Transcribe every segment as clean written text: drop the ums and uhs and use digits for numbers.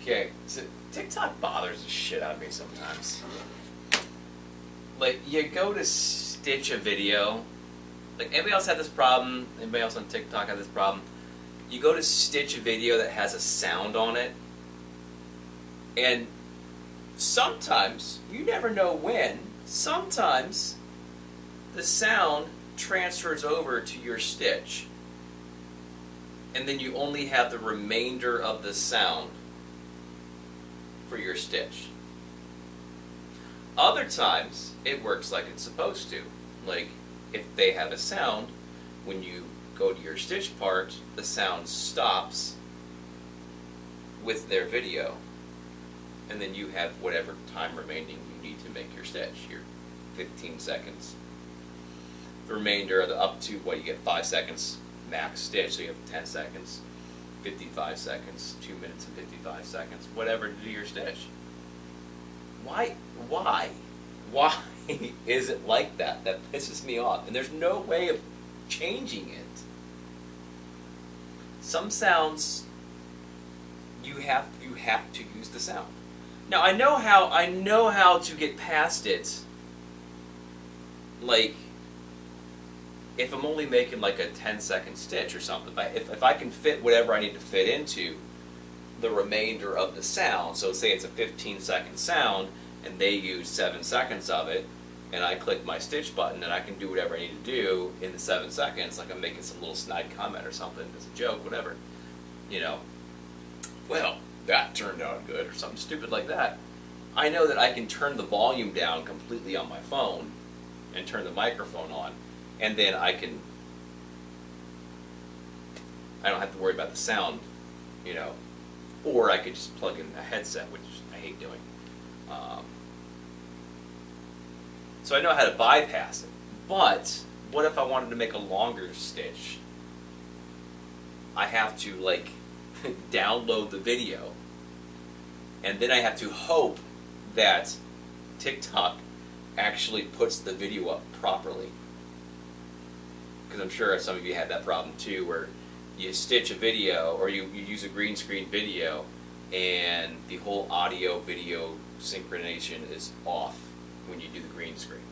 Okay, so TikTok bothers the shit out of me sometimes. Like, you go to stitch a video. Like, anybody else had this problem? Anybody else on TikTok had this problem? You go to stitch a video that has a sound on it, and sometimes, you never know when, sometimes the sound transfers over to your stitch, and then you only have the remainder of the sound for your stitch. Other times, it works like it's supposed to. Like, if they have a sound, when you go to your stitch part, the sound stops with their video, and then you have whatever time remaining you need to make your stitch, your 15 seconds. The remainder of the up to, what, you get 5 seconds max stitch, so you have 10 seconds, 55 seconds, 2 minutes and 55 seconds, whatever to do your stitch. Why is it like that? That pisses me off, and there's no way of changing it. Some sounds, you have to use the sound. Now I know how to get past it. Like, if I'm only making like a 10-second stitch or something, if I can fit whatever I need to fit into the remainder of the sound, so say it's a 15-second sound and they use 7 seconds of it, and I click my stitch button and I can do whatever I need to do in the 7 seconds, like I'm making some little snide comment or something as a joke, whatever, you know, well, that turned out good, or something stupid like that. I know that I can turn the volume down completely on my phone and turn the microphone on, and then I don't have to worry about the sound, you know, or I could just plug in a headset, which I hate doing. So I know how to bypass it. But what if I wanted to make a longer stitch? I have to, like, download the video, and then I have to hope that TikTok actually puts the video up properly. Because I'm sure some of you had that problem too, where you stitch a video, or you use a green screen video, and the whole audio-video synchronization is off when you do the green screen.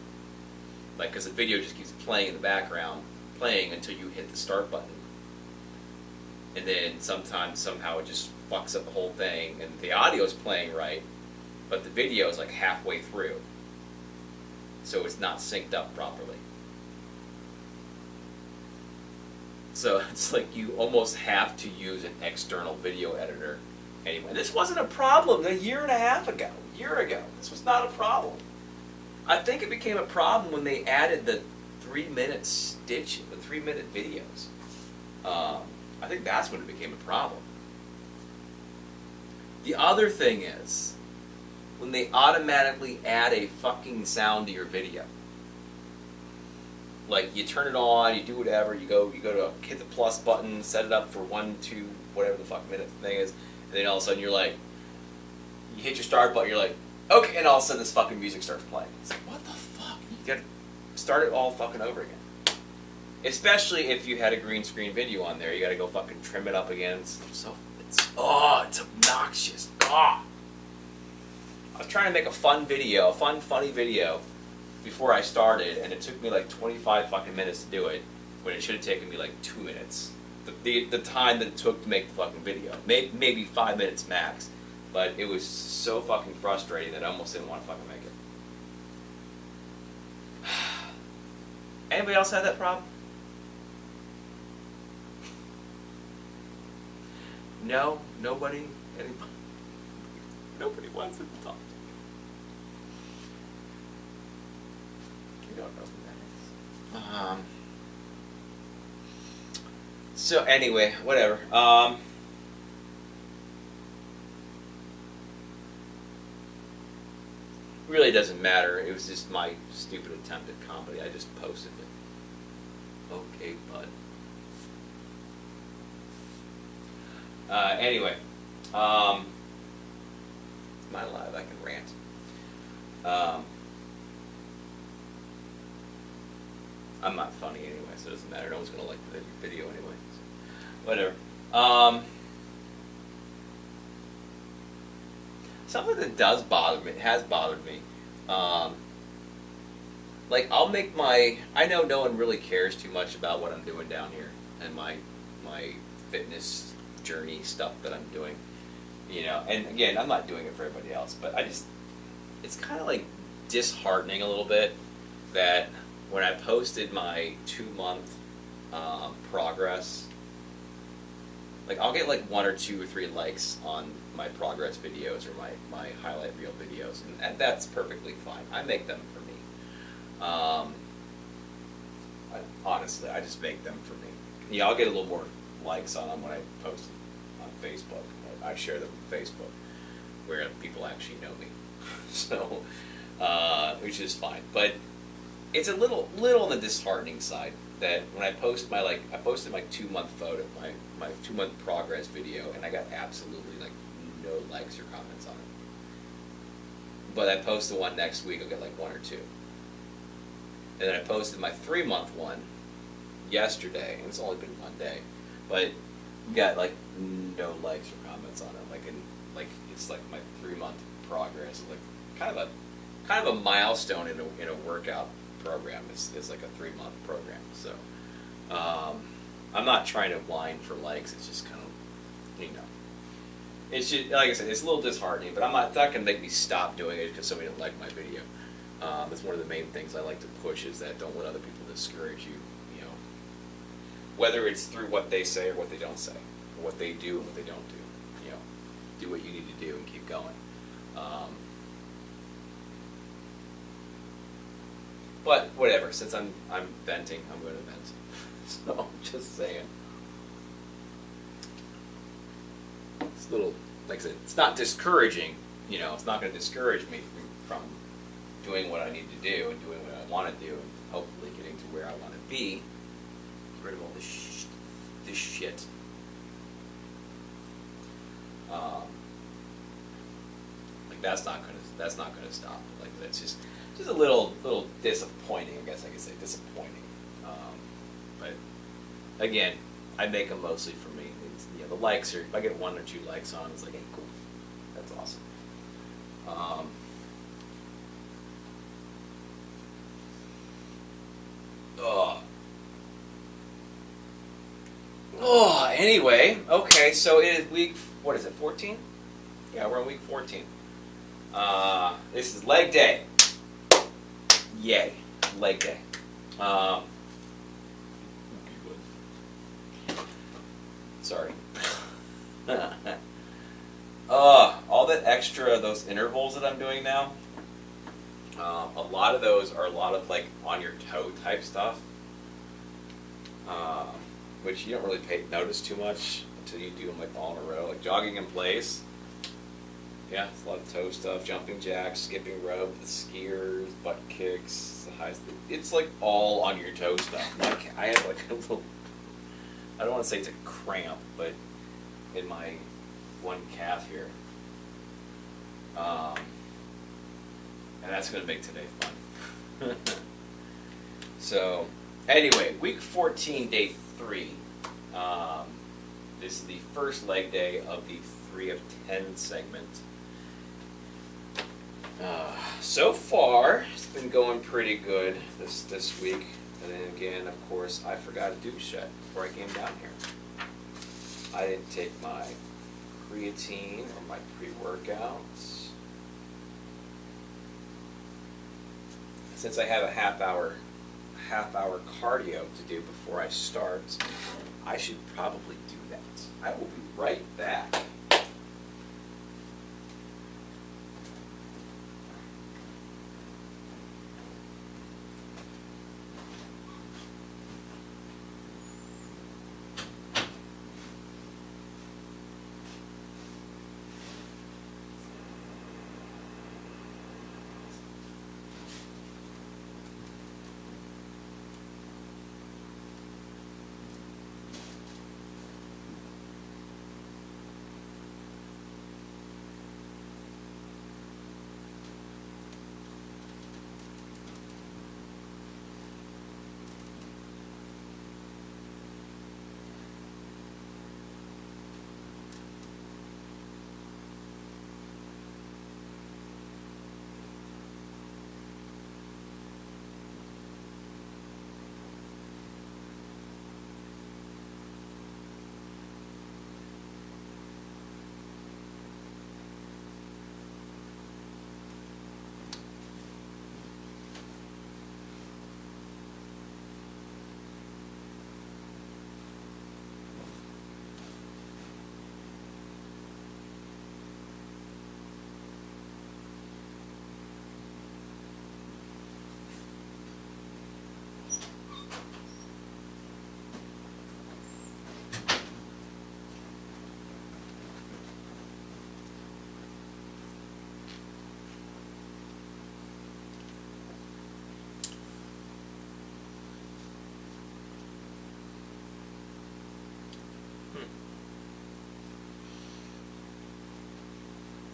Like, because the video just keeps playing in the background, playing until you hit the start button. And then sometimes, somehow, it just fucks up the whole thing, and the audio is playing right, but the video is like halfway through. So it's not synced up properly. So it's like you almost have to use an external video editor anyway. This wasn't a problem a year and a half ago, a year ago. This was not a problem. I think it became a problem when they added the 3-minute stitch, the 3-minute videos. I think that's when it became a problem. The other thing is, when they automatically add a fucking sound to your video. Like, you turn it on, you do whatever, you go to hit the plus button, set it up for 1, 2, whatever the fuck minute thing is, and then all of a sudden you're like, you hit your start button, you're like, okay, and all of a sudden this fucking music starts playing. It's like, what the fuck? You gotta start it all fucking over again. Especially if you had a green screen video on there, you gotta go fucking trim it up again. It's obnoxious. I was trying to make a funny video before I started, and it took me like 25 fucking minutes to do it, when it should have taken me like 2 minutes. The time that it took to make the fucking video. Maybe 5 minutes max, but it was so fucking frustrating that I almost didn't want to fucking make it. Anybody else had that problem? No? Nobody? Anybody? Nobody wants to talk to me. You don't know who that is. So anyway, whatever. Really doesn't matter. It was just my stupid attempt at comedy. I just posted it. Okay, bud. Anyway, am I live? I can rant. I'm not funny anyway, so it doesn't matter. No one's gonna like the video anyway. So whatever. something that does bother me, has bothered me. Um, like I'll make my. I know no one really cares too much about what I'm doing down here and my fitness journey stuff that I'm doing. You know, and again, I'm not doing it for everybody else, but it's kind of like disheartening a little bit that when I posted my 2 month progress, like I'll get like 1 or 2 or 3 likes on my progress videos or my highlight reel videos, and that's perfectly fine. I make them for me. Honestly, I just make them for me. Yeah, I'll get a little more likes on them when I post them on Facebook. I share them on Facebook, where people actually know me. So, which is fine. But it's a little on the disheartening side that when I post I posted my 2 month photo, my 2 month progress video, and I got absolutely like no likes or comments on it. But I post the one next week, I'll get like 1 or 2. And then I posted my 3 month one yesterday, and it's only been 1 day, but got like no likes or comments on it. Like it's like my 3 month progress, like kind of a milestone in a workout program. Is like a 3 month program. So I'm not trying to whine for likes. It's just kind of, you know, it's just, like I said, it's a little disheartening. But it's not going to make me stop doing it because somebody didn't like my video. It's one of the main things I like to push, is that don't let other people discourage you. You know, whether it's through what they say or what they don't say, or what they do and what they don't do. You know, do what you need to do and keep going. But whatever. Since I'm venting, I'm going to vent. So just saying. It's a little, like I said, it's not discouraging. You know, it's not going to discourage me from doing what I need to do and doing what I want to do, and hopefully getting to where I want to be. Get rid of all this shit. Like that's not gonna stop. Like that's just a little disappointing. I guess I could say disappointing. But again, I make them mostly for me. It's, you know, the likes are, if I get 1 or 2 likes on, it's like, hey, cool, that's awesome. Anyway, okay, so it is week, what is it, 14? Yeah, we're on week 14. This is leg day. Yay, leg day. Sorry. All that extra, those intervals that I'm doing now, a lot of those are a lot of like on your toe type stuff, which you don't really notice too much until you do them like all in a row, like jogging in place. Yeah, it's a lot of toe stuff, jumping jacks, skipping rope, the skiers, butt kicks, the highs. It's like all on your toe stuff. Like I have like a little, I don't want to say it's a cramp, but in my one calf here. And that's going to make today fun. So, anyway, week 14, day 3. This is the first leg day of the 3 of 10 segment. So far, it's been going pretty good this week. And then again, of course, I forgot to do shit before I came down here. I didn't take my creatine or my pre-workouts. Since I have a half hour cardio to do before I start, I should probably do that. I will be right back.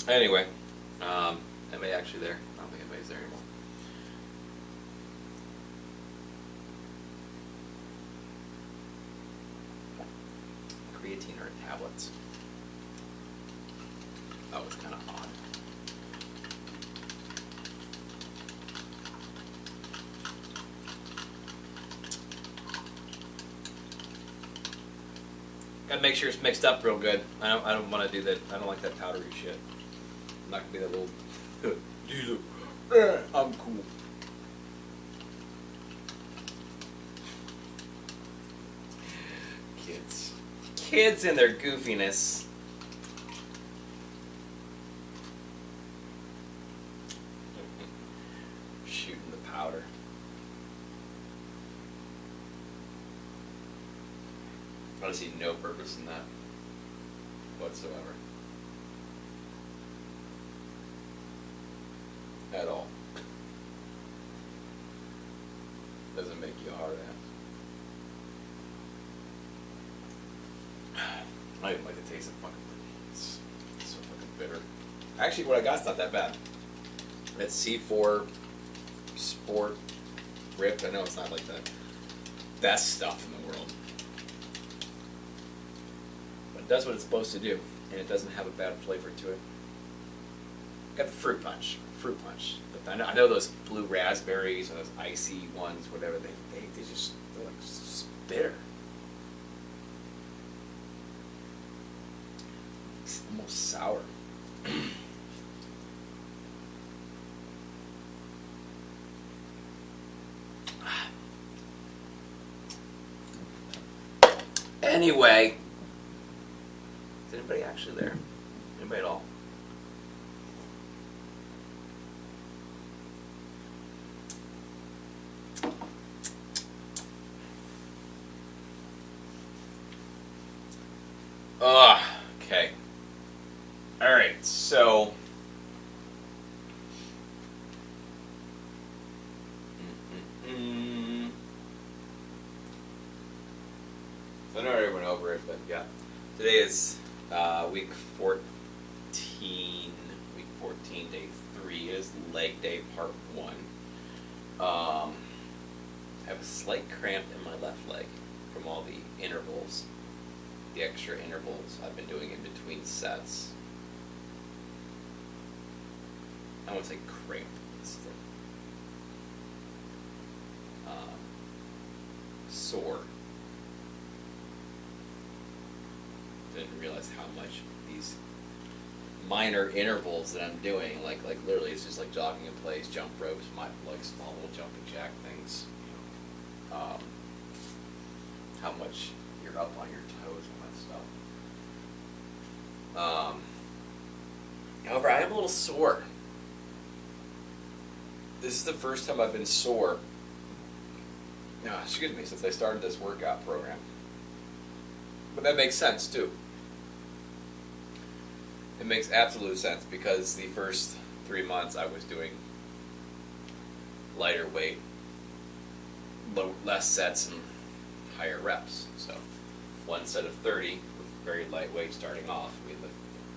Anyway, anybody actually there? I don't think anybody's there anymore. Creatine or tablets. That was kind of odd. Gotta make sure it's mixed up real good. I don't want to do that. I don't like that powdery shit. I'm not gonna be that little. I'm cool. Kids and their goofiness. Shooting the powder. I see no purpose in that whatsoever. At all. Doesn't make you a hard ass. I don't like the taste of fucking it's so fucking bitter. Actually, what I got's not that bad. It's C4 Sport Ripped. I know it's not like the best stuff in the world. But it does what it's supposed to do, and it doesn't have a bad flavor to it. Got the fruit punch. Fruit punch. But I know those blue raspberries or those icy ones, whatever, they're like just bitter. It's almost sour. Anyway, is anybody actually there? Anybody at all? Okay. Alright, so I know I already went over it, but yeah. Today is week 14, day 3. It is leg day part 1. I have a slight cramp in my left leg from all the intervals, the extra intervals I've been doing in between sets. I won't say cramp. It's sore. Didn't realize how much these minor intervals that I'm doing, like literally it's just like jogging in place, jump ropes, like small little jumping jack things. How much you're up on your toes and that stuff. However, I am a little sore. This is the first time I've been sore, excuse me, since I started this workout program. But that makes sense too. It makes absolute sense because the first 3 months I was doing lighter weight, less sets and higher reps. So one set of 30 with very lightweight starting off. I mean, the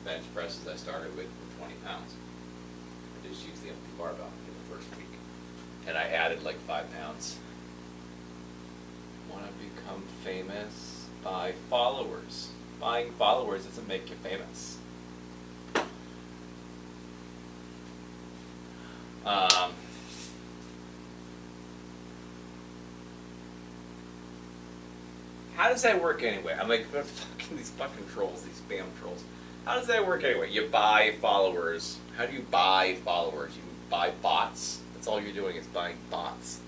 bench presses I started with were 20 pounds. I just used the empty barbell in the first week. And I added like 5 pounds. Want to become famous? Buy followers. Buying followers doesn't make you famous. How does that work anyway? I'm like, these fucking trolls, these spam trolls. How does that work anyway? You buy followers. How do you buy followers? You buy bots. That's all you're doing is buying bots.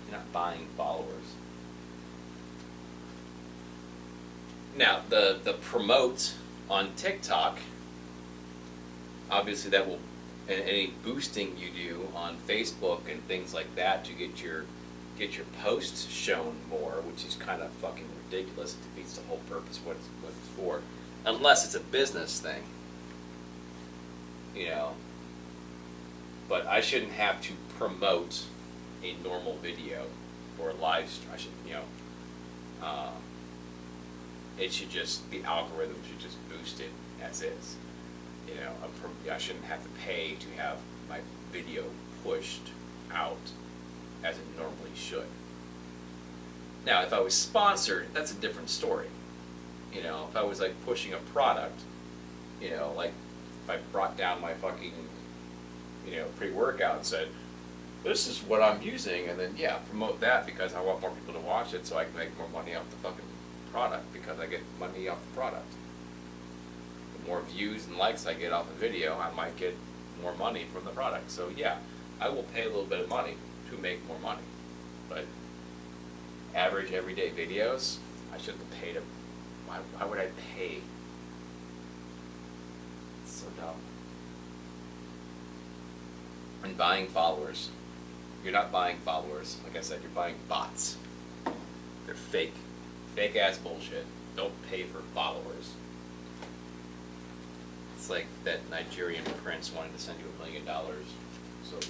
You're not buying followers. Now, the promote on TikTok, obviously that will, and any boosting you do on Facebook and things like that to get your posts shown more, which is kind of fucking ridiculous. It defeats the whole purpose of what it's for, unless it's a business thing, But I shouldn't have to promote a normal video or a live stream. I should, it should just, the algorithm should just boost it as is. you know, I shouldn't have to pay to have my video pushed out as it normally should. Now, if I was sponsored, that's a different story. You know, if I was like pushing a product, you know, like if I brought down my fucking, you know, pre-workout and said, this is what I'm using, and then, yeah, promote that because I want more people to watch it so I can make more money off the fucking product because I get money off the product. The more views and likes I get off a video, I might get more money from the product. So, yeah, I will pay a little bit of money to make more money. But average everyday videos, I shouldn't pay to. Why would I pay? It's so dumb. And buying followers. You're not buying followers. Like I said, you're buying bots. They're fake. Fake ass bullshit. Don't pay for followers. It's like that Nigerian prince wanted to send you $1 million. So he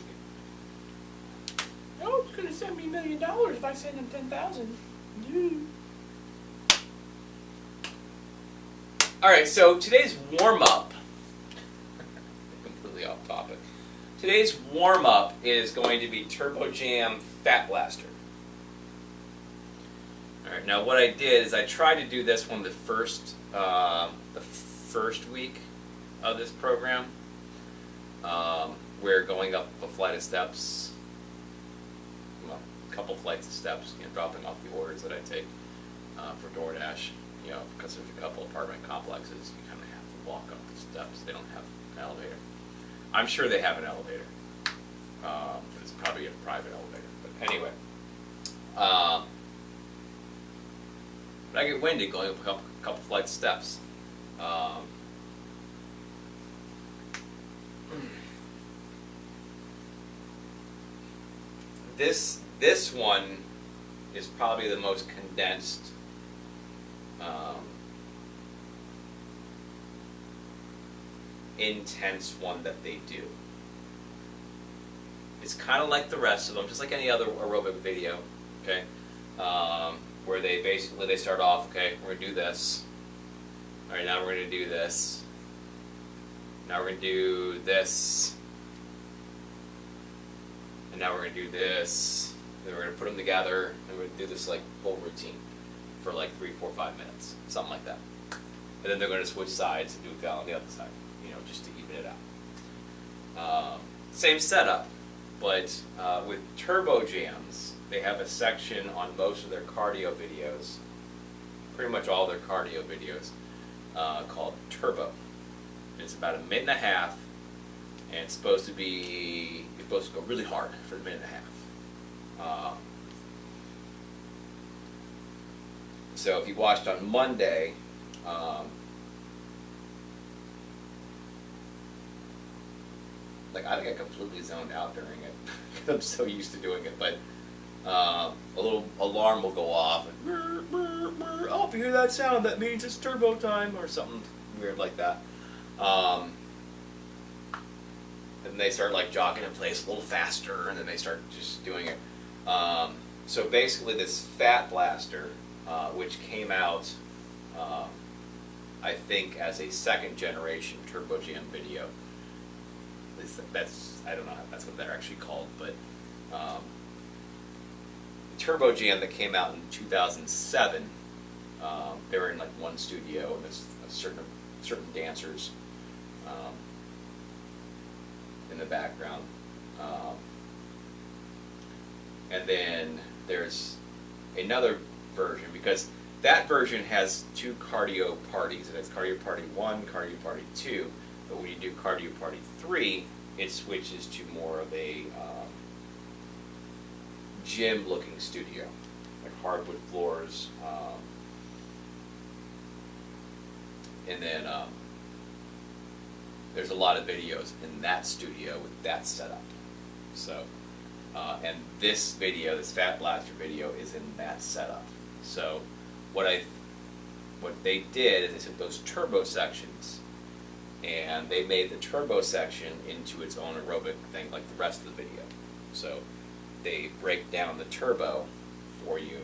could, oh, he's going to send me $1 million if I send him 10,000. Alright, so today's warm-up, completely off topic. Today's warm-up is going to be Turbo Jam Fat Blaster. Alright, now what I did is I tried to do this one the first week of this program. We're going up a flight of steps, well, a couple flights of steps, you know, dropping off the orders that I take for DoorDash. You know, because there's a couple apartment complexes, you kind of have to walk up the steps. They don't have an elevator. I'm sure they have an elevator. But it's probably a private elevator. But anyway. But I get winded going up a couple flights of steps. This one is probably the most condensed intense one that they do. It's kind of like the rest of them, just like any other aerobic video, okay? Where they start off, okay, we're gonna do this. All right, now we're gonna do this. Now we're gonna do this. And now we're gonna do this. Then we're gonna put them together, and we're gonna do this like whole routine for like 3, 4, 5 minutes, something like that. And then they're going to switch sides and do it on the other side, you know, just to even it out. Same setup, but with Turbo Jams, they have a section on most of their cardio videos, pretty much all their cardio videos, called Turbo. It's about 1.5 minutes, and it's supposed to go really hard for 1.5 minutes. So if you watched on Monday, like I think I completely zoned out during it because I'm so used to doing it. But a little alarm will go off, and oh, if you hear that sound, that means it's turbo time or something weird like that. And they start like jogging in place a little faster, and then they start just doing it. So basically, this Fat Blaster, which came out, I think, as a second generation Turbo Jam video. At least I don't know if that's what they're actually called, but Turbo Jam that came out in 2007, they were in like one studio, and there's certain dancers in the background. And then there's another version, because that version has 2 cardio parties. It has Cardio Party 1, Cardio Party 2, but when you do Cardio Party 3, it switches to more of a gym-looking studio, like hardwood floors, and then there's a lot of videos in that studio with that setup. So, and this video, this Fat Blaster video, is in that setup. So, what they did is they took those turbo sections, and they made the turbo section into its own aerobic thing, like the rest of the video. So, they break down the turbo for you.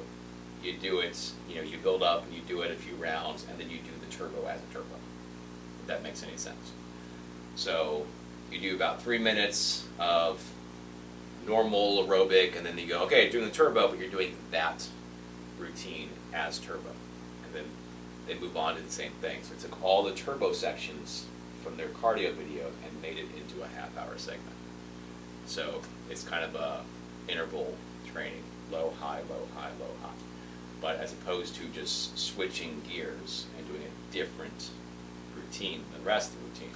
You do it, you know, you build up and you do it a few rounds, and then you do the turbo as a turbo. If that makes any sense. So you do about 3 minutes of normal aerobic, and then you go, okay, doing the turbo, but you're doing that routine as turbo. And then they move on to the same thing. So it took all the turbo sections from their cardio video and made it into a half-hour segment. So it's kind of a interval training, low, high, low, high, low, high. But as opposed to just switching gears and doing a different routine than the rest of the routine,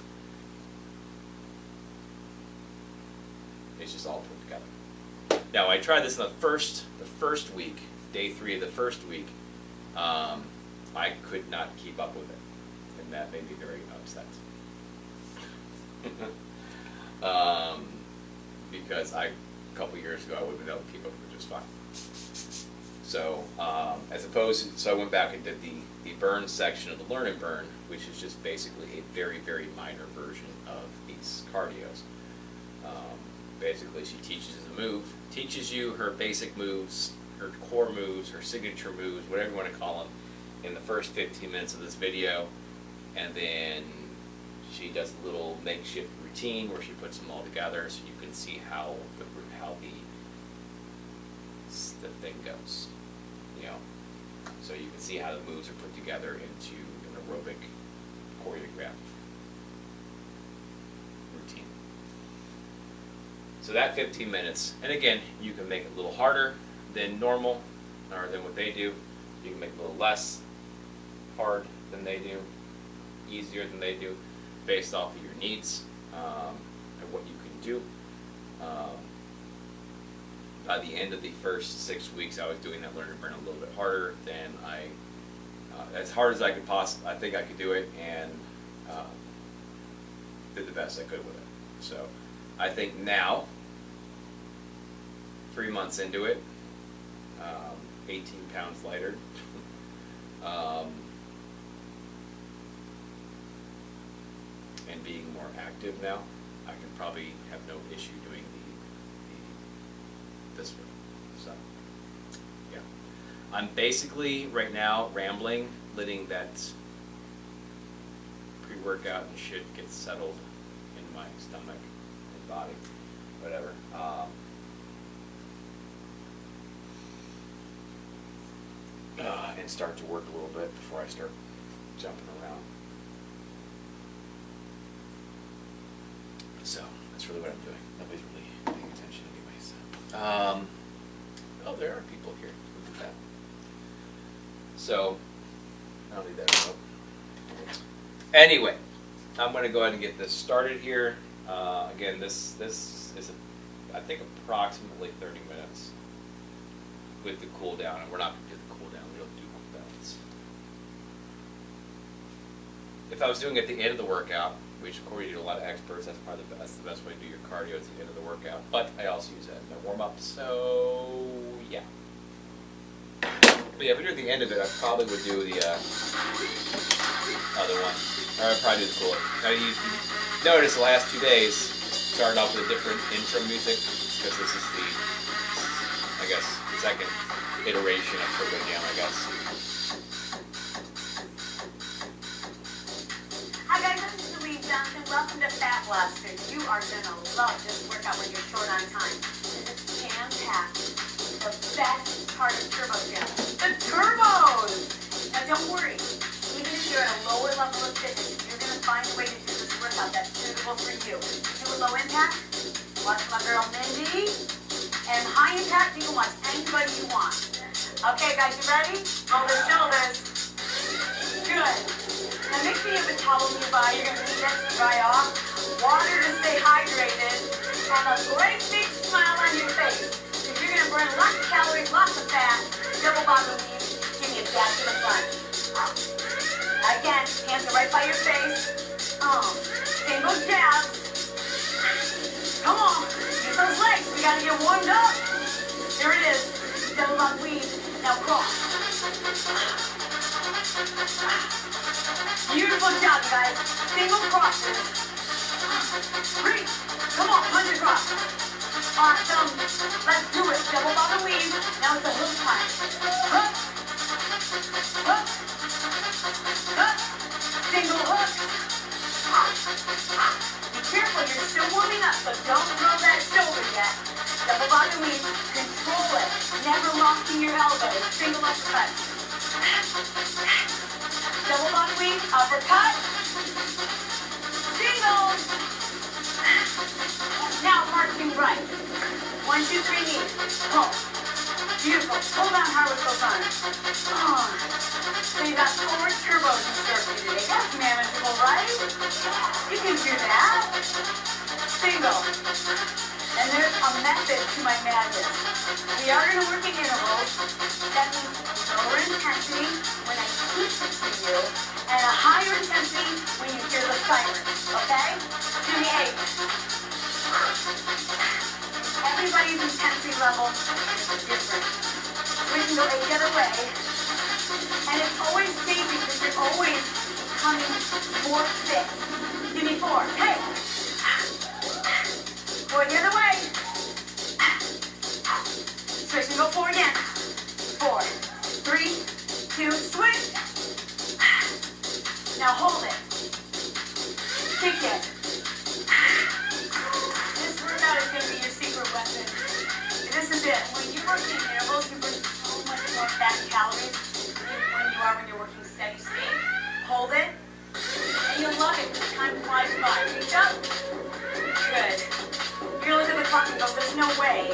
it's just all put together. Now I tried this in the first week, day 3 of the first week. I could not keep up with it, and that made me very upset. Because a couple years ago I would have been able to keep up with it just fine. So so I went back and did the burn section of the Learn and Burn, which is just basically a very, very minor version of these cardios. Basically, she teaches you her basic moves, her core moves, her signature moves, whatever you want to call them, in the first 15 minutes of this video, and then she does a little makeshift routine where she puts them all together so you can see how the thing goes. You know, so you can see how the moves are put together into an aerobic choreographed routine. So that 15 minutes, and again, you can make it a little harder than normal, or than what they do. You can make it a little less hard than they do, easier than they do, based off of your needs and what you can do. By the end of the first 6 weeks, I was doing that Learn and Burn a little bit harder than as hard as I could I think I could do it, and did the best I could with it. So I think now, 3 months into it, 18 pounds lighter, and being more active now, I can probably have no issue doing this way. So, yeah. I'm basically, right now, rambling, letting that pre-workout and shit get settled in my stomach and body, whatever. And start to work a little bit before I start jumping around. So that's really what I'm doing. Nobody's really paying attention anyway. So, oh, there are people here. Look at that. So I don't need that remote. Anyway, I'm going to go ahead and get this started here. Again, this is I think approximately 30 minutes with the cool down, and we're not going to do the cool down. We don't do cool downs. If I was doing it at the end of the workout, which according to a lot of experts, that's probably the best way to do your cardio at the end of the workout. But I also use that as my warm-up, so yeah. But yeah, if we do it at the end of it, I probably would do the other one. Or I'd probably do the cooler. Now you notice the last 2 days started off with a different intro music, because this is the, I guess, second iteration of Turbo Jam, I guess. Hi guys, this is Louise Johnson. Welcome to Fat Blasters. You are going to love this workout when you're short on time. It's jam-packed. The best part of Turbo Jam. The turbos! Now don't worry. Even if you're at a lower level of fitness, you're going to find a way to do this workout that's suitable for you. Do a low impact. Watch my girl Mindy. And high impact, you can watch anybody you want. Okay guys, you ready? Roll the shoulders. Good. Now make sure you have a towel nearby. You're going to need that to dry off. Water to stay hydrated. And a great big smile on your face. Because you're going to burn lots of calories, lots of fat. Double bottom weave. Give me a dab to the front. Again, hands are right by your face. Single jabs. Come on. Use those legs. We got to get warmed up. Here it is. Double bottom weave. Now cross. Beautiful job, guys. Single crosses. 3. Come on, 100 cross. Awesome. Let's do it. Double bottom weave. Now it's a hook time. Hook. Hook. Hook. Single hook. careful, you're still warming up, so don't throw that shoulder yet. Double body weave, control it. Never locking your elbows. Single uppercut. Double body weave, uppercut. Singles. Now marching right. 1, 2, 3, knee. Pull. Beautiful. Hold on hard with those arms. So you got 4 turbos in store for you today. That's manageable, right? You can do that. Single. And there's a method to my madness. We are going to work in intervals. That means lower intensity when I teach it to you, and a higher intensity when you hear the siren. Okay? Do the 8. Everybody's intensity level is different. We can go 8 the other way. And it's always changing because you're always becoming more fit. Give me 4. Hey! 4 the other way. Switch and go 4 again. 4, 3, 2, switch. Now hold it. Kick it. This workout is going to be your secret weapon. This is it. When you work in intervals, you burn so much more fat and calories when you're working steady state. Hold it. And you'll love it because time flies by. Reach up. Good. You're going to look at the clock and go, there's no way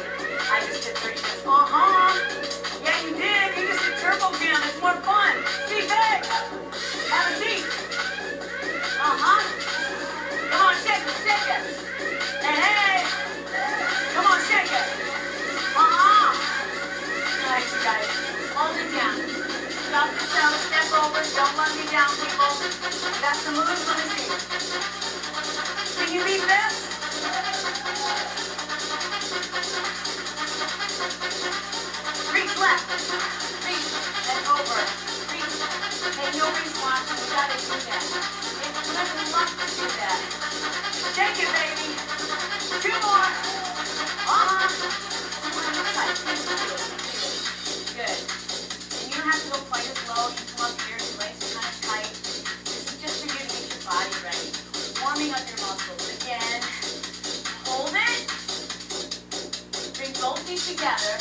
I just did 30 minutes. Yeah, you did. You just did turbo jam. It's more fun. Seat back. Have a seat. Come on, shake it, shake it. Hey. Come on, shake it. Nice, you guys. Hold it down. Stop yourself. Step over. Don't let me down, people. That's the moves on the seat. Can you beat this? Reach left. Reach and over. Reach. Hey, nobody's watching. You gotta do that. It's good luck to do that. Shake it, baby. 2 more. Good. And you don't have to go quite as low. You come up here, your legs are kind of tight. This is just for you to get your body ready. Warming up your muscles. Again. Hold it. Bring both feet together.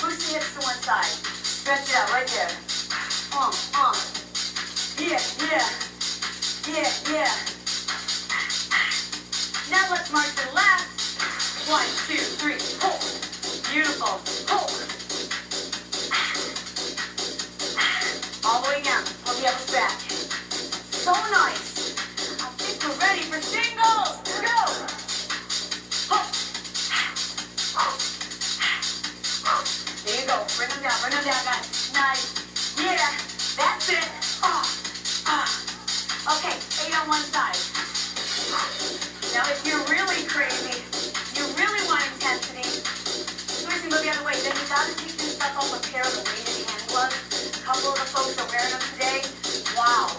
Push the hips to one side. Stretch it out right there. Yeah. Now let's march to the left. 1, 2, 3, pull. Beautiful. Pull. All the way down. Pull the elbows back. So nice. I think we're ready for singles. Go. Pull. There you go. Bring them down, guys. Nice. Yeah, that's it. Okay, 8 on one side. Now, if you're really crazy, you really want intensity, switch and go the other way, then you gotta take this stuff off a pair of the weighted hand gloves. A couple of the folks are wearing them today. Wow.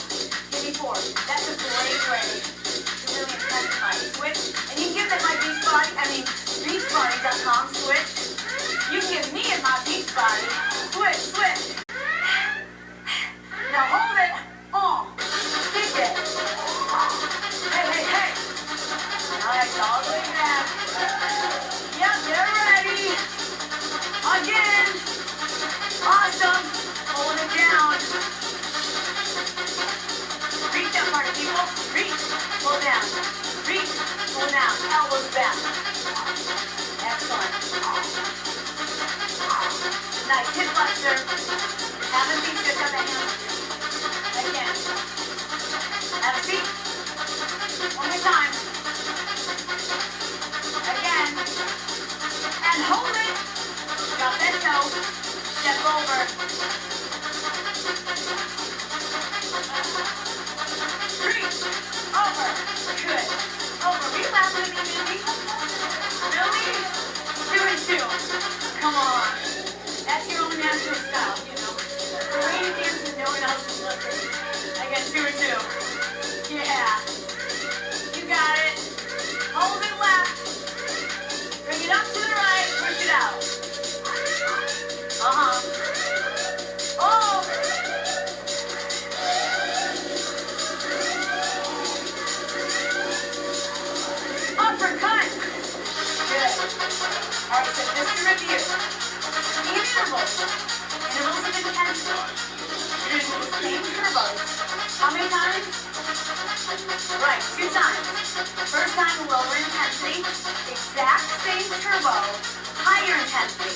Give me 4. That's a great way to really intensify. Switch, and you can give it my Beachbody.com switch. You give me in my Beachbody. Switch. Now hold it. Kick it. Hey. Nice, all the way back. Yep, they're ready. Again. Awesome. Hold it down. Reach up, party people. Reach. Pull down. Reach. Pull down. Elbows back. Excellent. Nice. Hip flexor. Have a seat. Just have a hand. Again. Have a seat. One more time. Again. And hold it. Drop that toe. Step over. Reach. Over. Good. Over. Are you laughing at me, baby? Really? 2 and 2. Come on. That's your own natural style, you know. The way you dance when no one else is looking. Again, 2 and 2. Yeah. You got it. Hold it left. Bring it up to the right. Push it out. Alright, so just to review, intervals. Intervals of intensity. You're going to do the same turbos. How many times? Right, 2 times. First time, lower intensity. Exact same turbo, higher intensity.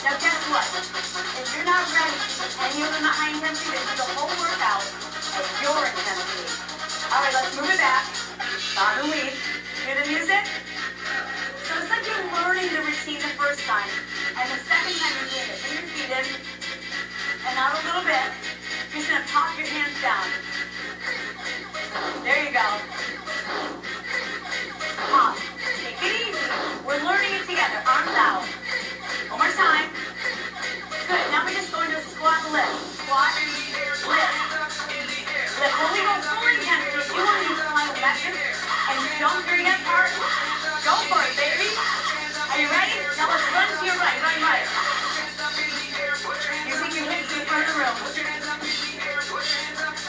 Now guess what? If you're not ready to do any of them at high intensity, then do the whole workout at your intensity. Alright, let's move it back. Bob and weave. Hear the music? So it's like you're learning the routine the first time, and the second time you're doing it. Bring your feet in, and out a little bit. You're just going to pop your hands down. There you go. Pop. Take it easy. We're learning it together. Arms out. One more time. Good. Now we're just going to a squat lift. Squat, lift. Lift. When we go full intensity, if you want to use plyometrics and jump during that part, go for it, baby. Are you ready? Now let's run to your right. Run right. You take your hips to the front of the room.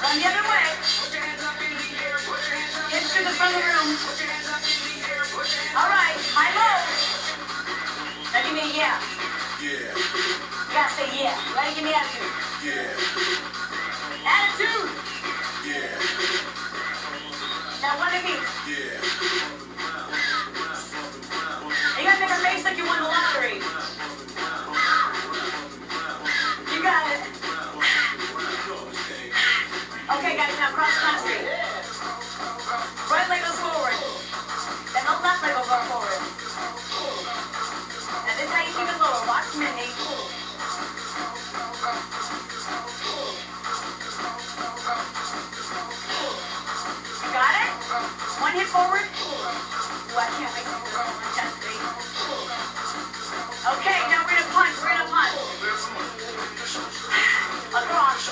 Run the other way. Hips to the front of the room. All right. High low. Now give me a yeah. Yeah. You gotta say yeah. Ready? Give me attitude. Yeah. Attitude. Yeah. Now one of each. Yeah. You gotta make a face like you won the lottery. You got it. Okay, guys, now cross country. Right leg goes forward. Then the left leg will go forward. Now this is how you keep it lower. Watch Mindy. You got it? One hip forward. Ooh, I can't make it more intensity. Okay, now we're gonna punch. We're gonna punch. Across.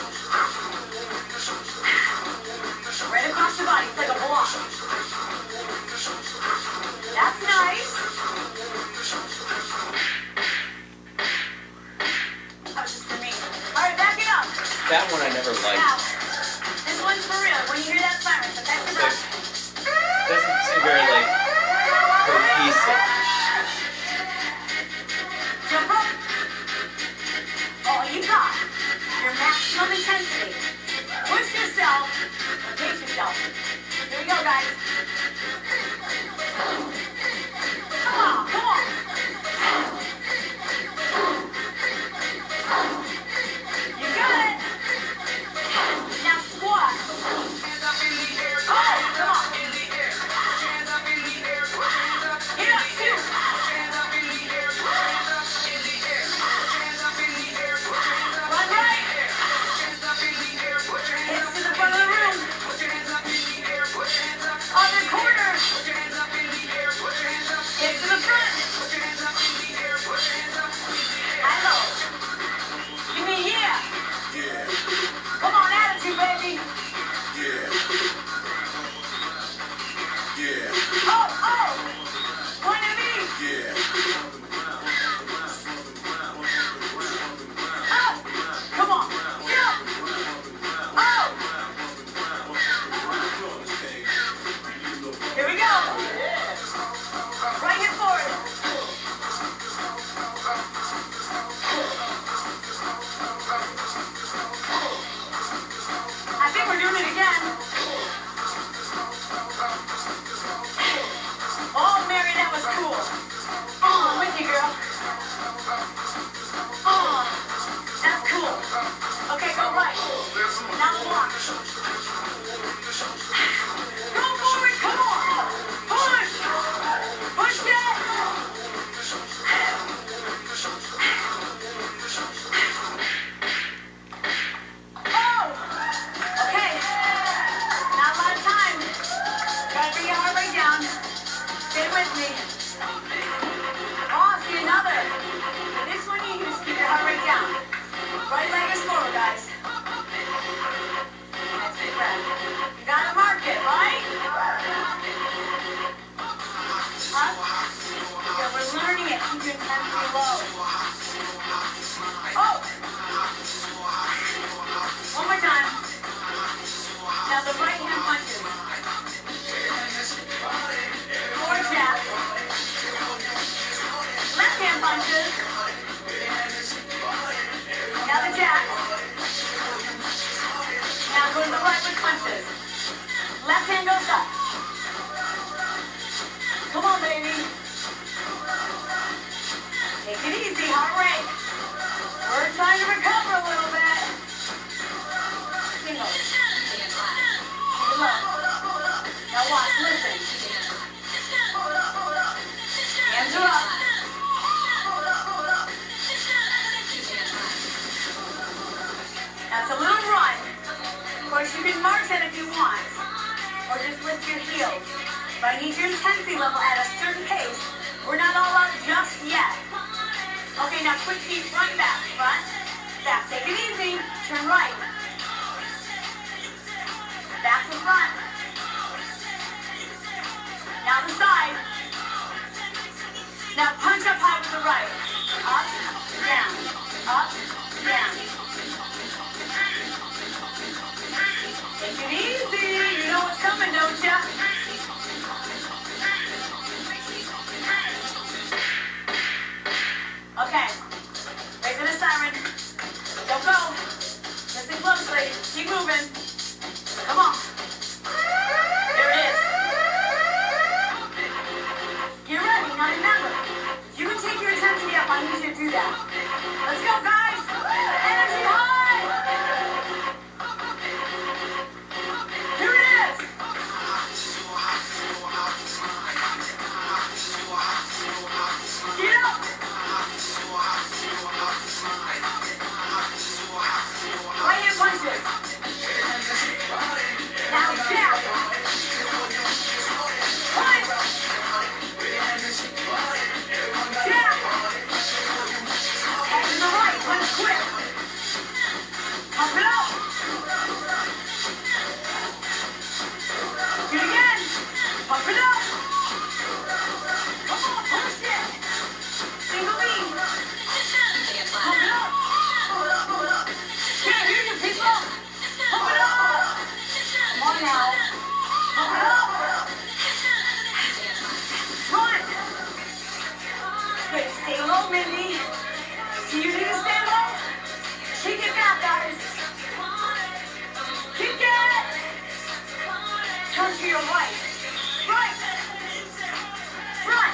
Right across the body. It's like a block. That's nice. That was just for me. Alright, back it up. That one I never liked. Now, this one's for real. When you hear that siren, so catch your breath. Doesn't seem very like cohesive. Jump up. All you got. Your maximum intensity. Push yourself. Pace yourself. Here we go, guys. Come on, come on. You got it. Now squat. Oh, come on. Get up, shoot. Run right. Hips to the front of the room. Other corner. Hips to the front. High low. Give me a yeah. Yeah. Come on, attitude, baby. Yeah. Yeah. Oh, oh. Point of view. Yeah. Oh. Come on. Get up. Oh. Here we go. Right hip forward. I think we're doing it again. Oh, Mary, that was cool. Oh, I'm with you, girl. Oh, that's cool. Okay, go right. Now the block. Go forward, come on. Push. Push it. Oh. Okay. Not a lot of time. Gotta bring your heart rate down. Stay with me. Oh, see another. For this one, you can just keep your heart rate down. Right leg is forward, guys. That's big breath. You gotta mark it, right? Huh? Yeah, we're learning it. Keep your intensity low. Oh! One more time. Now the right hand punches. Forward jab. goes up. Come on, baby. Take it easy, heart rate. We're trying to recover a little bit. Single. Good luck. Now watch, listen. Hands are up. That's a little run. Of course, you can march it if you want, or just lift your heels. But I need your intensity level at a certain pace. We're not all out just yet. Okay, now quick feet, front, back, front, back. Take it easy. Turn right. Back to front. Now the side. Now punch up high with the right. Up, down, up, down. Take it easy. You know what's coming, don't ya? Okay. Wait for the siren. Don't go. Listen closely. Keep moving. Come on. There it is. Get ready. Now remember, if you can take your intensity up, I need you to do that. Let's go, guys. Energy high. Here it is. Get up. Right hand punches. Now jab. Punch. Jab. Head to the right. Punch quick. Pump it up. Do it again. Pump it up. Come on, push it. Single knee. Pump it up. Can't hear you, people. Pump it up. Come on now. Pump it up. Run. Good. Stay low, Mindy. See, you need to stay low. Kick it back, guys. Kick it. Turn to your right. Right. Front.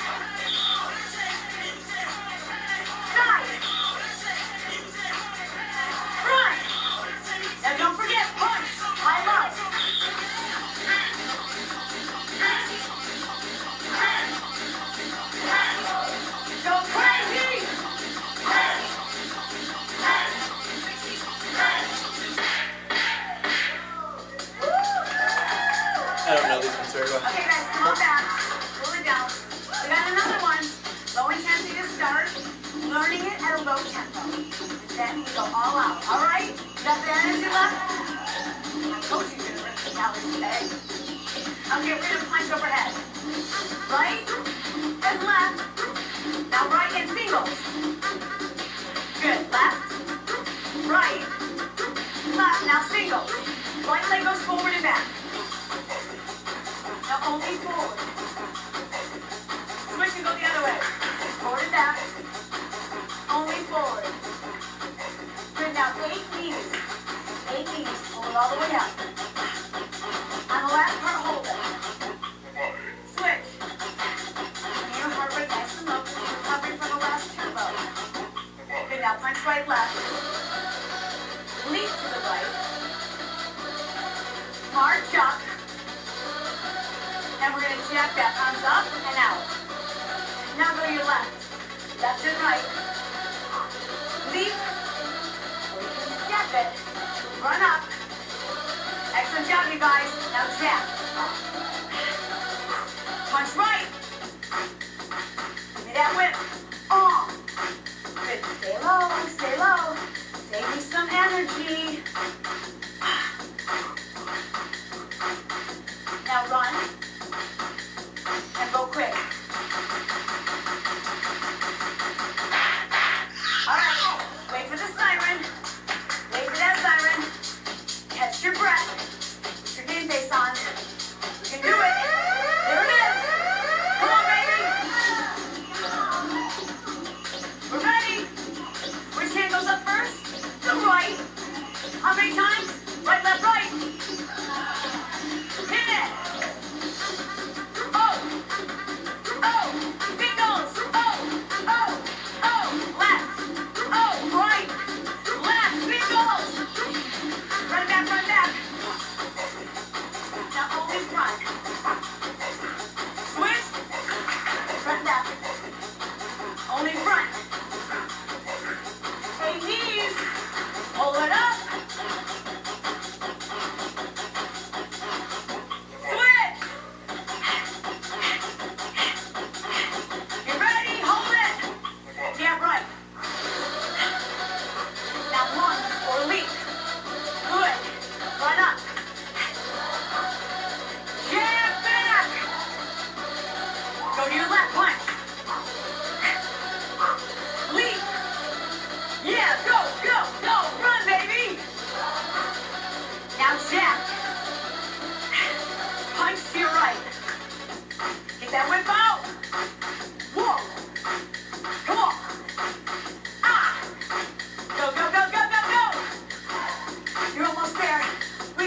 Side. Front. Now don't forget, punch. High low. Go crazy. I don't know these ones very well. Okay, guys, come on back. Pull it down. We got another one. Low intensity to start. Learning it at a low tempo. Then you go all out. All right? You got the energy left? I told you you're going to rip the calories today. Okay, we're going to punch overhead. Right and left. Now right and singles. Good. Left. Right. Left. Now singles. Right leg goes forward and back. Now only forward. Switch and go the other way. Forward and back. Only forward. Good. Now 8 knees. 8 knees. Hold it all the way up. On the last part, hold it. Switch. And your heart rate nice and low. Recovering from the last turbo. Good. Now punch right, left. Leap to the right. March up. And we're going to jack that arms up and out. Now go to your left. Left and right. Leap. Or you can step it. Run up. Excellent job, you guys. Now jack. Punch right. Give me that whip. Oh. Good. Stay low. Stay low. Save me some energy. Now run. And go quick. All right. Wait for the siren. Wait for that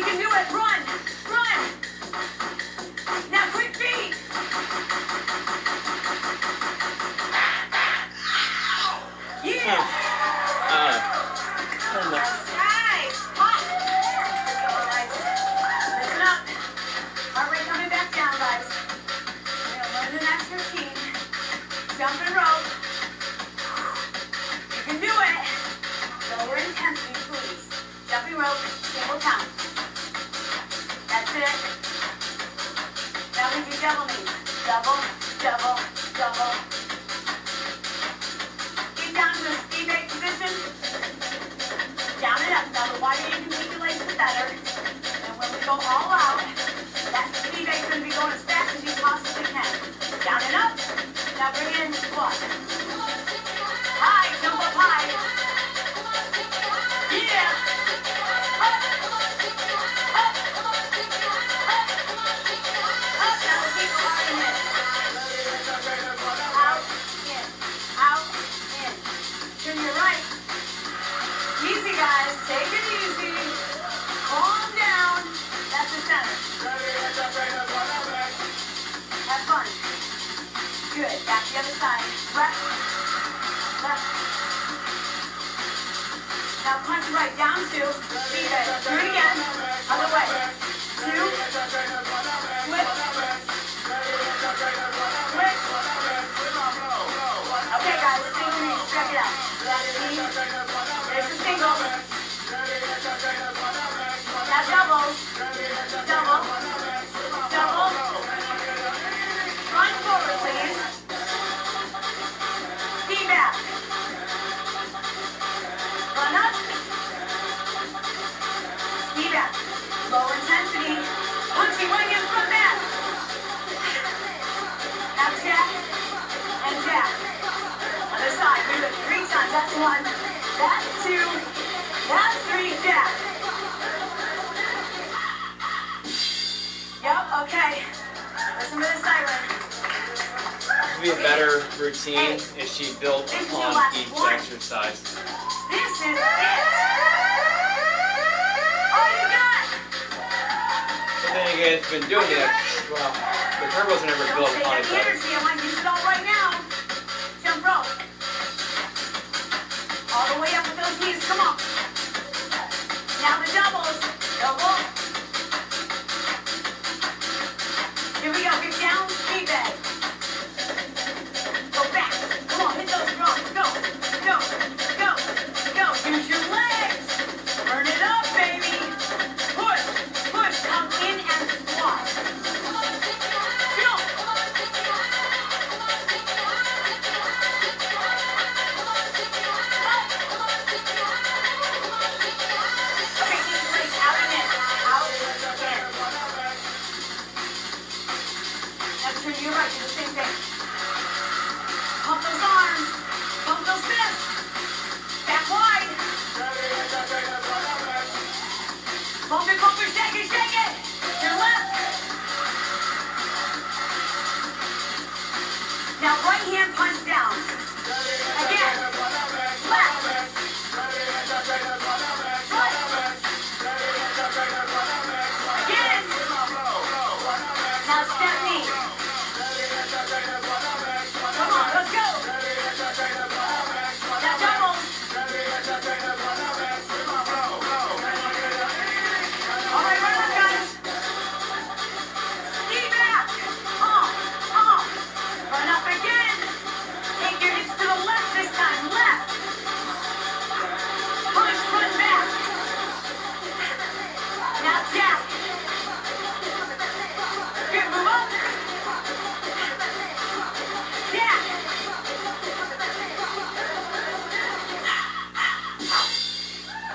can do it. Run. Run. Now quick feet. Yeah. Nice. Hot. Listen up. Heart rate coming back down, guys. We're gonna learn the next routine. Jumping rope. You can do it. Lower intensity, please. Jumping rope, single count. That's it. Now we do double knees. Double, double, double. Get down to a ski bake position. Down and up. Now the wider you can keep your legs, the better. And when we go all out, that ski bake's going to be going as fast as you possibly can. Down and up. Now bring in squat. High, jump up high. Yeah. Up. Up. Up. Now we'll keep parting it. Out, in. Out, in. Turn your right. Easy, guys. Take it easy. Calm down. That's the center. Have fun. Good. Back to the other side. Left. Left. Now punch right down to feet bend. Do it again. Other way. 2. Switch. Switch. Okay, guys. Single knee. Check it out. Left knee. There's the single. Now double. Double. Double. Run forward, please. Ski back. Run up. Ski back. Low intensity. Punching right in front back. Now jack and jack. Other side. Do it 3 times. That's 1. That's 2. That's 3. Jack. Yep. Okay. Listen to the siren. It would be a better routine if she built on each exercise. This is it. All you got. But then again, it's been doing it. Well, the turbos are never Don't built take upon any each other. energy. I want you to use it all right now. Jump rope. All the way up with those knees. Come on. Now the doubles. Double. Here we go. Get down. Feet bend. Go back. Come on. Hit those drums. Go. Go. Go. Go. Use your legs. Burn it up, baby. Push. Push. Come in and squat. Go. Okay, keep your legs out and in. Out and in. Now turn to your right. Do the same thing. Pump those arms. Pump those fists. Back wide. Pump it, shake it, shake it. Your left. Now right hand punch down. Again. Left. Right. Again. Now step knee. Come on, let's go. Now double. All right, run up, guys. Ski back. Run up again. Take your hips to the left this time. Left. Push, run back. Now jab. Good, move up. Jab.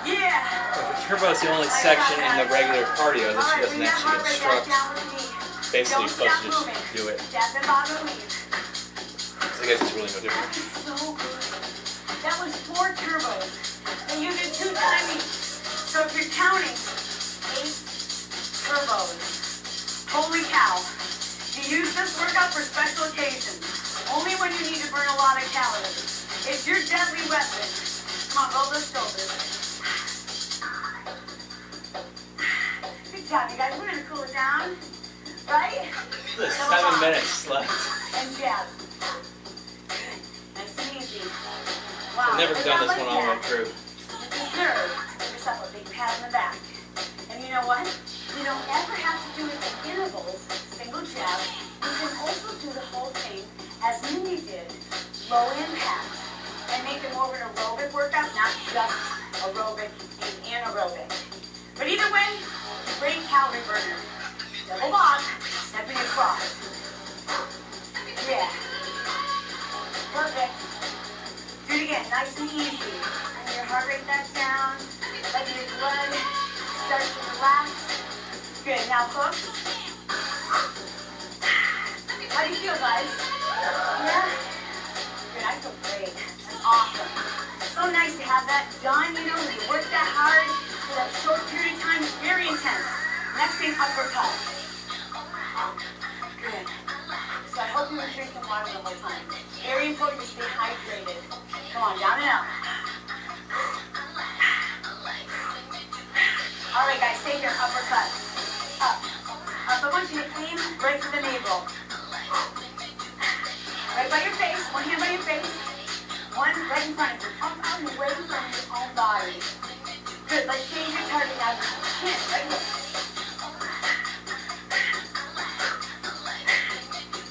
Yeah. Turbo's the only section in the regular cardio that she doesn't actually instruct. Basically, you're supposed to just do it. So I guess it's really no different. So good. That was 4 turbos. And you did 2 times each. So if you're counting, 8 turbos. Holy cow. You use this workout for special occasions. Only when you need to burn a lot of calories. It's your deadly weapon. Come on, roll those shoulders. job, you guys. We're gonna cool it down, right? There's Double 7 pop. minutes left. And jab. Nice and easy. Wow. I've never good done job this like one on that. one crew. You deserve to give yourself a big pat on the back. And you know what? You don't ever have to do it in intervals, single jab. You can also do the whole thing as Mindy did, low impact, and make it more of an aerobic workout, not just aerobic and anaerobic. But either way, great calorie burner. Double lock, stepping across. Yeah. Perfect. Do it again, nice and easy. Bring your heart rate back down. Let your blood start to relax. Good, now hook. How do you feel, guys? Yeah? Good, I feel great. That's awesome. So nice to have that done, you know, when you work that hard for that short period of time. It's very intense. Next thing, uppercut. Good. So I hope you were drinking water the whole time. Very important to stay hydrated. Come on, down and out. All right, guys, take your uppercut. Up. Up. I want you to aim right to the navel. Right by your face. One hand by your face. One right in front of you. Up out and away from your own body. Good. Let's change your target now. Chin, right here.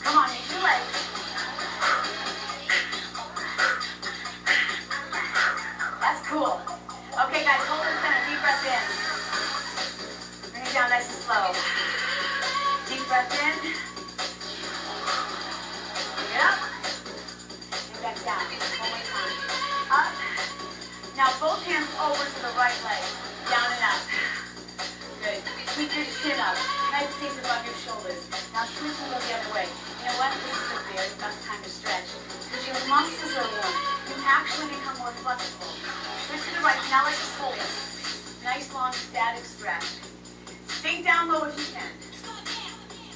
Come on, use your legs. That's cool. Okay, guys, hold it center. Deep breath in. Bring it down nice and slow. Deep breath in. Bring it up. And back down. One more time. Up. Now both hands over to the right leg. Down and up. Good. Keep your chin up. Head stays above your shoulders. Now switch and go the other way. You know what? This is the very best time to stretch. Because your muscles are warm. You actually become more flexible. Switch to the right. Now let's just hold it. Nice long static stretch. Sink down low if you can.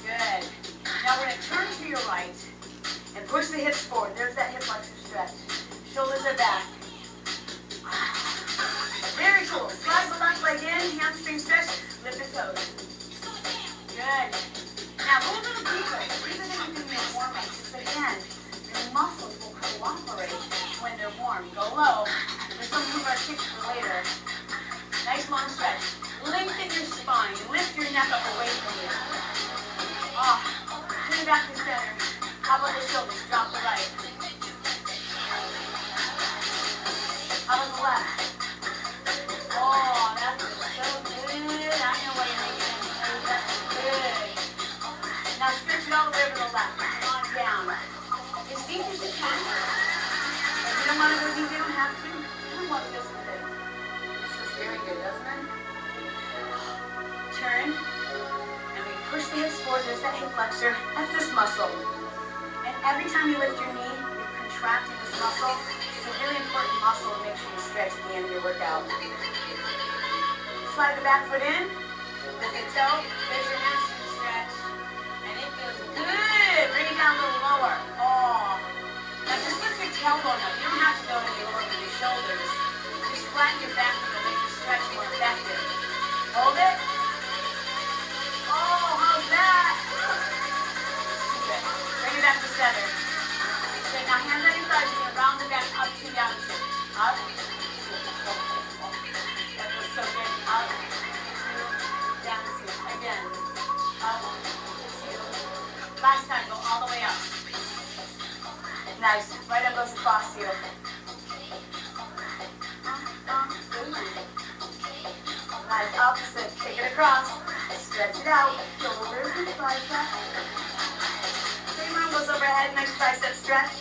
Good. Now we're going to turn to your right and push the hips forward. There's that hip flexor stretch. Shoulders are back. Very cool. Slide the left leg in, hamstring stretch, lift the toes. Good. Now go a little deeper. These are going to be your warm-up. Just again, your muscles will cooperate when they're warm. Go low. There's some of our kicks for later. Nice long stretch. Lengthen your spine. Lift your neck up away from you. Ah, bring it back to center. How about the shoulders? Drop the right. How about the left? Oh, that feels so good. I know why you're making it. That's good. Now stretch it all the way over the left. Come on down. As deep as you can. If you don't want to go deep, you don't have to. You don't want to go so big. This feels very good, doesn't it? Turn. And we push the hips forward. There's that hip flexor. That's this muscle. And every time you lift your knee, you're contracting this muscle. It's a really important muscle to make sure you stretch at the end of your workout. Slide the back foot in. Lift your toe. There's your hamstring stretch. And it feels good. Bring it down a little lower. Oh. Now just lift your tailbone up. You don't have to go any lower than your shoulders. Just flatten your back to make your stretch more effective. Hold it. Oh, how's that? Good. Bring it back to center. Good. Now hands on your thighs. You're going to round the back up, two, down, two. Up. That feels so good. Up. Two. Down, two. Again. Up. Two. Last time. Go all the way up. Nice. Right up goes across you. Nice. Opposite. Take it across. Stretch it out. Shoulders and tricep. Same arm goes overhead. Nice tricep stretch.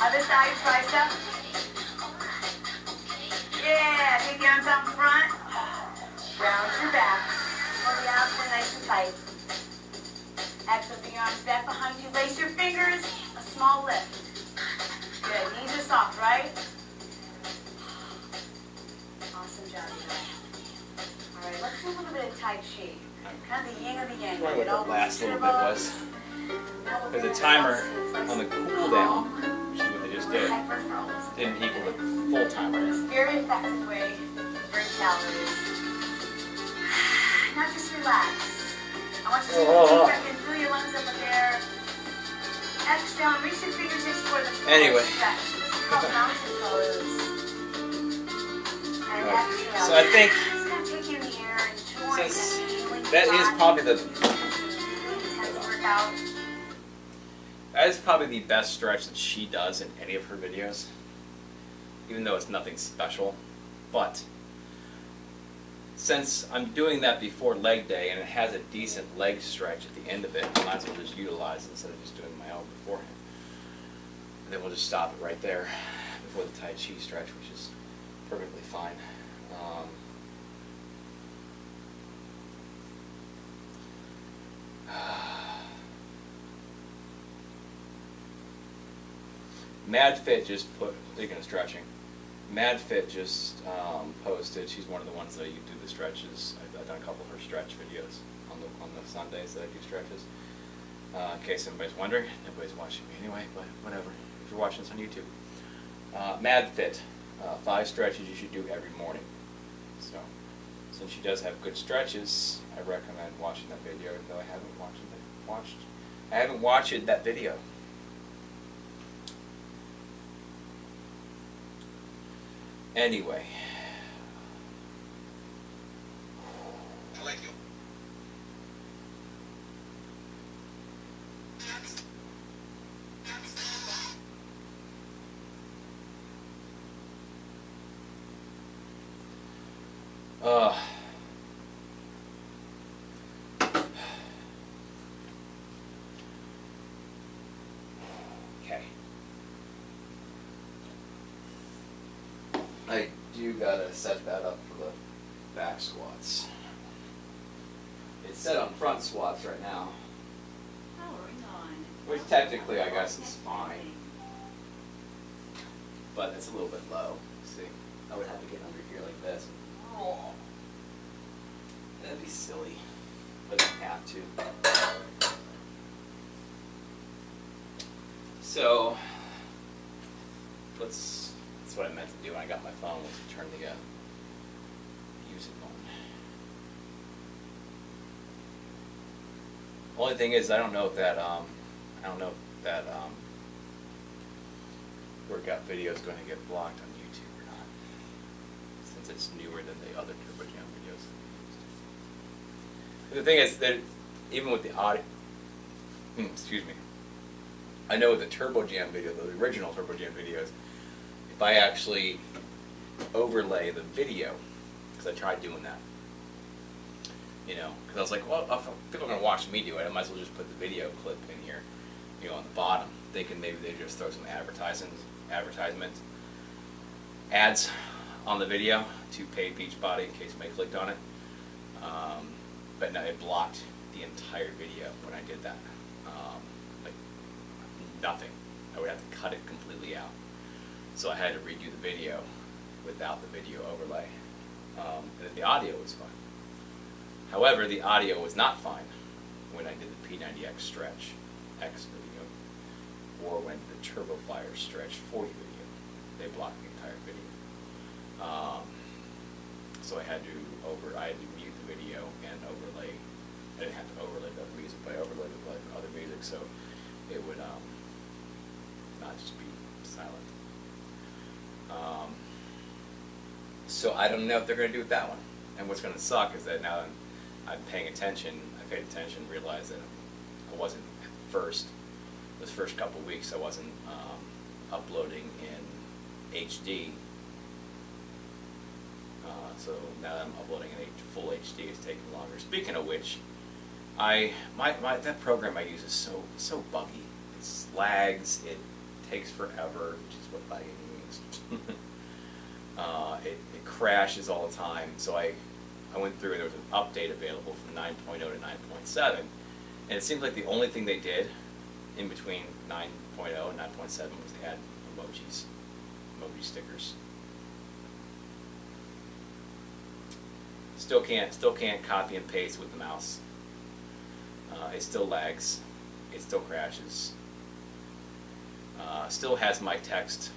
Other side, tricep. Yeah. Take the arms out in front. Round your back. Hold the abs in nice and tight. Exhale, bring your arms back behind you. Lace your fingers. A small lift. Good. Knees are soft, right? Awesome job, you guys. All right, let's do a little bit of Tai Chi. Kind of the yin and the yang. I wonder what the last little bit was. There's a timer on the cool down, which is what they just did. Didn't equal the full timer. It's a very effective way to bring calories. Now just relax. I want you to take a deep breath in, fill your lungs up with air. Exhale, reach your fingertips for the floor. Anyway. Stretch. This is called mountain pose. And exhale. So I think Just gonna take you in the air and join since that healing that is body. probably the Really intense workout. that is probably the best stretch that she does in any of her videos, even though it's nothing special. But since I'm doing that before leg day and it has a decent leg stretch at the end of it, I might as well just utilize it instead of just doing my own beforehand. And then we'll just stop it right there before the Tai Chi stretch, which is perfectly fine. MadFit just put, speaking of stretching, MadFit just posted, she's one of the ones that you do the stretches. I've done a couple of her stretch videos on the Sundays that I do stretches. In case anybody's wondering, nobody's watching me anyway, but whatever, if you're watching this on YouTube. MadFit, 5 stretches you should do every morning. So, since she does have good stretches, I recommend watching that video, even though I haven't watched that video. Anyway. I like you. Okay. I do gotta set that up for the back squats. It's set on front squats right now, which technically I guess is fine, but it's a little bit low. See, I would have to get under here like this. That'd be silly, but I don't have to. So, that's what I meant to do when I got my phone, was to turn the music on. Only thing is, I don't know if that workout video is going to get blocked on YouTube or not, since it's newer than the other Turbo Jam videos. The thing is that even with the audio, excuse me, I know with the Turbo Jam video, the original Turbo Jam videos, if I actually overlay the video, because I tried doing that, because I was like, well, if people are going to watch me do it, I might as well just put the video clip in here, on the bottom, thinking maybe they just throw some advertisement ads on the video to pay Beachbody in case somebody clicked on it. But no, it blocked the entire video when I did that. Like nothing. I would have to cut it completely out. So I had to redo the video without the video overlay. And then the audio was fine. However, the audio was not fine when I did the P90X stretch X video, or when the Turbo Fire stretch 40 video. They blocked the entire video. So I had to mute the video and overlay. I didn't have to overlay the music, but I overlaid it with other music, so it would not just be silent. So I don't know if they're going to do with that one. And what's going to suck is that now that I'm paying attention, I paid attention, realized that I wasn't at first, those first couple of weeks, I wasn't uploading in HD. So now that I'm uploading in full HD, it's taking longer. Speaking of which, that program I use is so buggy. It lags, it takes forever, which is what lagging means. It crashes all the time. So I went through and there was an update available from 9.0 to 9.7, and it seems like the only thing they did in between 9.0 and 9.7 was they add emoji stickers. Still can't copy and paste with the mouse. It still lags. It still crashes. Still has my text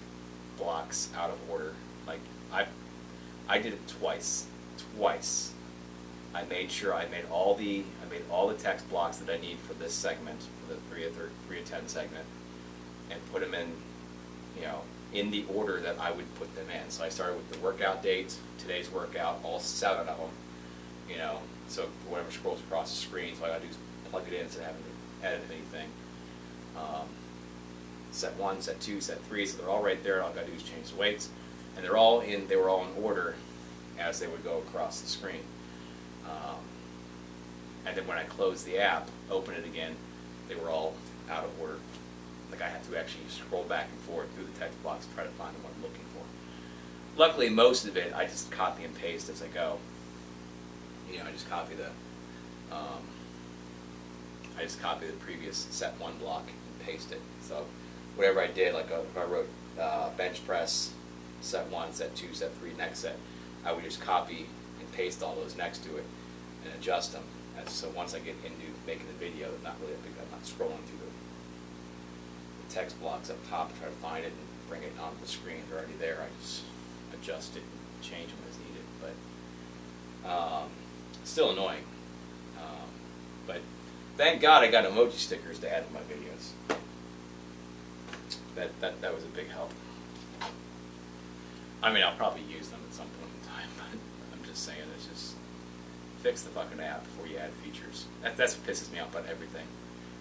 blocks out of order. Like I did it twice twice. I made sure I made all the text blocks that I need for this segment, for the 3 of 10 segment, and put them in, in the order that I would put them in. So I started with the workout dates, today's workout, all 7 of them, so whatever scrolls across the screen, so all I gotta do is plug it in instead of having to edit anything. Set 1, set 2, set 3, so they're all right there. All I gotta do is change the weights, and they were all in order as they would go across the screen. And then when I closed the app, open it again, they were all out of order. Like I had to actually scroll back and forth through the text blocks to try to find what I'm looking for. Luckily, most of it I just copy and paste as I go. I just copy the previous set 1 block and paste it. So whatever I did, like if I wrote bench press, set 1, set 2, set 3, next set, I would just copy and paste all those next to it and adjust them. And so once I get into making the video, I'm not scrolling through the text blocks up top to try to find it and bring it onto the screen. They're already there. I just adjust it and change them as needed. But still annoying. But thank God I got emoji stickers to add to my videos. That was a big help. I mean, I'll probably use them at some point in time, but I'm just saying, it's just fix the fucking app before you add features. That's what pisses me off about everything.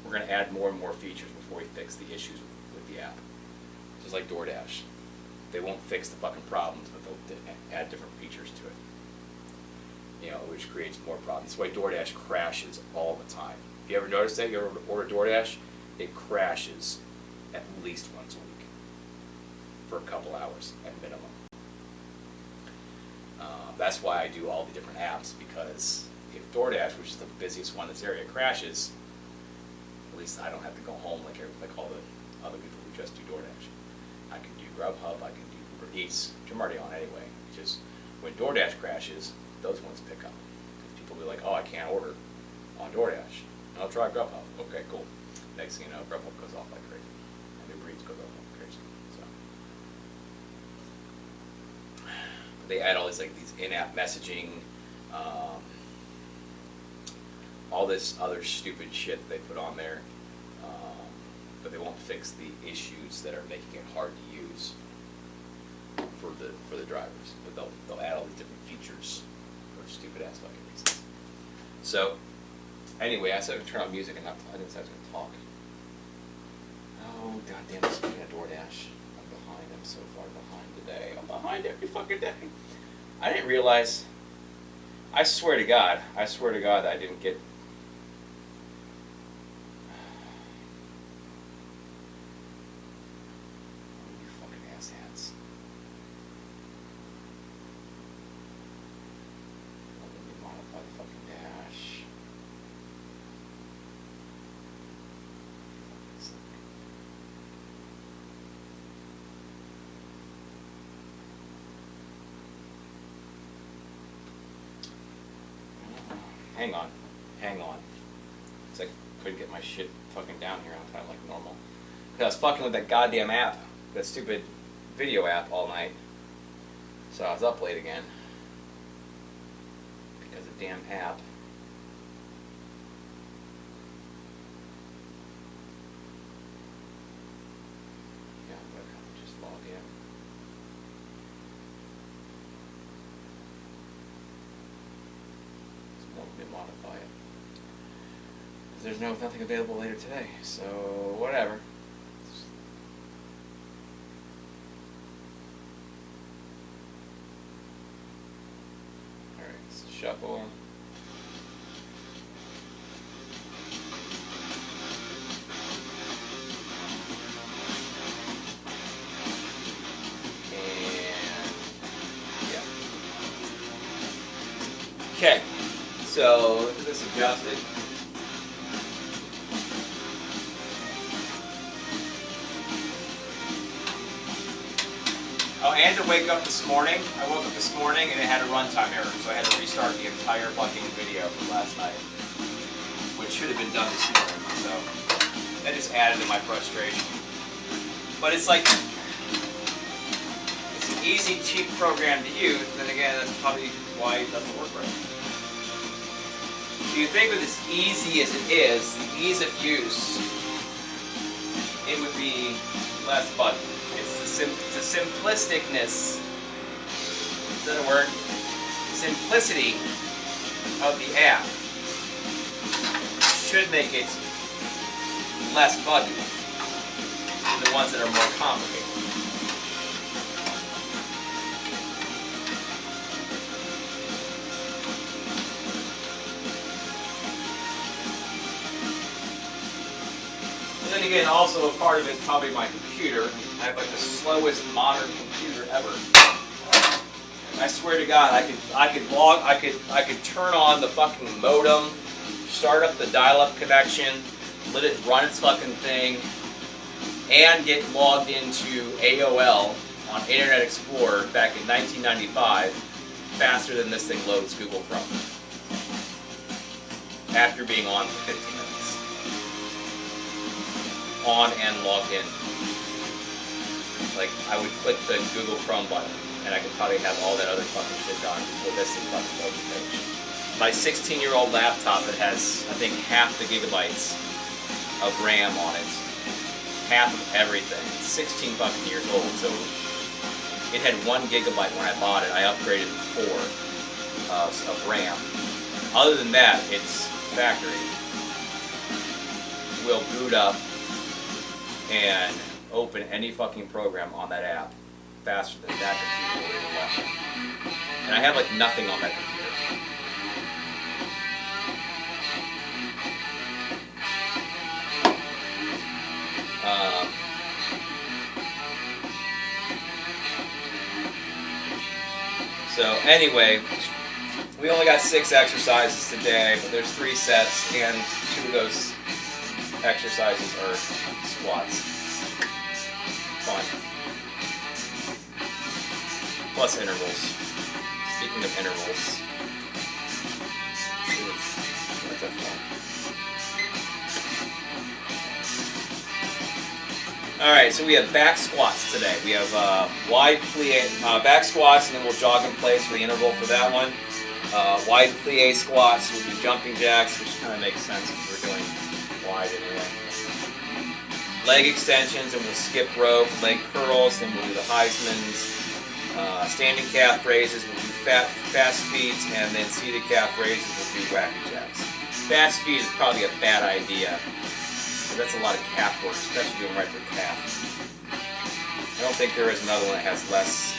We're going to add more and more features before we fix the issues with the app. Just like DoorDash. They won't fix the fucking problems, but they'll add different features to it. Which creates more problems. That's why DoorDash crashes all the time. If you ever notice that, you ever order DoorDash, it crashes at least once a week for a couple hours at minimum. That's why I do all the different apps, because if DoorDash, which is the busiest one in this area, crashes, at least I don't have to go home like all the other people who just do DoorDash. I can do Grubhub, I can do Uber Eats, which I'm already on anyway. It's just when DoorDash crashes, those ones pick up. Because people will be like, oh, I can't order on DoorDash. And I'll try Grubhub. Okay, cool. Next thing you know, Grubhub goes off like crazy. And Uber Eats goes off like crazy. So. They add all these in-app messaging, all this other stupid shit that they put on there, but they won't fix the issues that are making it hard to use for the drivers. But they'll add all these different features for stupid ass fucking reasons. So anyway, I said I would turn on music and I didn't say I was going to talk. Oh goddamn! Speaking of DoorDash, I'm behind. I'm so far behind today. I'm behind every fucking day. I didn't realize. I swear to God that I didn't get. You fucking asshats. Let me modify the fucking dash. Hang on. It's like I couldn't get my shit fucking down here on time like normal. Because I was fucking with that goddamn app, that stupid video app all night. So I was up late again. Because of the damn app. Yeah, I'm gonna have to just log in. Let me modify it. There's nothing available later today, so whatever. Alright, so shuffle. And yeah. Okay. So this is adjusted. Oh, and to wake up this morning, I woke up this morning and it had a runtime error, so I had to restart the entire fucking video from last night, which should have been done this morning, so that just added to my frustration. But it's like, it's an easy, cheap program to use, and then again, that's probably why it doesn't work right. So you think with as easy as it is, the ease of use, it would be less button. It's the simplisticness, doesn't work, simplicity of the app should make it less button than the ones that are more complicated. And then again, also a part of it is probably my computer. I have like the slowest modern computer ever. I swear to God, I could turn on the fucking modem, start up the dial-up connection, let it run its fucking thing, and get logged into AOL on Internet Explorer back in 1995 faster than this thing loads Google Chrome. After being on for 15 minutes. On and logged in. Like, I would click the Google Chrome button, and I could probably have all that other fucking shit done before this thing fucking loads the page. My 16-year-old laptop that has, I think, half the gigabytes of RAM on it. Half of everything. It's 16 fucking years old, so it had 1 gigabyte when I bought it. I upgraded to 4 of RAM. Other than that, it's factory. Will boot up and open any fucking program on that app faster than that computer will even let me. And I have like nothing on that computer. So anyway, we only got 6 exercises today, but there's 3 sets, and 2 of those exercises are squats. Fun. Plus intervals. Speaking of intervals, that's a fun. Alright, so we have back squats today. We have wide plie, back squats, and then we'll jog in place for the interval for that one. Wide plie squats, we'll do jumping jacks, which kind of makes sense if we're doing wide anyway. Leg extensions, and we'll skip rope. Leg curls, then we'll do the Heismans. Standing calf raises, we'll do fast feet, and then seated calf raises, we'll do wacky jacks. Fast feet is probably a bad idea. That's a lot of calf work, especially doing right for calf. I don't think there is another one that has less.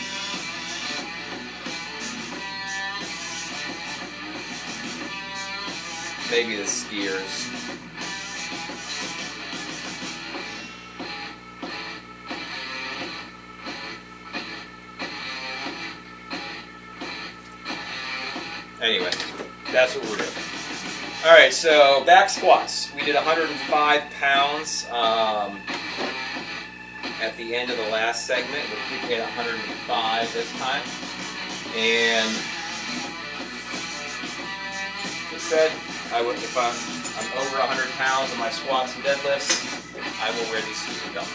Maybe the skiers. Anyway, that's what we're doing. Alright, so back squats. We did 105 pounds at the end of the last segment. We're keeping it at 105 this time. And as I said, if I'm over 100 pounds on my squats and deadlifts, I will wear these stupid belts.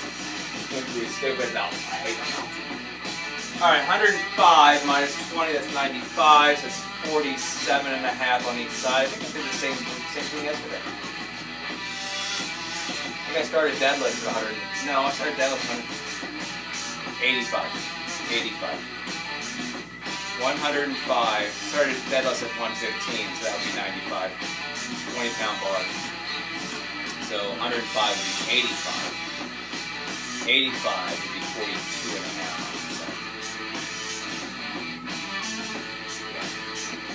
These stupid belts. I hate them belts. Alright, 105 minus 20, that's 95, so it's 47 and a half on each side. I think I did the same thing yesterday. I think I started deadlift at 100. No, I started deadlift at 85. 85. 105. Started deadlift at 115, so that would be 95. 20-pound bar. So 105 would be 85. 85 would be 42 and a half.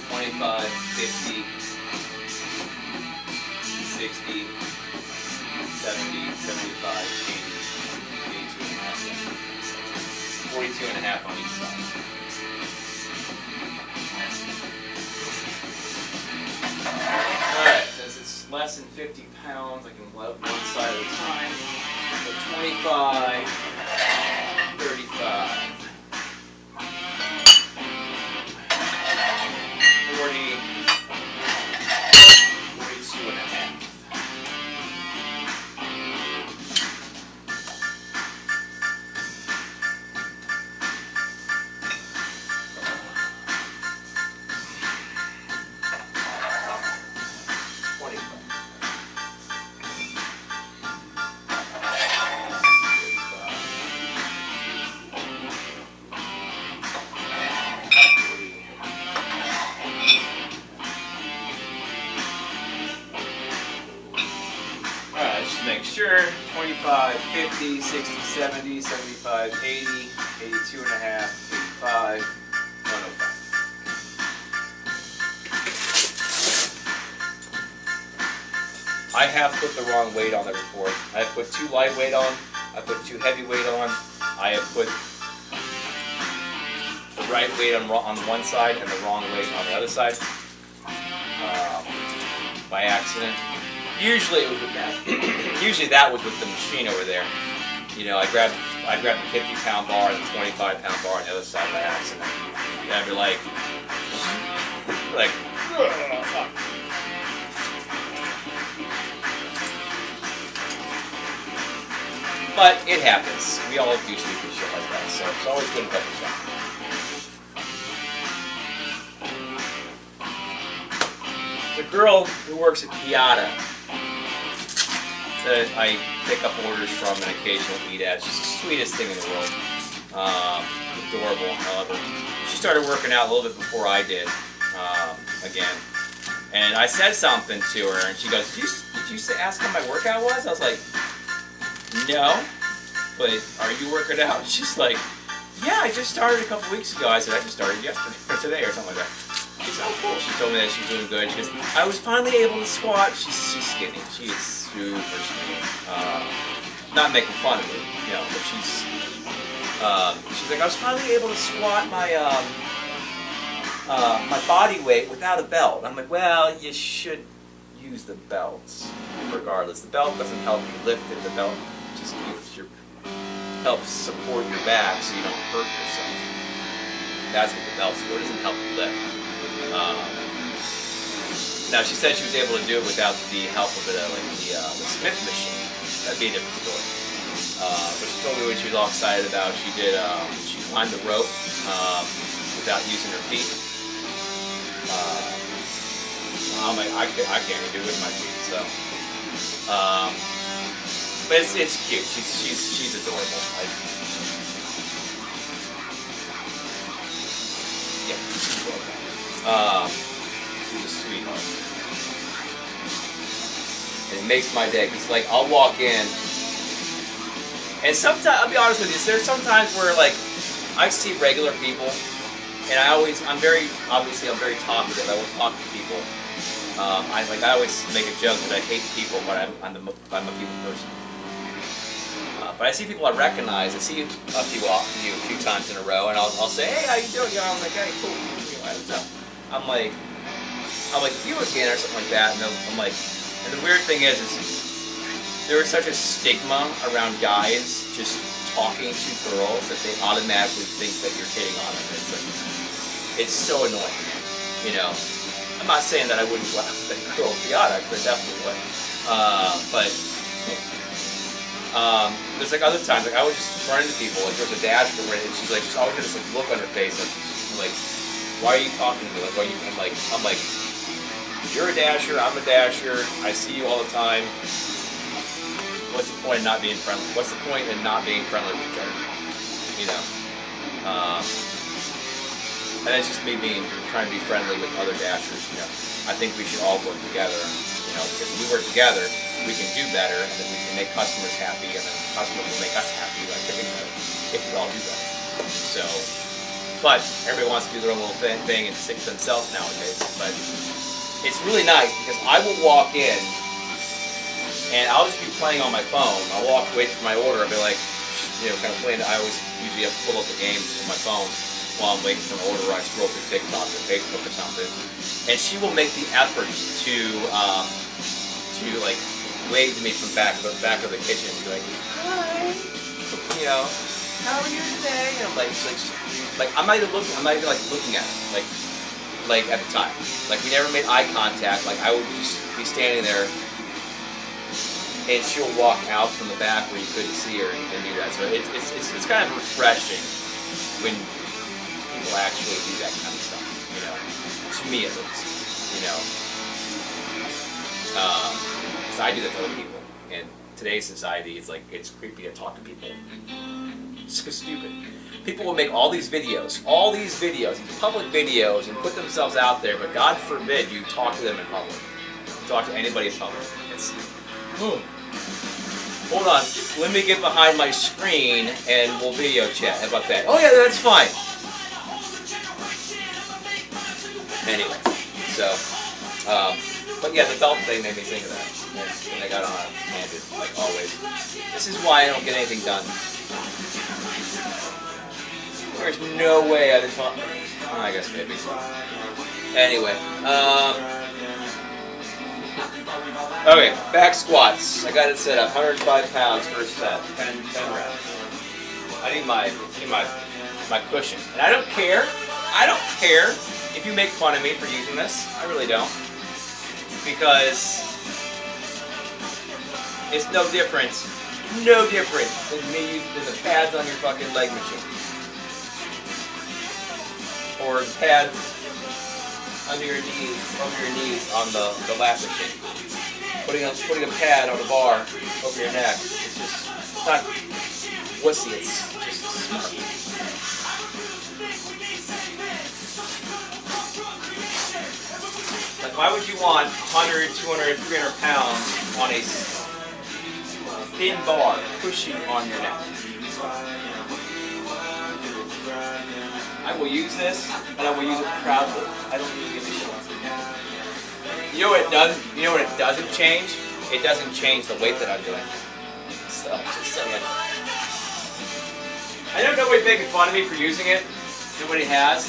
25, 50, 60, 70, 75, 80, 82 and a half. 42 and a half on each side. Alright, since it's less than 50 pounds, I can load one side at a time. So 25, 35. 42 and a half. 25, 50, 60, 70, 75, 80, 82 and a half, 85, 105. I have put the wrong weight on there before. I have put too light weight on. I put too heavy weight on. I have put the right weight on one side and the wrong weight on the other side by accident. Usually it was with that. Usually that was with the machine over there. You know, I grabbed the 50-pound bar and the 25-pound bar on the other side by accident. And I'd be like, fuck. But it happens. We all usually do shit like that, so it's always good to double check. The girl who works at Plié that I pick up orders from and occasionally eat at, she's the sweetest thing in the world. Adorable, however. She started working out a little bit before I did, again. And I said something to her, and she goes, did you ask how my workout was? I was like, no, but are you working out? She's like, yeah, I just started a couple weeks ago. I said, I just started yesterday or today or something like that. She's oh cool. She told me that she's doing good. She goes, I was finally able to squat. She's skinny. She is super skinny. Not making fun of her, you know, but she's like, I was finally able to squat my my body weight without a belt. I'm like, well, you should use the belts regardless. The belt doesn't help you lift it. The belt just helps support your back so you don't hurt yourself. That's what the belt's for. It doesn't help you lift. Now she said she was able to do it without the help of the Smith machine. That'd be a different story. But she told me what she was all excited about. She climbed the rope without using her feet. I'm like, I can't even do it with my feet. So, but it's cute. She's adorable. Yeah, she's adorable. She's a sweetheart. It makes my day, because like I'll walk in, and sometimes, I'll be honest with you, there's sometimes where like I see regular people, and I'm very talkative. I will talk to people. I always make a joke that I hate people, but I'm a people person. But I see people I recognize. I see people a few times in a row, and I'll say, hey, how you doing? You know, I'm like, hey, cool. What's up? I'm like, you again, or something like that. And I'm like, and the weird thing is there is such a stigma around guys just talking to girls that they automatically think that you're hitting on them. It's so annoying, you know. I'm not saying that I wouldn't go out with a girl Piata, because I definitely would. But there's like other times, like I would just run into people, like there's a dash girl, and she's always got this look on her face, like, why are you talking to me? Like, why are you? I'm like, you're a dasher, I'm a dasher, I see you all the time. What's the point in not being friendly? What's the point in not being friendly with each other? You know. And it's just me trying to be friendly with other dashers, you know. I think we should all work together, you know, because if we work together, we can do better, and then we can make customers happy, and then customers will make us happy, like if we all do that. So, but everybody wants to do their own little thing and stick to themselves nowadays. But it's really nice because I will walk in, and I'll just be playing on my phone. I'll wait for my order. I'll be like, you know, kind of playing. I always usually have to pull up the game on my phone while I'm waiting for an order. I scroll through TikTok or Facebook or something, and she will make the effort to like wave to me from back of the kitchen and be like, hi, you know, how are you today? And I'm like I'm not even looking at her, like at the time. Like we never made eye contact. Like I would just be standing there, and she'll walk out from the back where you couldn't see her and do that. So it's kind of refreshing when people actually do that kind of stuff, you know, to me at least, you know. So I do that to other people. And today's society, it's creepy to talk to people. It's so stupid. People will make all these videos, these public videos, and put themselves out there, but God forbid you talk to them in public. Talk to anybody in public. Hold on. Let me get behind my screen and we'll video chat. How about that? Oh yeah, that's fine. Anyway, so, but yeah, the belt thing made me think of that. And I got on a tangent, like always. This is why I don't get anything done. There's no way I didn't talk. Oh, I guess maybe. Anyway, okay, back squats. I got it set up. 105 pounds first set. 10 reps. I need my cushion. And I don't care. I don't care if you make fun of me for using this. I really don't. Because it's no different than me using the pads on your fucking leg machine. Or pads under your knees on the lat machine. Putting a pad on a bar over your neck. It's just not wussy, it's just smart. Like, why would you want 100, 200, 300 pounds on a thin bar pushing on your neck? I will use this, and I will use it proudly. I don't really give a shit. You know what it does? You know what it doesn't change? It doesn't change the weight that I'm doing. So, just saying. I know nobody's making fun of me for using it. Nobody has.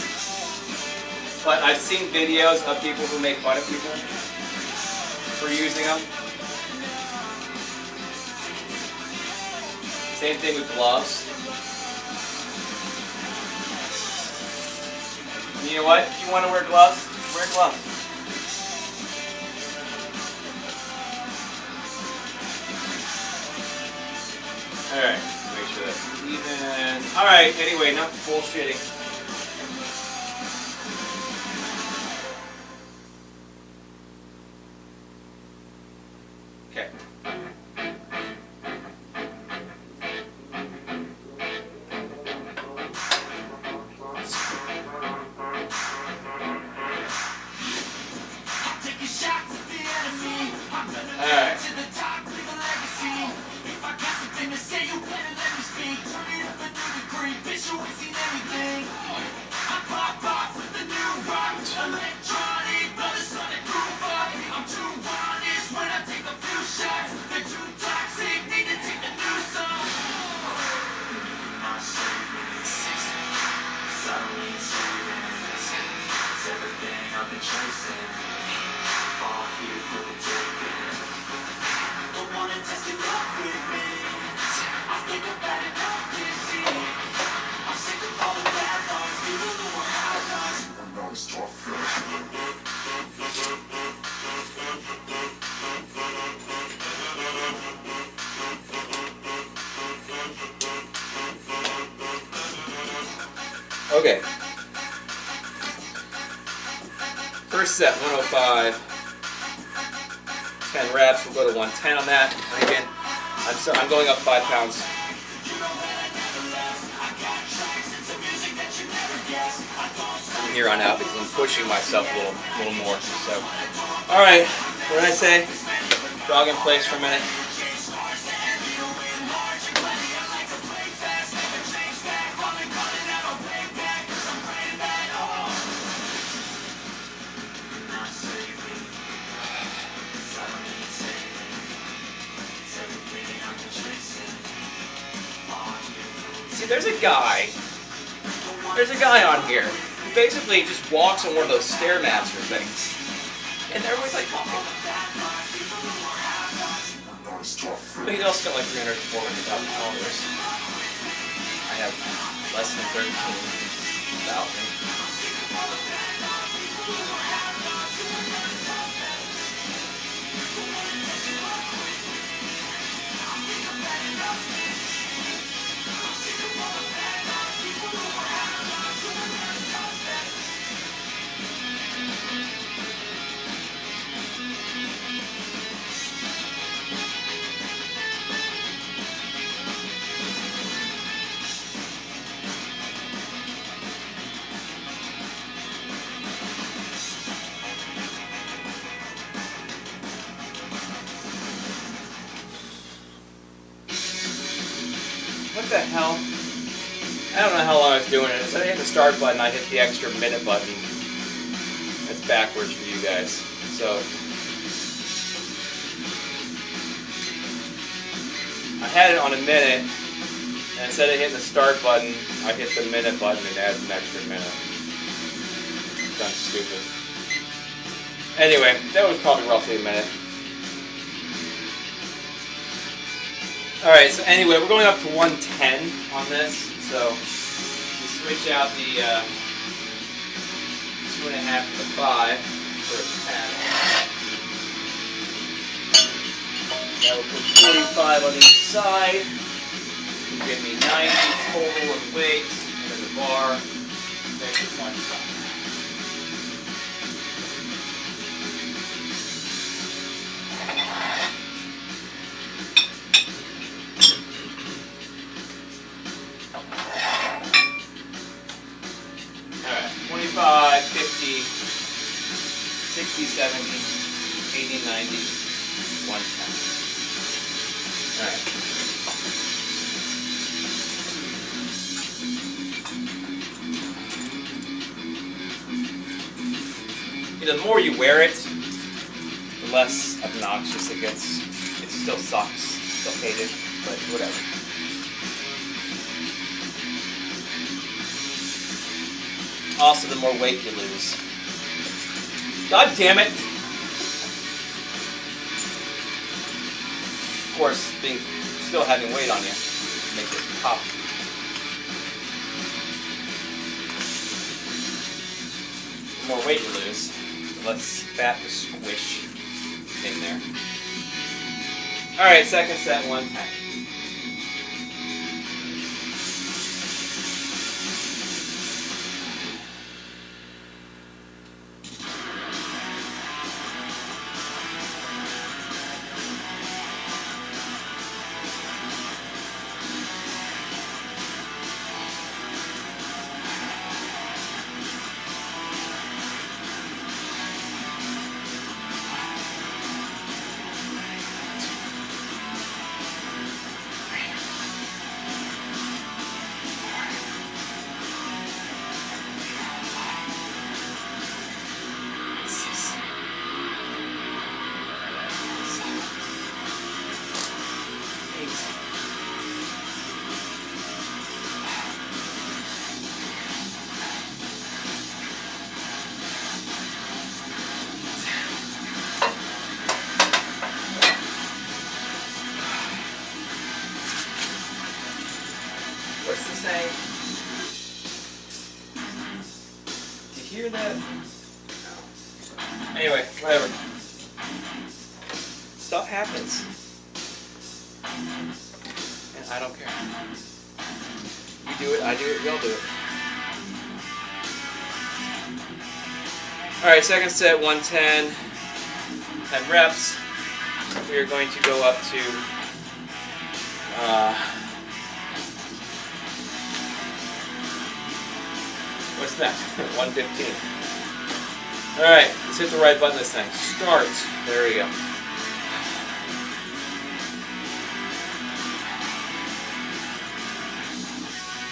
But I've seen videos of people who make fun of people for using them. Same thing with gloves. You know what? If you want to wear gloves, wear gloves. Alright, make sure that's even. Alright, anyway, enough bullshitting. Okay. Okay. First set, 105. 10 reps. We'll go to 110 on that. And again, I'm going up 5 pounds. From here on out because I'm pushing myself a little more. So, all right. What did I say? Jog in place for a minute. See, there's a guy on here who basically just walks on one of those Stairmaster things. And everyone's like talking. But he's also got like 300 to 400,000 followers. I have less than 13,000. What the hell? I don't know how long I was doing it. Instead of hitting the start button, I hit the extra minute button. That's backwards for you guys. So I had it on a minute, and instead of hitting the start button, I hit the minute button and added an extra minute. Done stupid. Anyway, that was probably roughly a minute. Alright, so anyway, we're going up to 110 on this. So we switch out the 2.5 to the 5 for a 10. That will put 45 on each side. It'll give me 90 total of weight, and then the bar makes it 1 side. Alright, 25, 50, 60, 70, 80, 90, 110. Alright. The more you wear it, the less obnoxious it gets. It still sucks. Still hate it, but whatever. Also, the more weight you lose. God damn it! Of course, still having weight on you makes it pop. The more weight you lose, the less fat to squish in there. Alright, second set, 110. What's the saying? Do you hear that? No. Anyway, whatever. Stuff happens. And I don't care. You do it, I do it, y'all do it. Alright, second set, 110. 10 reps. We are going to go up to what's next? 115. Alright, let's hit the right button this time. Start. There we go.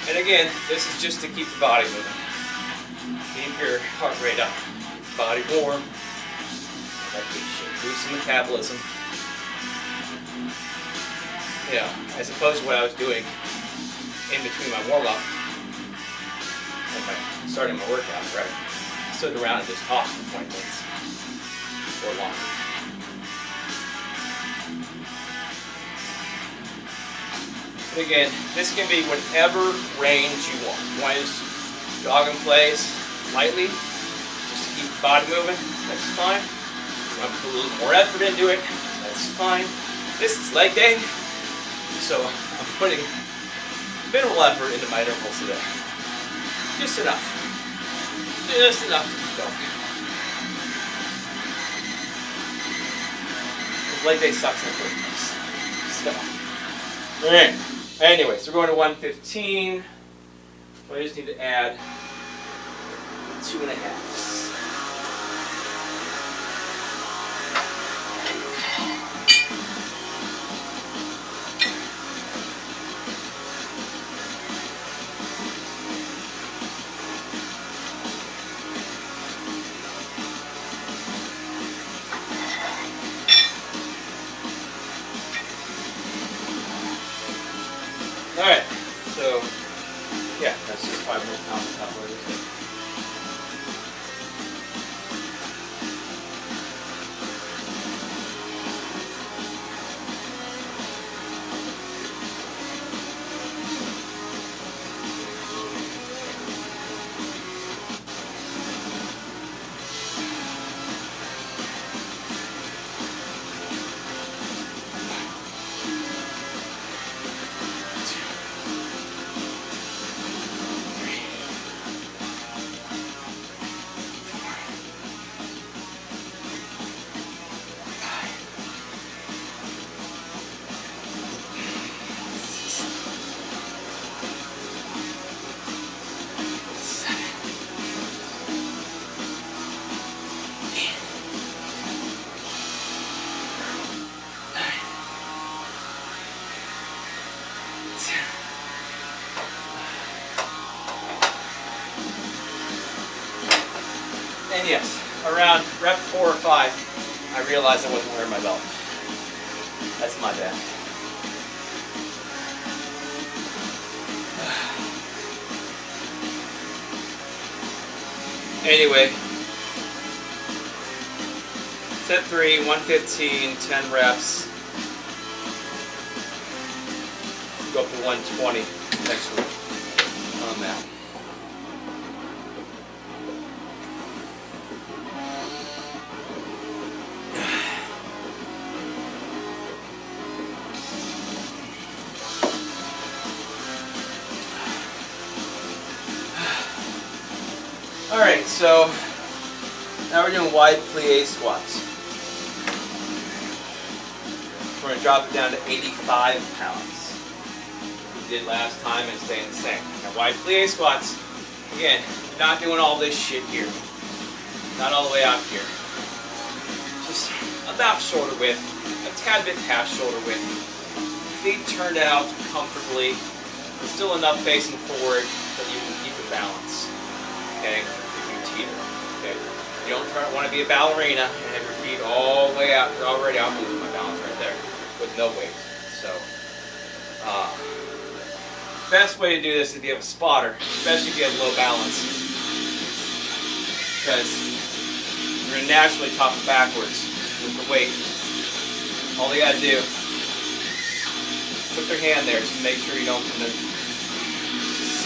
And again, this is just to keep the body moving. Keep your heart rate up. Body warm. Like we should. Boost some metabolism. You know, as opposed to what I was doing in between my warm-up and starting my workout, right? I stood around and just talked for 20 minutes or longer. But again, this can be whatever range you want. You want to just jog in place lightly, just to keep the body moving, that's fine. You want to put a little more effort into it, that's fine. This is leg day, so I'm putting minimal effort into my intervals today. Just enough. Just enough to keep going. Because leg day sucks in the first place. So, alright. Anyway, so we're going to 115. So I just need to add 2.5. 5 more pounds of halfway this way. And yes, around rep 4 or 5, I realized I wasn't wearing my belt. That's my bad. Anyway, set 3, 115, 10 reps. Go up to 120 next week on that. Alright, so now we're doing wide plie squats. We're going to drop it down to 85 pounds. We did last time and staying the same. Now wide plie squats, again, you're not doing all this shit here. Not all the way out here. Just about shoulder width, a tad bit past shoulder width. Feet turned out comfortably, but still enough facing forward that you can keep the balance. Okay, if you teeter. Okay, you don't want to be a ballerina and have your feet all the way out. Already, I'm losing my balance right there with no weight. So, best way to do this is if you have a spotter, especially if you have low balance, because you're gonna naturally top it backwards with the weight. All you gotta do, put their hand there to make sure you don't come in.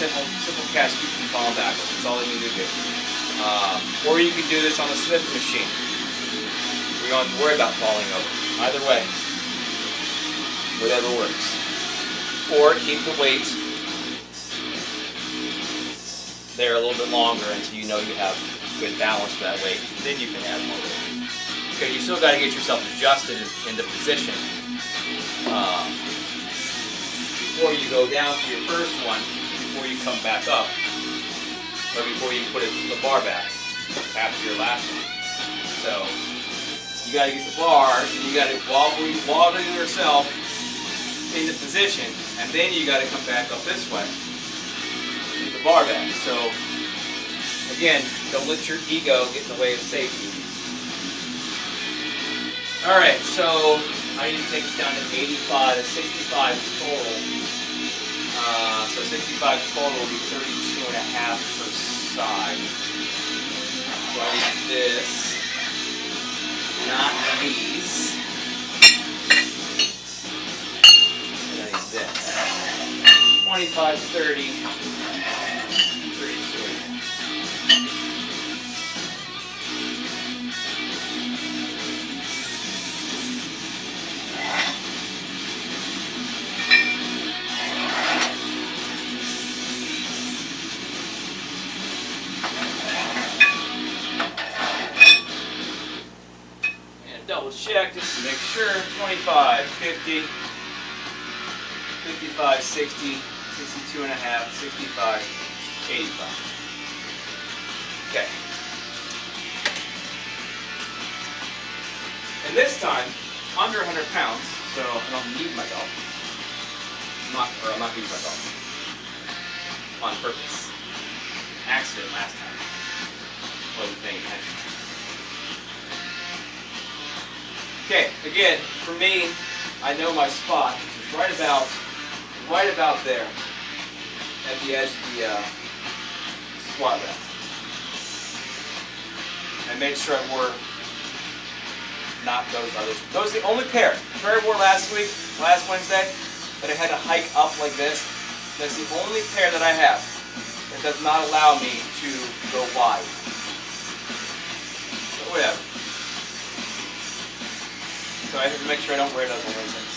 Simple catch, keep from falling backwards. That's all you need to do. Or you can do this on the Smith machine. You don't have to worry about falling over. Either way, whatever works. Or keep the weight there a little bit longer until you know you have good balance for that weight. Then you can add more weight. Because you still got to get yourself adjusted into position before you go down to your first one. Before you come back up, or before you put the bar back after your last one. So you got to get the bar, and you got to wobble yourself into position, and then you got to come back up this way, get the bar back. So again, don't let your ego get in the way of safety. All right, so I need to take this down to 85 to 65 total. So 65 total will be 32 and a half per side. So I need this, not these. And I need this. 25, 30, 32. Double check just to make sure. 25, 50, 55, 60, 62 and a half, 65, 85. Okay. And this time, under 100 pounds, so I don't need my belt. I'm not using my belt. On purpose. Accident last time. Wasn't paying attention. Okay, again, for me, I know my spot, which is right about there, at the edge of squat rep. I made sure I wore not those others. Those are the only pair I wore last Wednesday, that I had to hike up like this. That's the only pair that I have that does not allow me to go wide. But whatever. So I have to make sure I don't wear those on Wednesdays.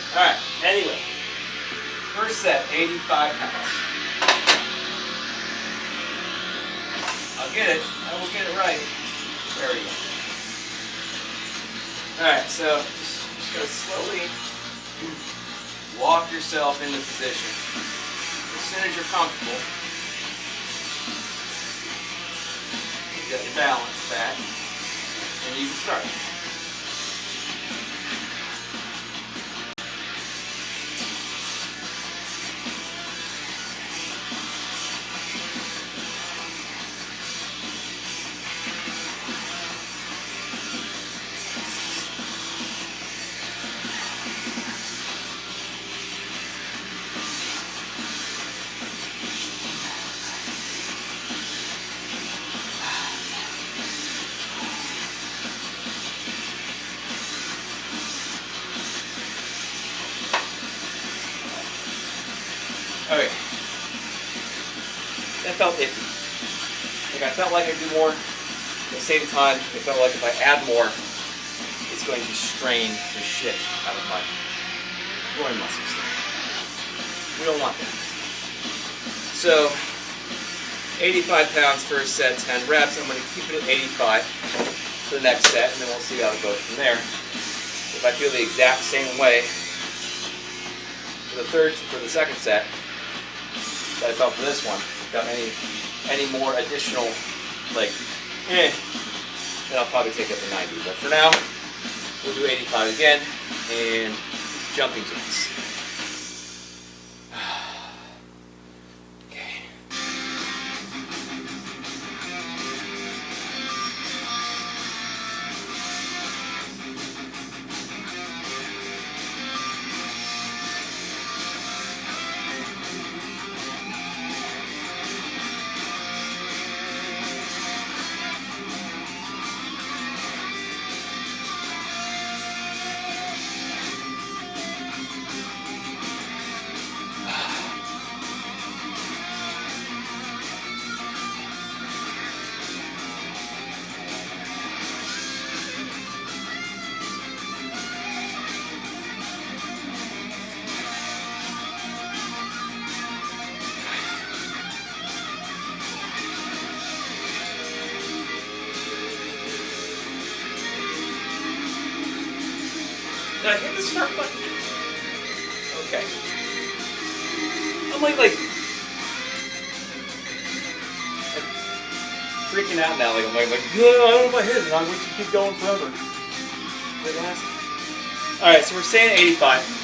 Alright, anyway. First set, 85 pounds. I'll get it. I will get it right. There we go. Alright, so just gotta slowly walk yourself into position. As soon as you're comfortable, you got your balance back, and you can start. Okay. That felt iffy. Like I felt like I could do more. At the same time, it felt like if I add more, it's going to strain the shit out of my groin muscles. We don't want that. So, 85 pounds first set, 10 reps. I'm going to keep it at 85 for the next set, and then we'll see how it goes from there. If I feel the exact same way for the second set that I felt for this one, got any more additional, like, then I'll probably take it to 90. But for now, we'll do 85 again, and jumping jacks. Okay. Did I hit the start button? Okay. I'm like freaking out now. I'm like, no, I don't know if I hit it. I'm going to keep going forever. All right, so we're staying at 85.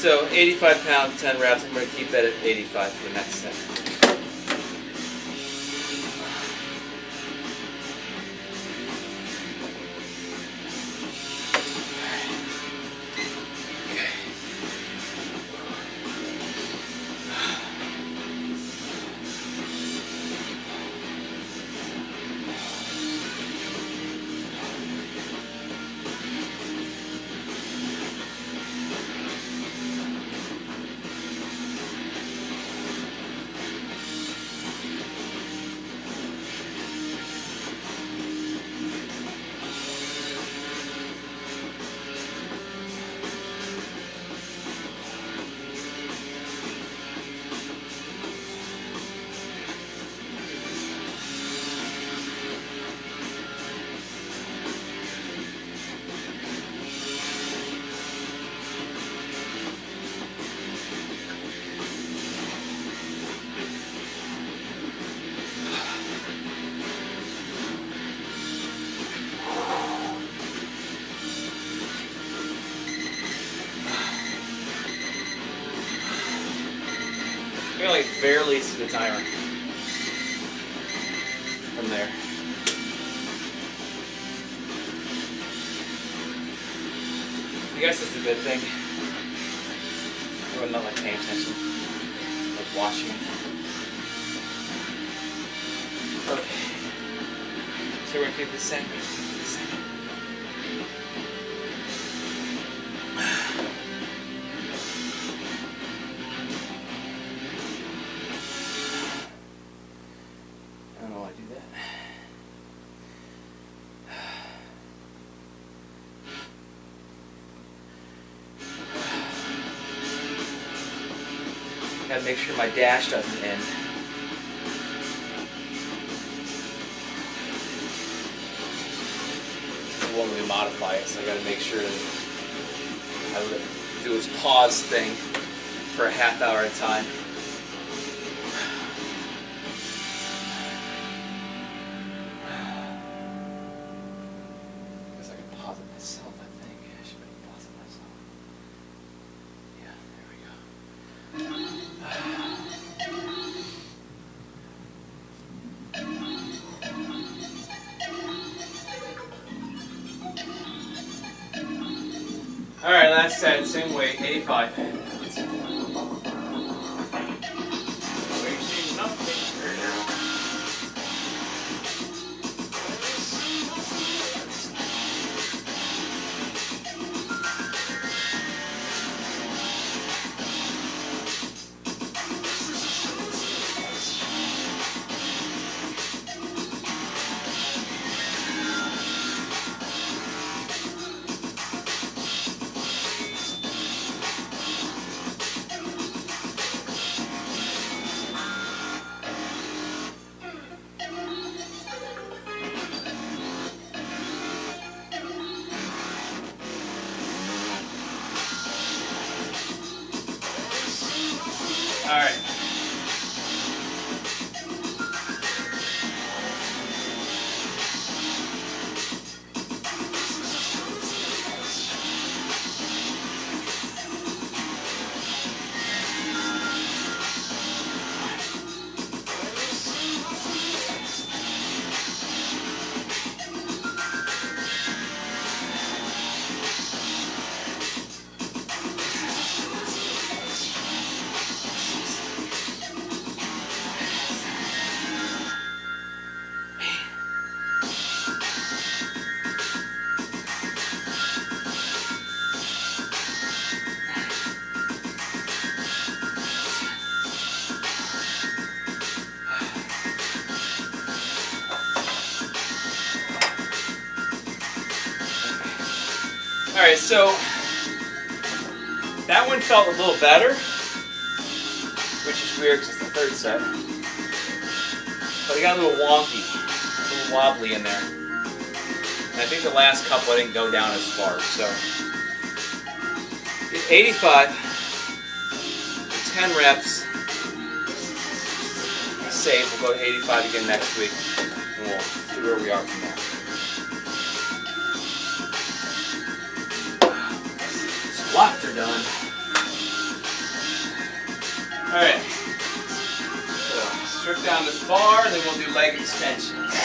So 85 pounds, 10 reps. I'm going to keep that at 85 for the next set. I can like barely see the timer from there. I guess that's a good thing. I'm not like paying attention, like watching. Okay. So we're gonna keep this same. I don't know why I do that. Gotta make sure my dash doesn't end. It won't really modify it, so I gotta make sure that I do this pause thing for a half hour at a time. Because I can pause it myself, I think. I should maybe pause it myself. Yeah, there we go. All right, last set, same weight, 85. All right. All right, so that one felt a little better, which is weird because it's the third set. But it got a little wonky, a little wobbly in there. And I think the last couple I didn't go down as far. So 85, 10 reps. Safe. We'll go to 85 again next week, and we'll see where we are from there. Squats are done. Thomas bar, and then we'll do leg extensions.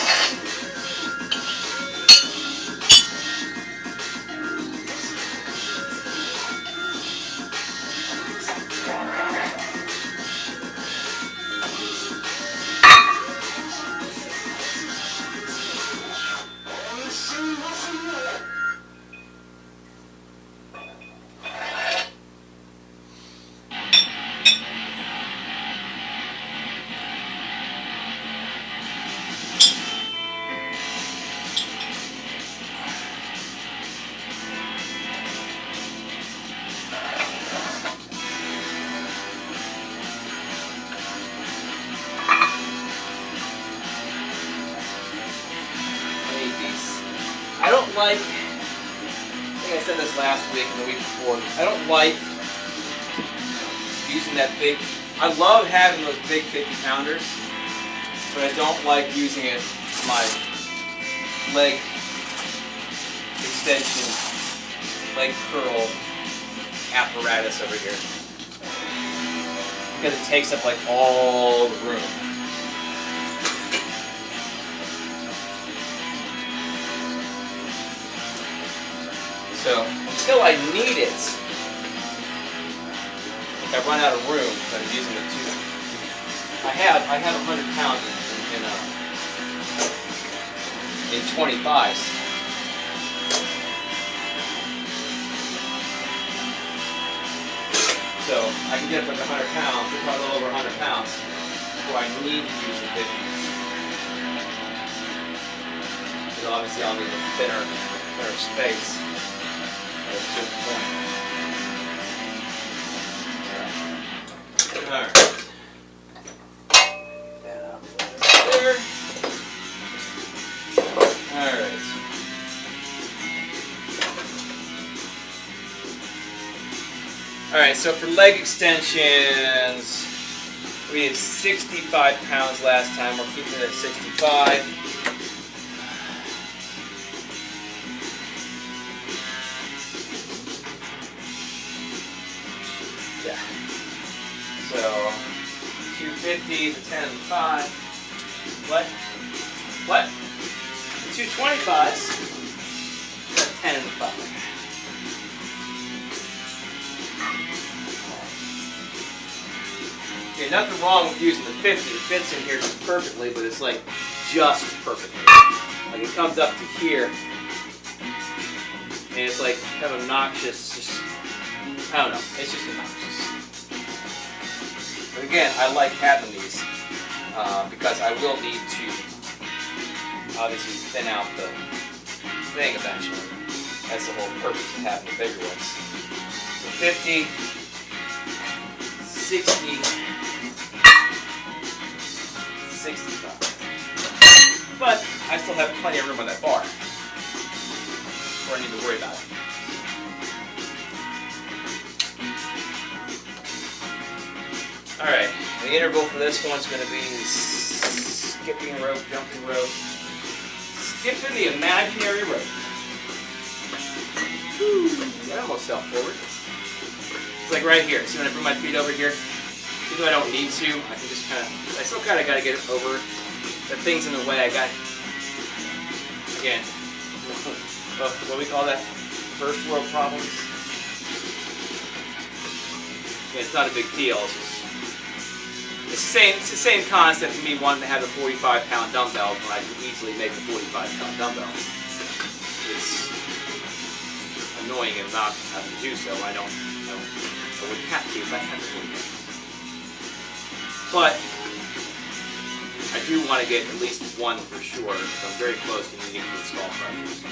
I don't like, I think I said this last week and the week before, I don't like using that big, I love having those big 50-pounders, but I don't like using it for my leg extension, leg curl apparatus over here. Because it takes up like all the room. So until I need it, like I run out of room, but I'm using it too. I have 100 pounds in 25s. So I can get up like 100 pounds, or probably a little over 100 pounds, before I need to use the 50s. Because obviously I'll need a thinner space. Alright. That up there. Alright. Alright, so for leg extensions, we had 65 pounds last time. We're keeping it at 65. Yeah. So 250 to 10 and 5. What? 225s. 10 and 5. Okay, nothing wrong with using the 50. It fits in here perfectly, but it's like just perfectly. Like it comes up to here, and it's like kind of obnoxious. Just, I don't know. It's just obnoxious. But again, I like having these because I will need to obviously thin out the thing eventually. That's the whole purpose of having the bigger ones. So 50, 60, 65. But I still have plenty of room on that bar before I need to worry about it. Alright, the interval for this one's going to be skipping rope, jumping rope. Skipping the imaginary rope. Whew, that almost fell forward. It's like right here. See when I bring my feet over here? Even though I don't need to, I can just kind of, I still kind of got to get it over. The thing's in the way. I got, again, what do we call that? First world problems? Yeah, it's not a big deal. It's the same concept of me wanting to have the 45-pound dumbbells when I can easily make a 45-pound dumbbell. It's annoying and not having to do so. I wouldn't have to if I had to do it. But I do want to get at least one for sure, because I'm very close to needing to install pressures.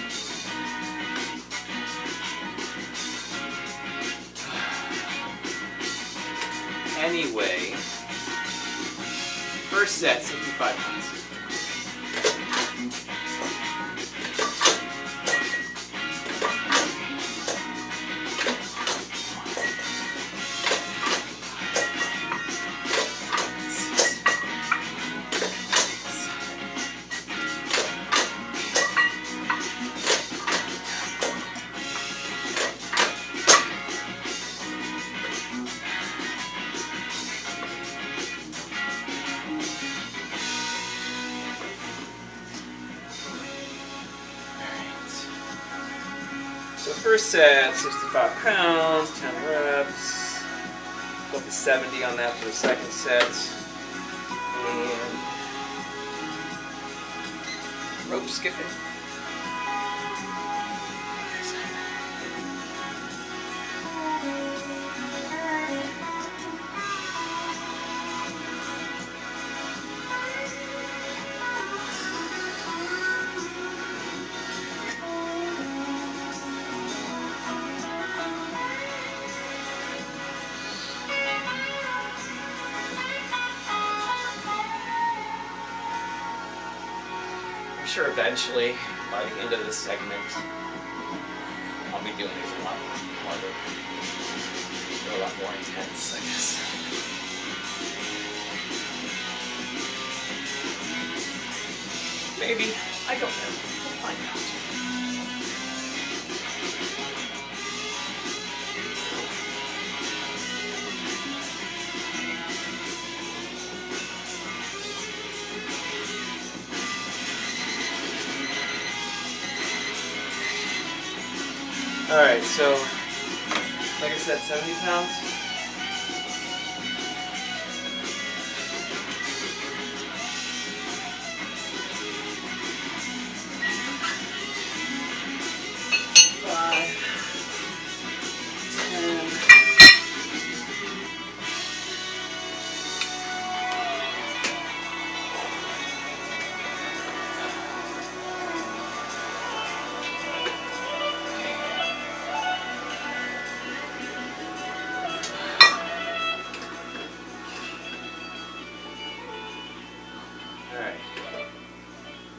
Anyway, first set, 65 pounds. First set, 65 pounds, 10 reps. Go up to 70 on that for the second set. And rope skipping. I'm sure eventually, by the end of this segment, I'll be doing these a lot harder. They're a lot more intense, I guess. Maybe. I don't know. We'll find out. Alright, so, like I said, 70 pounds.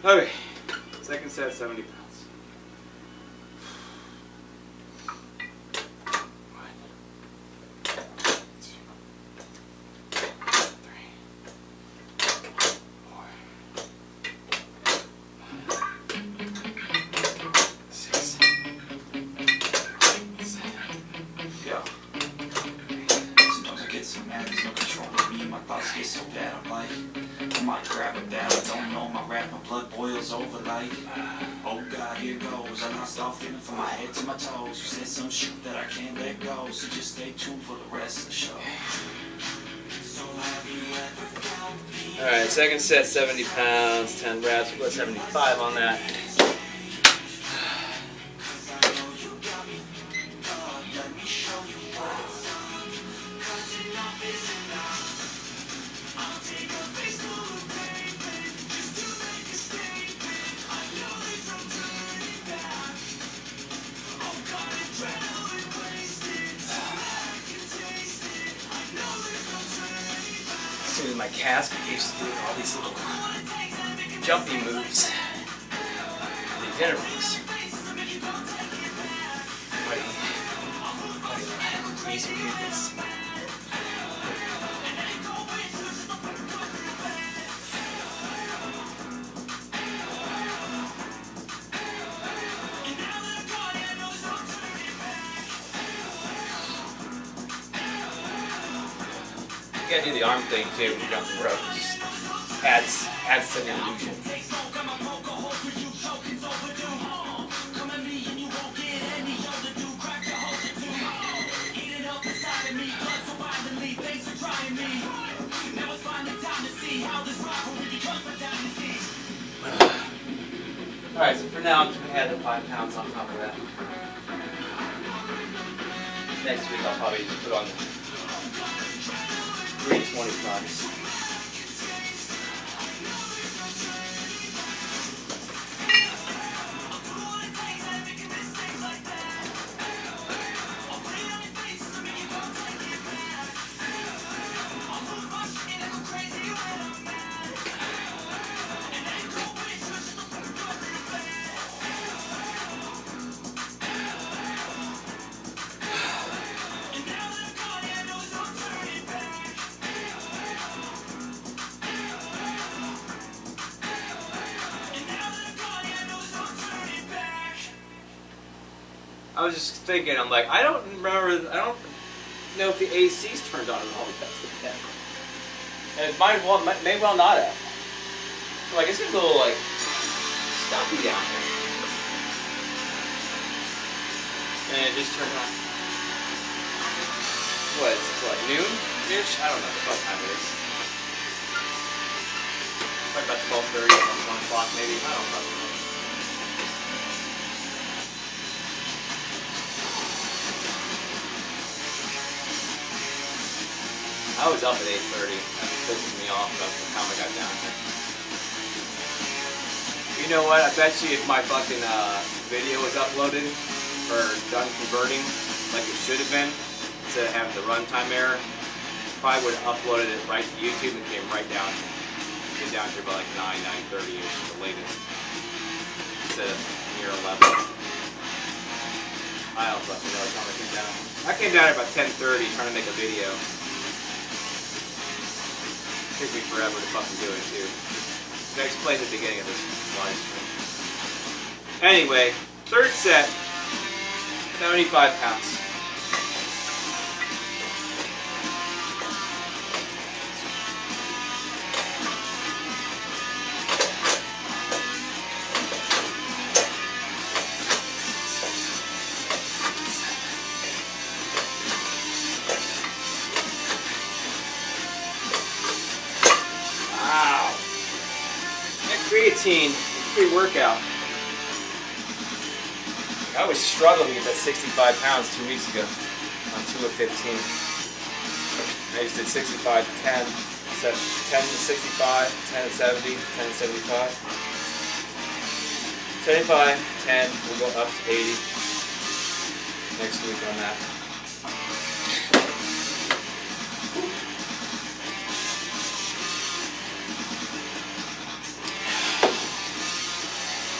Okay, second set, 70 pounds. So just stay tuned for the rest of the show. Alright, second set, 70 pounds, 10 reps. We'll go 75 on that. My calves get used to doing all these little jumpy moves. These intervals. Easy to do this. You gotta do the arm thing too when you jump the rope. Just adds to the illusion. Alright, so for now I'm just gonna add the 5 pounds on top of that. Next week I'll probably just put on 325s. I was just thinking, I'm like, I don't know if the AC's turned on at all yet. And it may well not have. So I guess it's a little, like, stuffy down here. And it just turned on. What, noon-ish? I don't know what time it is. Probably about 12:30, almost 1 o'clock maybe. I don't know. I was up at 8:30. That was pissing me off about the time I got down here. You know what? I bet you if my fucking video was uploaded or done converting like it should have been, instead of having the runtime error, probably would have uploaded it right to YouTube and came right down. Get down here by like 9:30ish, the latest, instead of near 11. I don't fucking know what time I came down. I came down here about 10:30 trying to make a video. It took me forever to fucking do it too. I explained at the beginning of this live stream. Anyway, third set, 75 pounds. Creatine pre-workout. I was struggling to get that 65 pounds 2 weeks ago on 2 of 15. I just did 65 to 10, 10 to 65, 10 to 70, 10 to 75. 75, 10, we'll go up to 80 next week on that.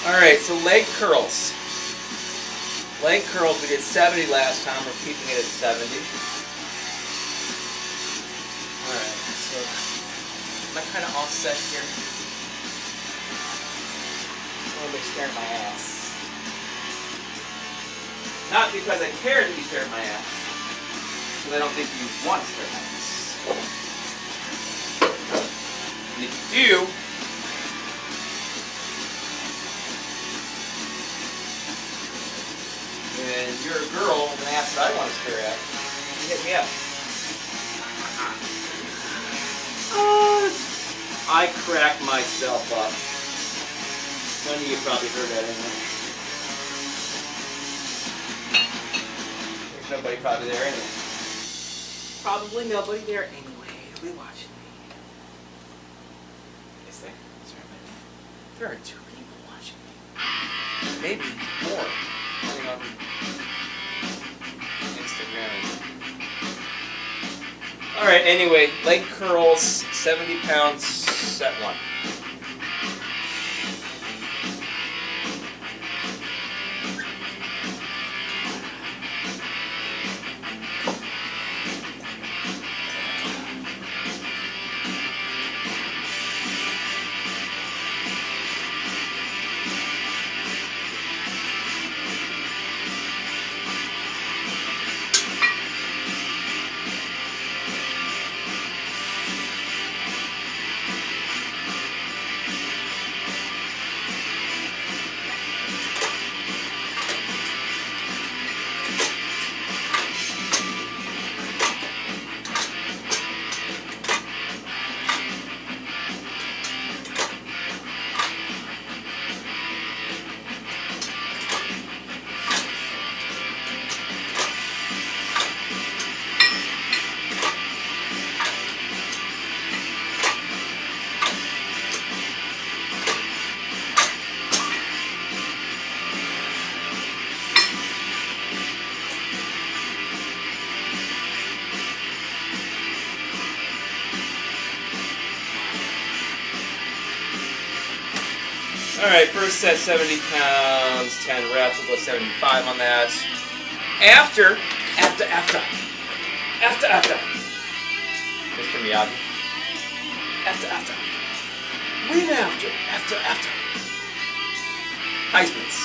Alright, so leg curls. Leg curls, we did 70 last time, we're keeping it at 70. Alright, so am I kind of all set here? I'm going to stare at my ass. Not because I care that you stare at my ass, because I don't think you want to stare at my ass. And if you do, and you're a girl with an ass that I want to stare at, you hit me up. I crack myself up. None of you probably heard that anyway. There's nobody probably there anyway. Probably nobody there anyway. They'll be watching me. Is there? Is there anybody there? There are 2 people watching me. Maybe more. Depending on Instagram. Alright, anyway, leg curls, 70 pounds, set 1. Alright, first set, 70 pounds, 10 reps, we'll go 75 on that. After. Mr. Miyagi. After. Win after. Heisman's.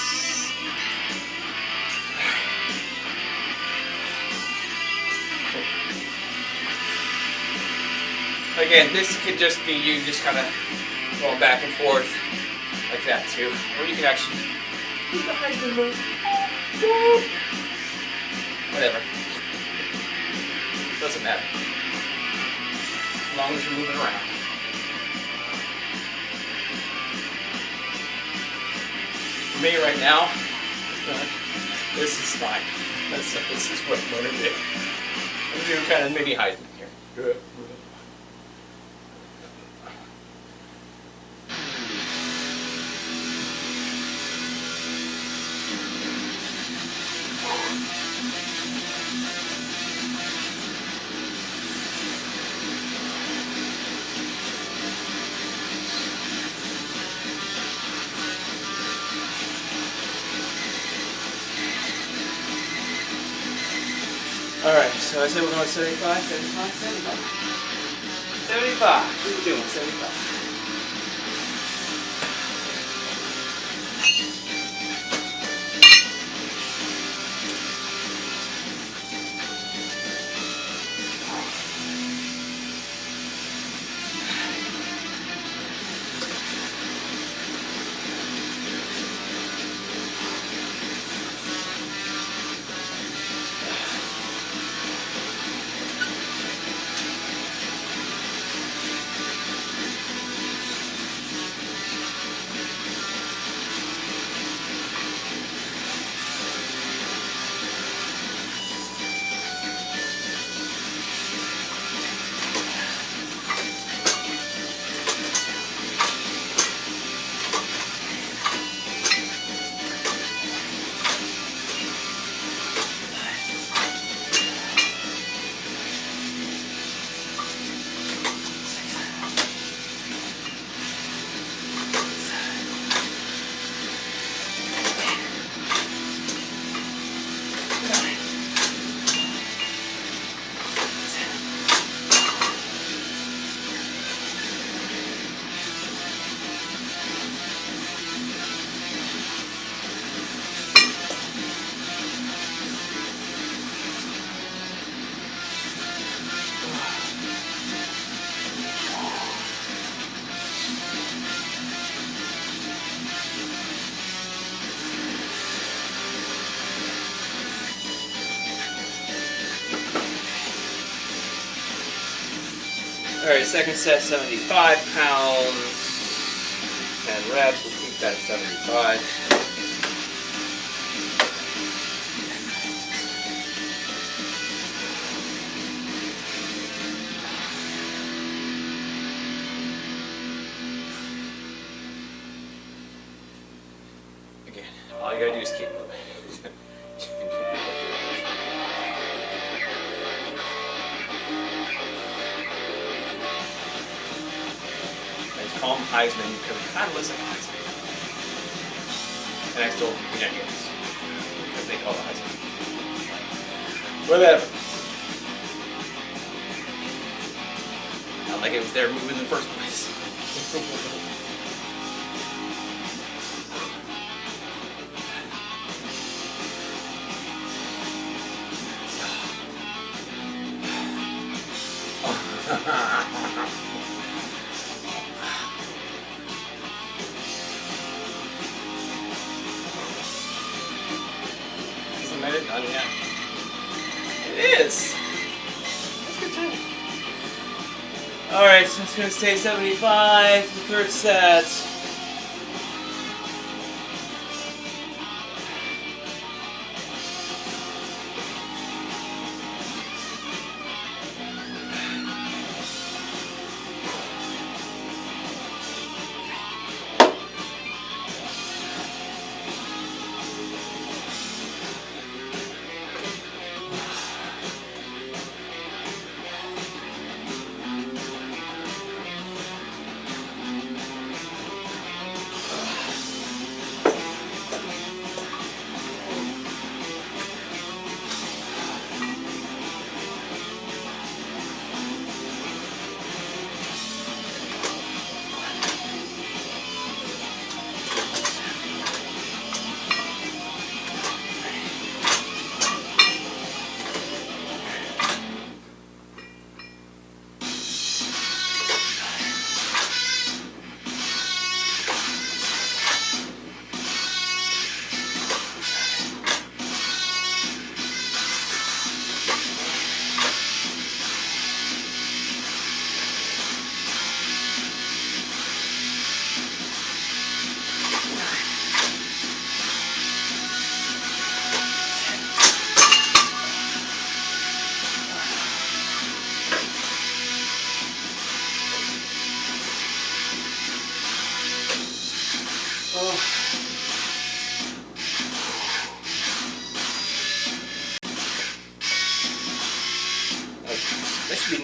Again, this could just be you just kind of going back and forth like that too. Or you can actually do the Heisman move. Whatever. Doesn't matter. As long as you're moving around. For me right now, this is fine. This is what I'm going to do. I'm going to do kind of mini Heisman here. Alright, so I said we're going 75, 75, 75. 75. What are we doing? 75. Alright, second set, 75 pounds, 10 reps, we'll keep that at 75. Again, all you gotta do is keep moving. Call him Heisman because he kind of looks like a Heisman. And I still think he is. Because they call it Heisman. Whatever. Not like it was their move in the first place. Minute done yet. It is. That's good time. Alright, so it's going to stay 75 for the third set.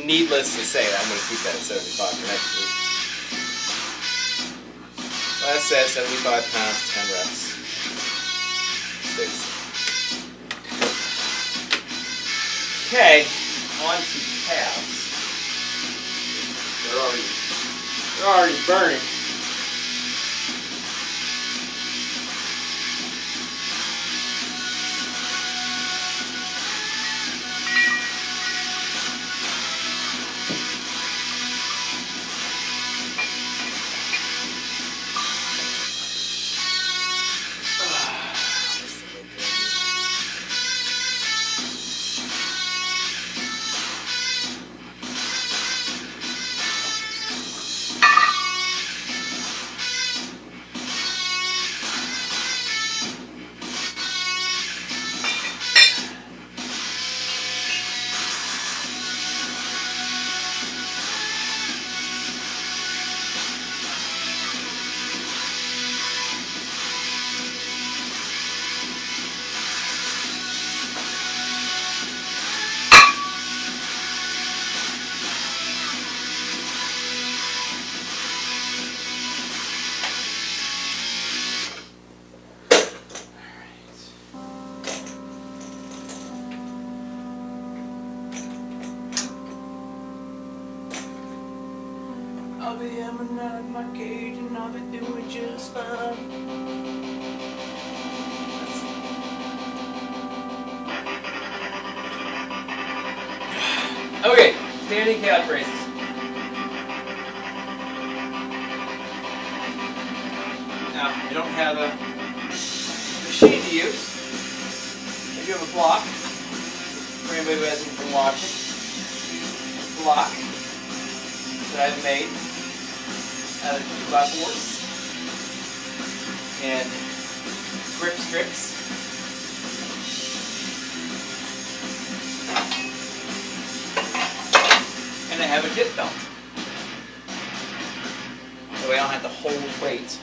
needless to say that I'm going to keep that at 75 for next week. Like I said, 75 pounds, 10 reps. 6. Okay, on to calves. They're already burning. I'll be hemming out of my cage and I'll be doing just fine. Okay, standing calf raises. Now, you don't have a machine to use. If you have a block, for anybody who hasn't been watching, block that I've made out of 2x4s and grip strips. And I have a dip belt. That way I don't have to hold weight.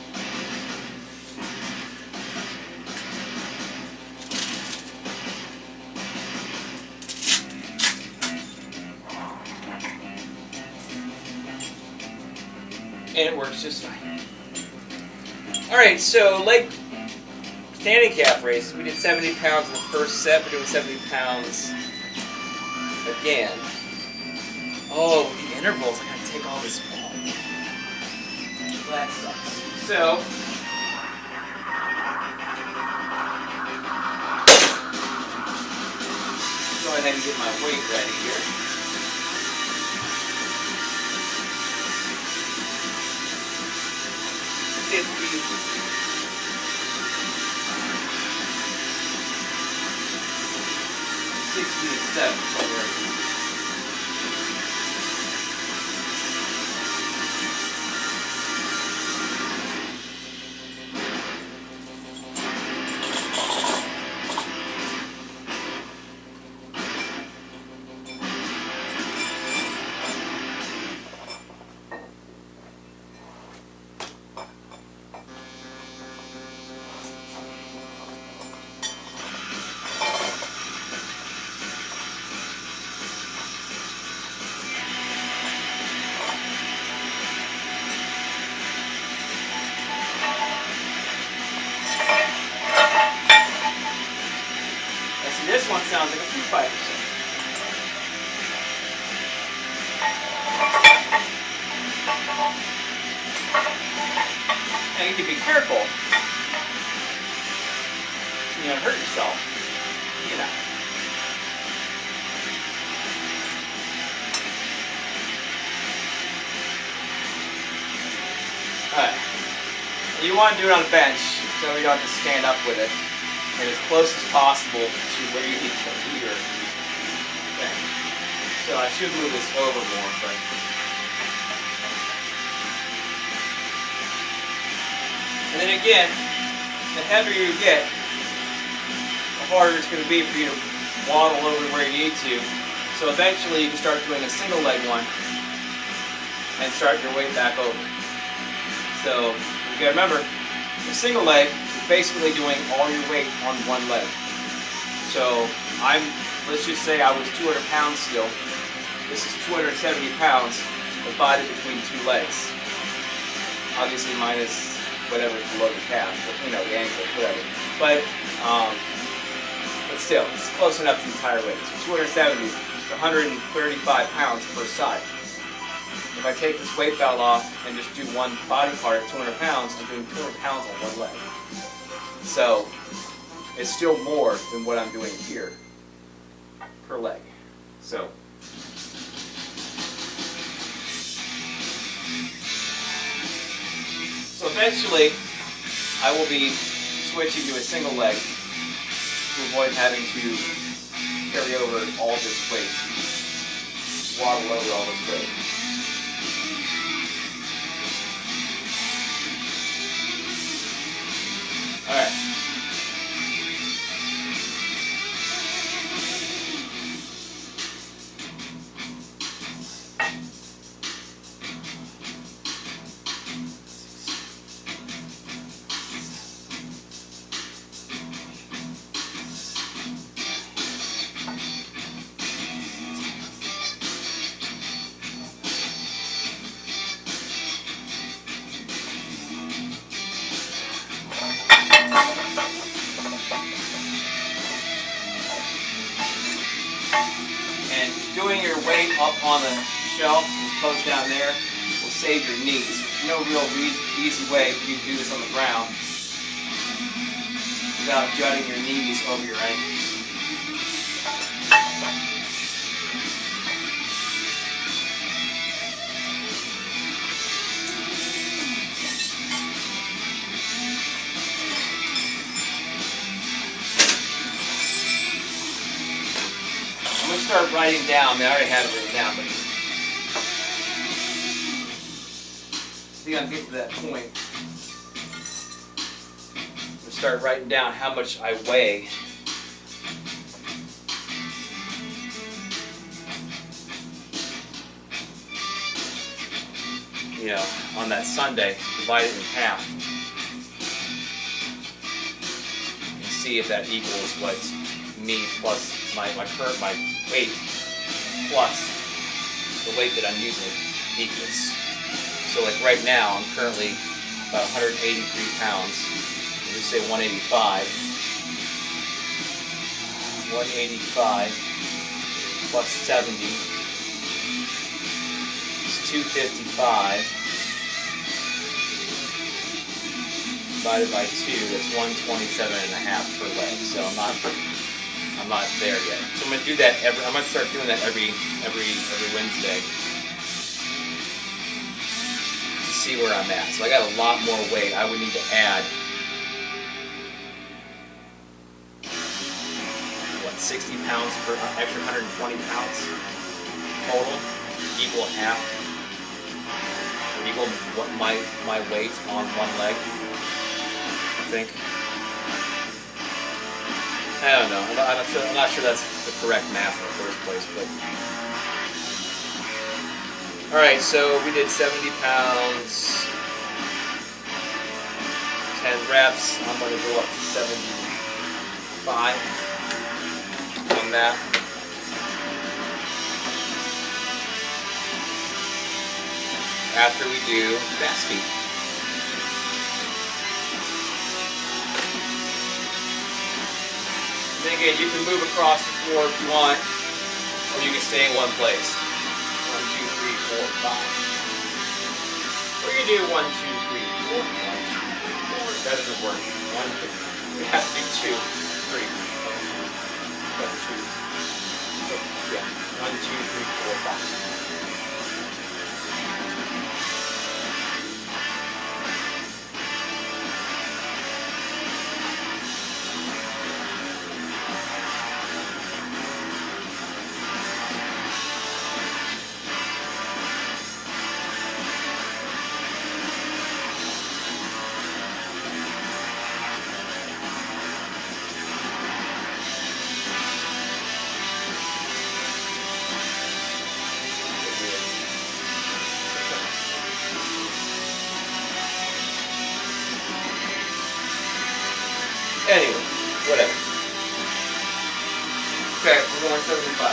And it works just fine. Alright, so leg standing calf raises. We did 70 pounds in the first set. We're doing 70 pounds again. Oh, the intervals, I gotta take all this off. Well, that sucks. So, go ahead and get my weight ready here. This one sounds like a Foo Fighters song. Now you can be careful. You don't hurt yourself. You know. Alright. You want to do it on a bench so you don't have to stand up with it. And as close as possible to where you need to here. Okay. So I should move this over more, but and then again, the heavier you get, the harder it's going to be for you to waddle over where you need to. So eventually you can start doing a single leg one and start your weight back over. So you got to remember, the single leg is basically doing all your weight on one leg. So let's just say I was 200 pounds still This is 270 pounds divided between 2 legs. Obviously minus whatever's below the calf, but, you know, the ankle, whatever. But still, it's close enough to the entire weight. So 270 to 135 pounds per side. If I take this weight belt off and just do one body part at 200 pounds, I'm doing 200 pounds on one leg. So it's still more than what I'm doing here per leg. So eventually I will be switching to a single leg to avoid having to carry over all this weight, waddle over all this weight. All right. And doing your weight up on the shelf and close down there will save your knees. There's no real easy way for you to do this on the ground without jutting your knees over your ankles. I'm going to start writing down. I mean, I already have it written down, but I think I'm getting to that point. I'm going to start writing down how much I weigh. You know, on that Sunday, divide it in half. And see if that equals what me plus my weight plus the weight that I'm using equals. So like right now, I'm currently about 183 pounds. We'll just say 185. 185 plus 70 is 255. Divided by 2, that's 127 and a half per leg. So I'm not there yet. So I'm gonna do that I'm gonna start doing that every Wednesday to see where I'm at. So I got a lot more weight I would need to add. What, 60 pounds per extra 120 pounds total, equal half, or equal what my weight on one leg, I think. I don't know. I'm not sure that's the correct math in the first place, but all right. So we did 70 pounds, 10 reps. I'm going to go up to 75 on that. After we do fast feet. And again, you can move across the floor if you want, or you can stay in one place. 1, 2, 3, 4, 5. Or you can do 1, 2, 3, 4. 1, 2, 3, 4. That doesn't work. 1, 2. We have to do 2, 3. 1, 2. So, yeah. 1, 2, 3, 4, 5. Anyway, whatever. Okay, we're going 75.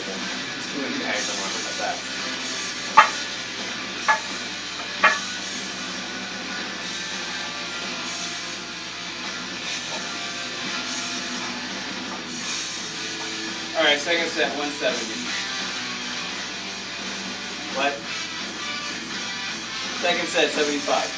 It's too many bags on my back. Alright, second set, 170. What? Second set, 75.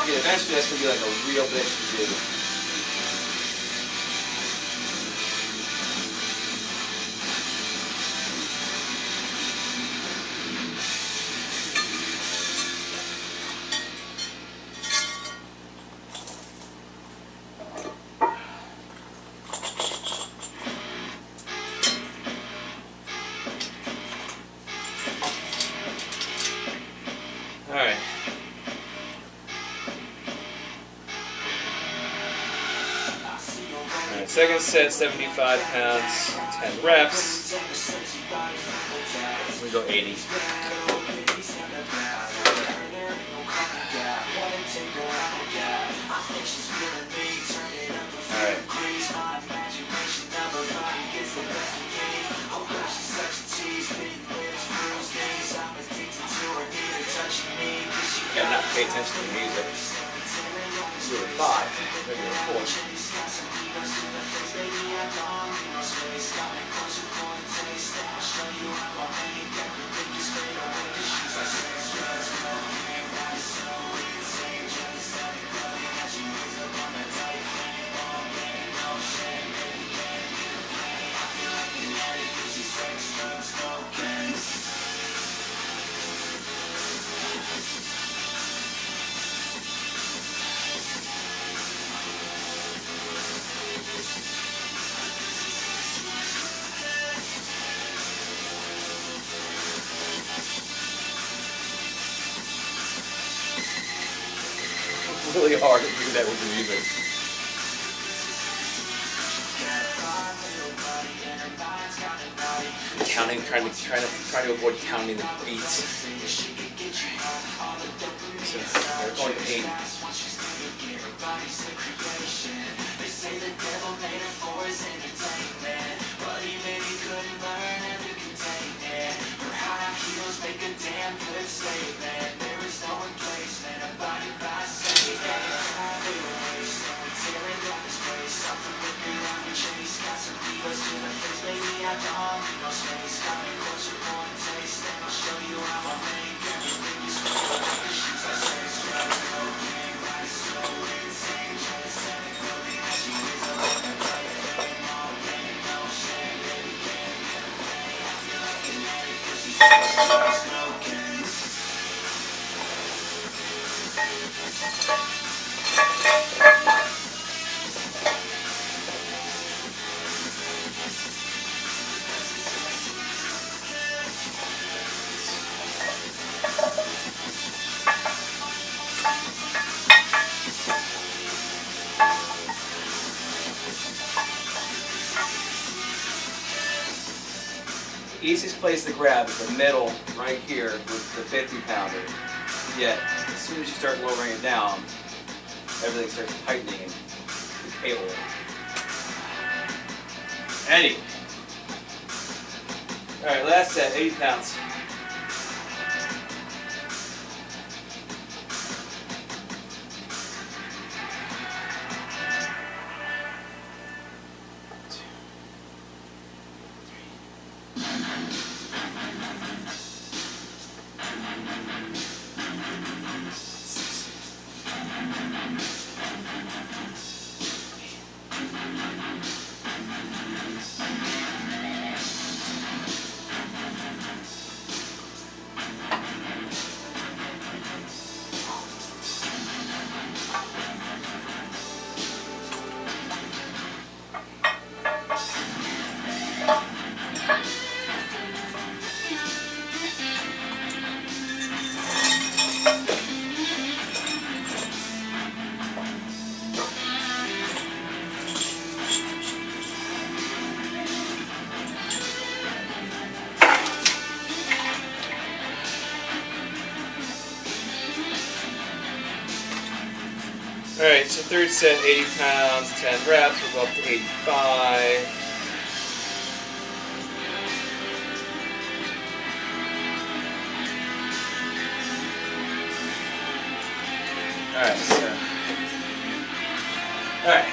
Eventually that's going to be like a real bitch to do. Alright. Second set, 75 pounds, 10 reps. We go 80. Alright. Gotta not pay attention to the music. We were 5, maybe we were 4. Really hard to do that with the music. Counting, trying to avoid counting the beats. So we're going to 8. Easiest place to grab is the middle, right here, with the 50-pounder. Yet, as soon as you start lowering it down, everything starts tightening and detailing. Anyway. Alright, last set, 80 pounds. Alright, so third set, 80 pounds, 10 reps, we'll go up to 85. Alright, so. Alright.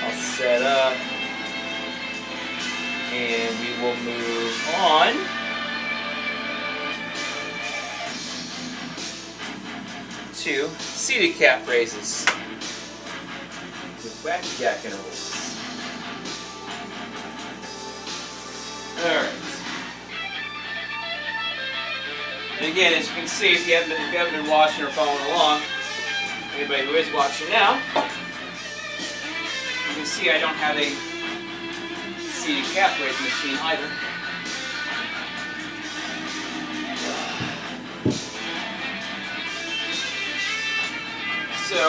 I'll set up. And we will move on to seated calf raises with wacky jack intervals. Alright. And again, as you can see, if you haven't been watching or following along, anybody who is watching now, you can see I don't have a seated calf raise machine either. So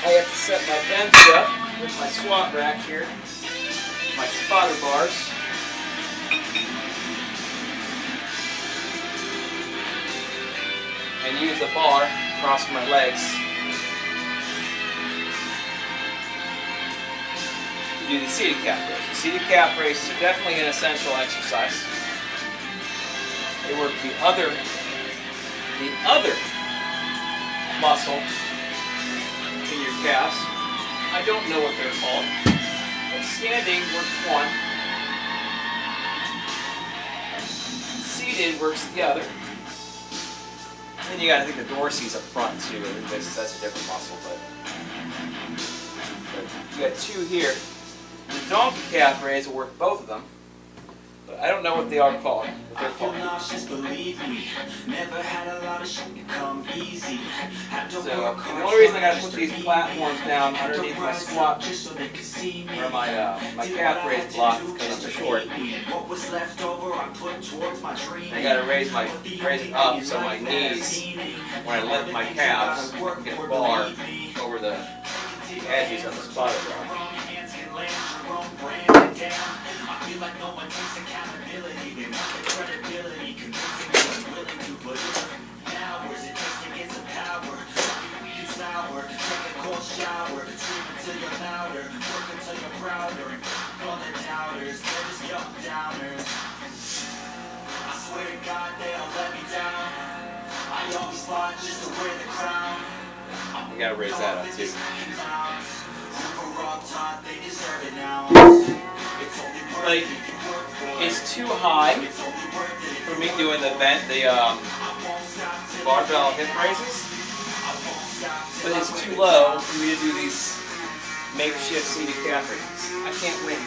I have to set my bench up with my squat rack here, my spotter bars. And use the bar across my legs to do the seated calf raise. The seated calf raises are definitely an essential exercise. They work the other muscle in your calves. I don't know what they're called, but standing works one, seated works the other. And then you got to think the dorsals up front too. I think that's a different muscle, but you got two here. The donkey calf raise will work both of them, but I don't know what they are called. I feel nauseous, believe me. Never had a lot of shit come easy. So the only reason I got to put these platforms down underneath my squat or my calf raise block is because I'm too short. I got to raise it up so my knees, when I lift my calves, get a bar over the edges of the spotter bar. I feel like no one takes accountability. They want the credibility, convincing me I'm willing to put hours it takes to get some power. It's sour, take a cold shower, scream until you're louder, work until you're prouder, and all the doubters, they're just young downers. I swear to God they don't let me down. I always fought just to wear the crown. You gotta raise that up too. Like, it's too high for me doing the barbell hip raises, but it's too low for me to do these makeshift seated calf raises. I can't win.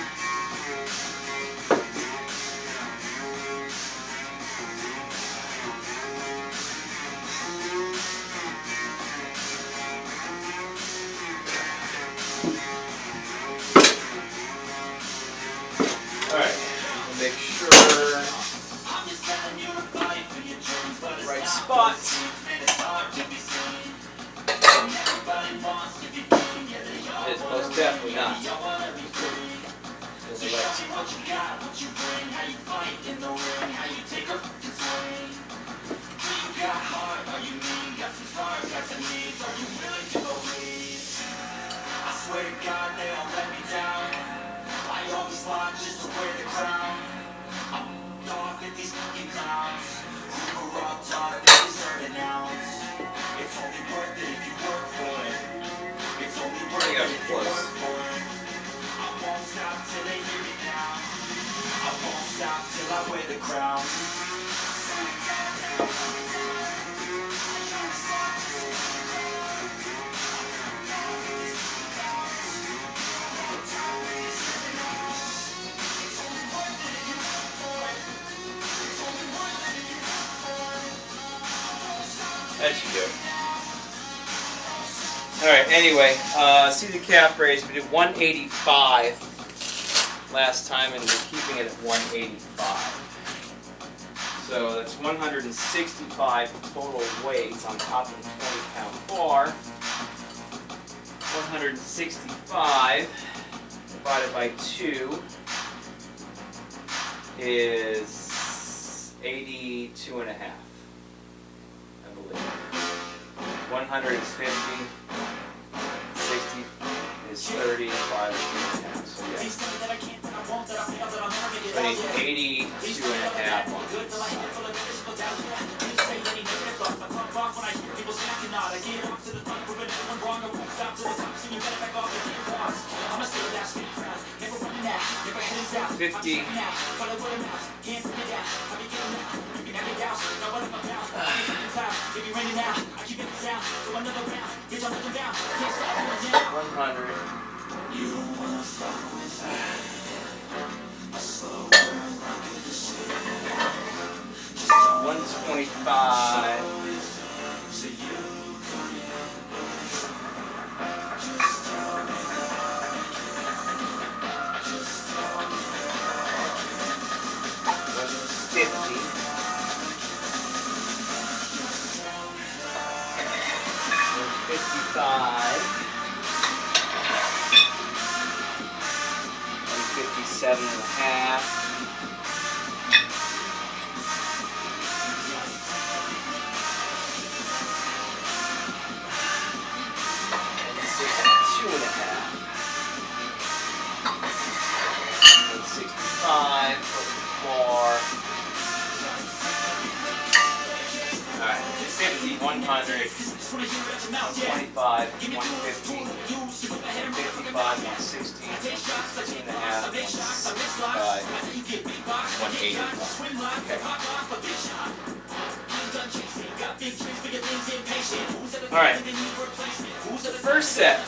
Make sure right spot. It's most definitely not. There's a right spot. I swear to God they don't let me down. I always fought just to wear the crown. I'm off at these fucking clowns who were all taught they deserve an ounce. It's only worth it if you work for it. It's only worth it if you work for it. I won't stop till they hear me now. I won't stop till I wear the crown. That should do it. Alright, anyway, seated calf raise, we did 185 last time and we're keeping it at 185. So that's 165 total weights on top of the 20-pound bar. 165 divided by 2 is 82 and a half, I believe. 100 is 50. 60 is 35 and a half. So yeah. I need 82 and a half on this side. $50. $125. $57 and a half. And 62 and a half. And 65 more. Alright, 50, 100, 125, 150, 55, 160, 160 and a half, 165, 185. Okay. Alright. First set.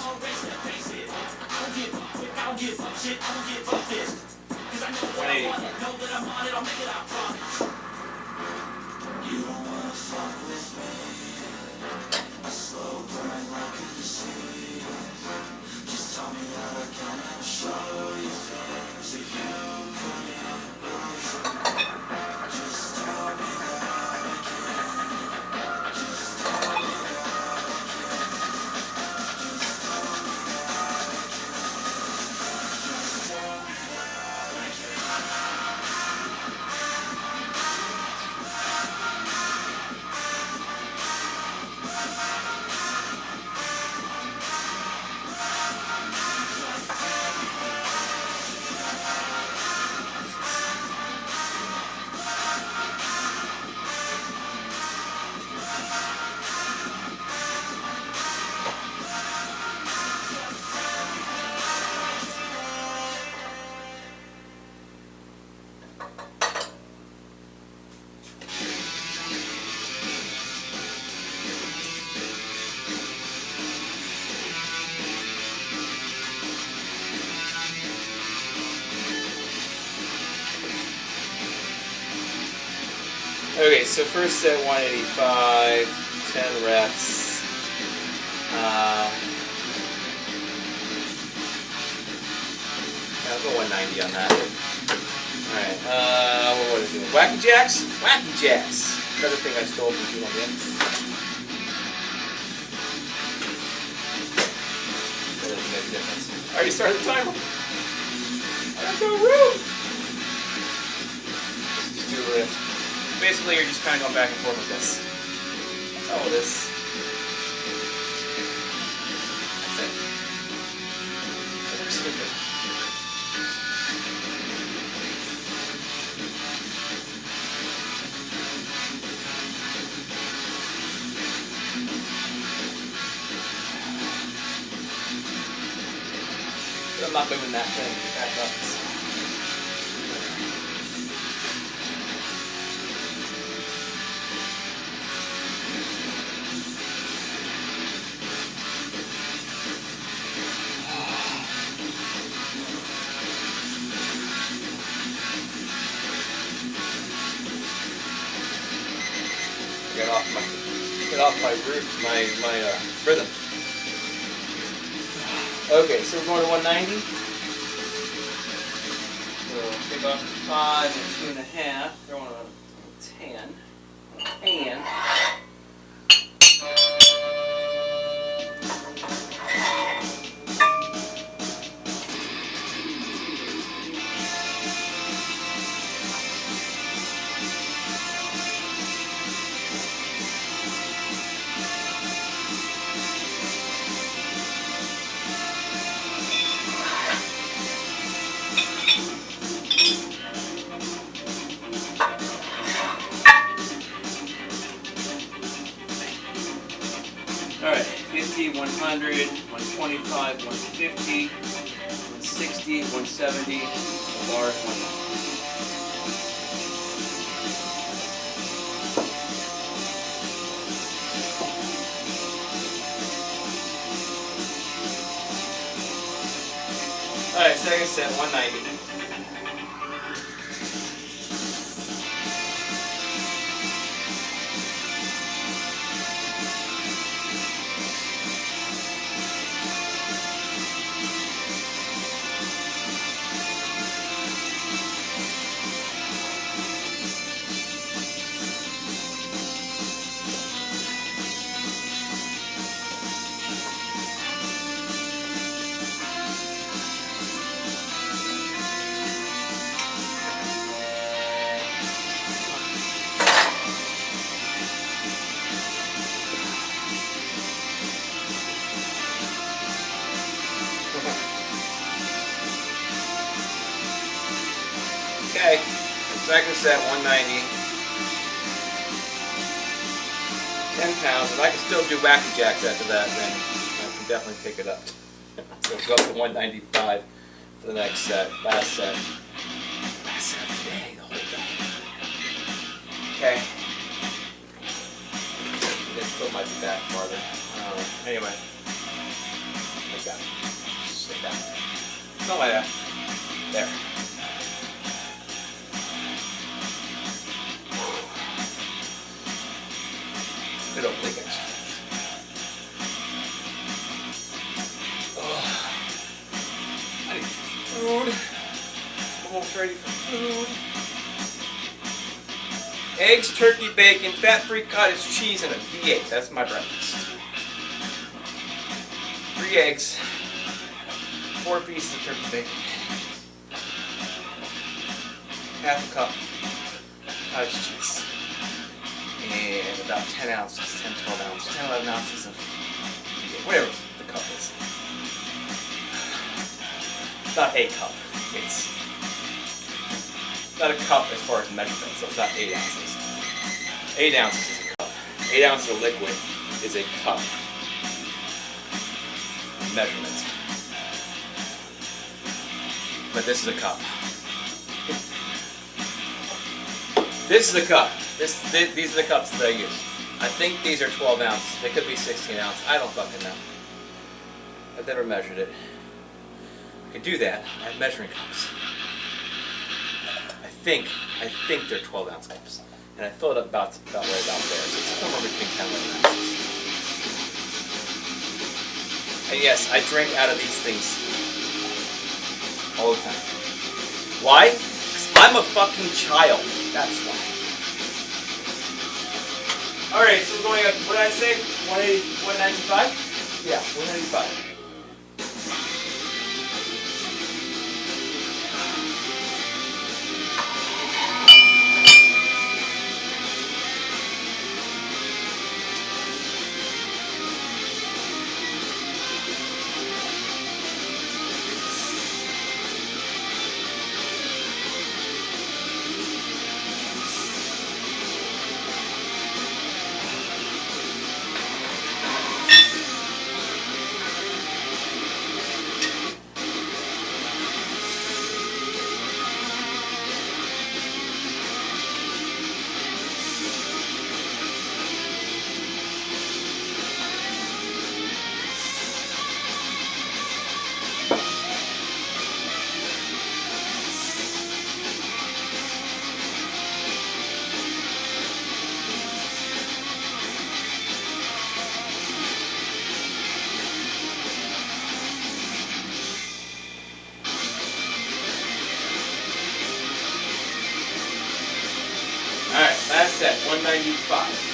Okay, so first set 185, 10 reps. I'll go 190 on that. Alright, what was it doing? Wacky Jacks? Wacky Jacks! Another thing I stole from people again. That doesn't make a difference. I already started the timer. I got no room! Just do it. Basically, you're just kind of going back and forth with this. That's all it is. That's it. That's stupid. I'm not moving that thing back up. Get off my rhythm. Okay, so we're going to 190. So take off 5 and 2.5. Throw on a 10. And 100, 125, 150, 160, 170, the bars 190. Alright, second set, 190. Okay, second set, 190. 10 pounds. If I can still do wacky jacks after that, then I can definitely pick it up. So go up to 195 for the next set. Last set. Last set of today, the whole day. Okay. This still might be back farther. Anyway. Like that. Just like that. Something like that. There. Good old leg exercise. I need food. I'm almost ready for food. Eggs, turkey, bacon, fat-free cottage cheese, and a V8. That's my breakfast. 3 eggs, 4 pieces of turkey bacon, half a cup cottage cheese, and about 10 ounces, 10, 12 ounces, 10, 11 ounces of V8, whatever the cup is. It's not a cup. It's not a cup as far as measurement, so it's not 8 ounces. 8 ounces is a cup. 8 ounces of liquid is a cup. Measurement. But this is a cup. This is a cup. These are the cups that I use. I think these are 12 ounce. They could be 16 ounce. I don't fucking know. I've never measured it. I could do that. I have measuring cups. I think they're 12 ounce cups. And I fill it up about right about there. So it's somewhere between 10 and 11 ounces. And yes, I drink out of these things all the time. Why? Because I'm a fucking child. That's why. Alright, so we're going up, what did I say? 180, 195? Yeah, 195. Alright, last set, 195.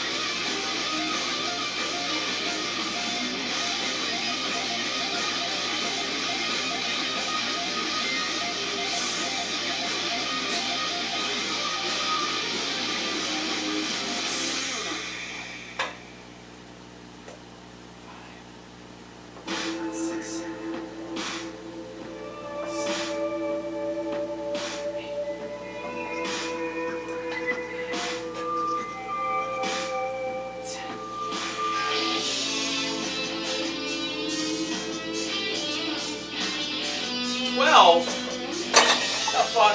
fuck?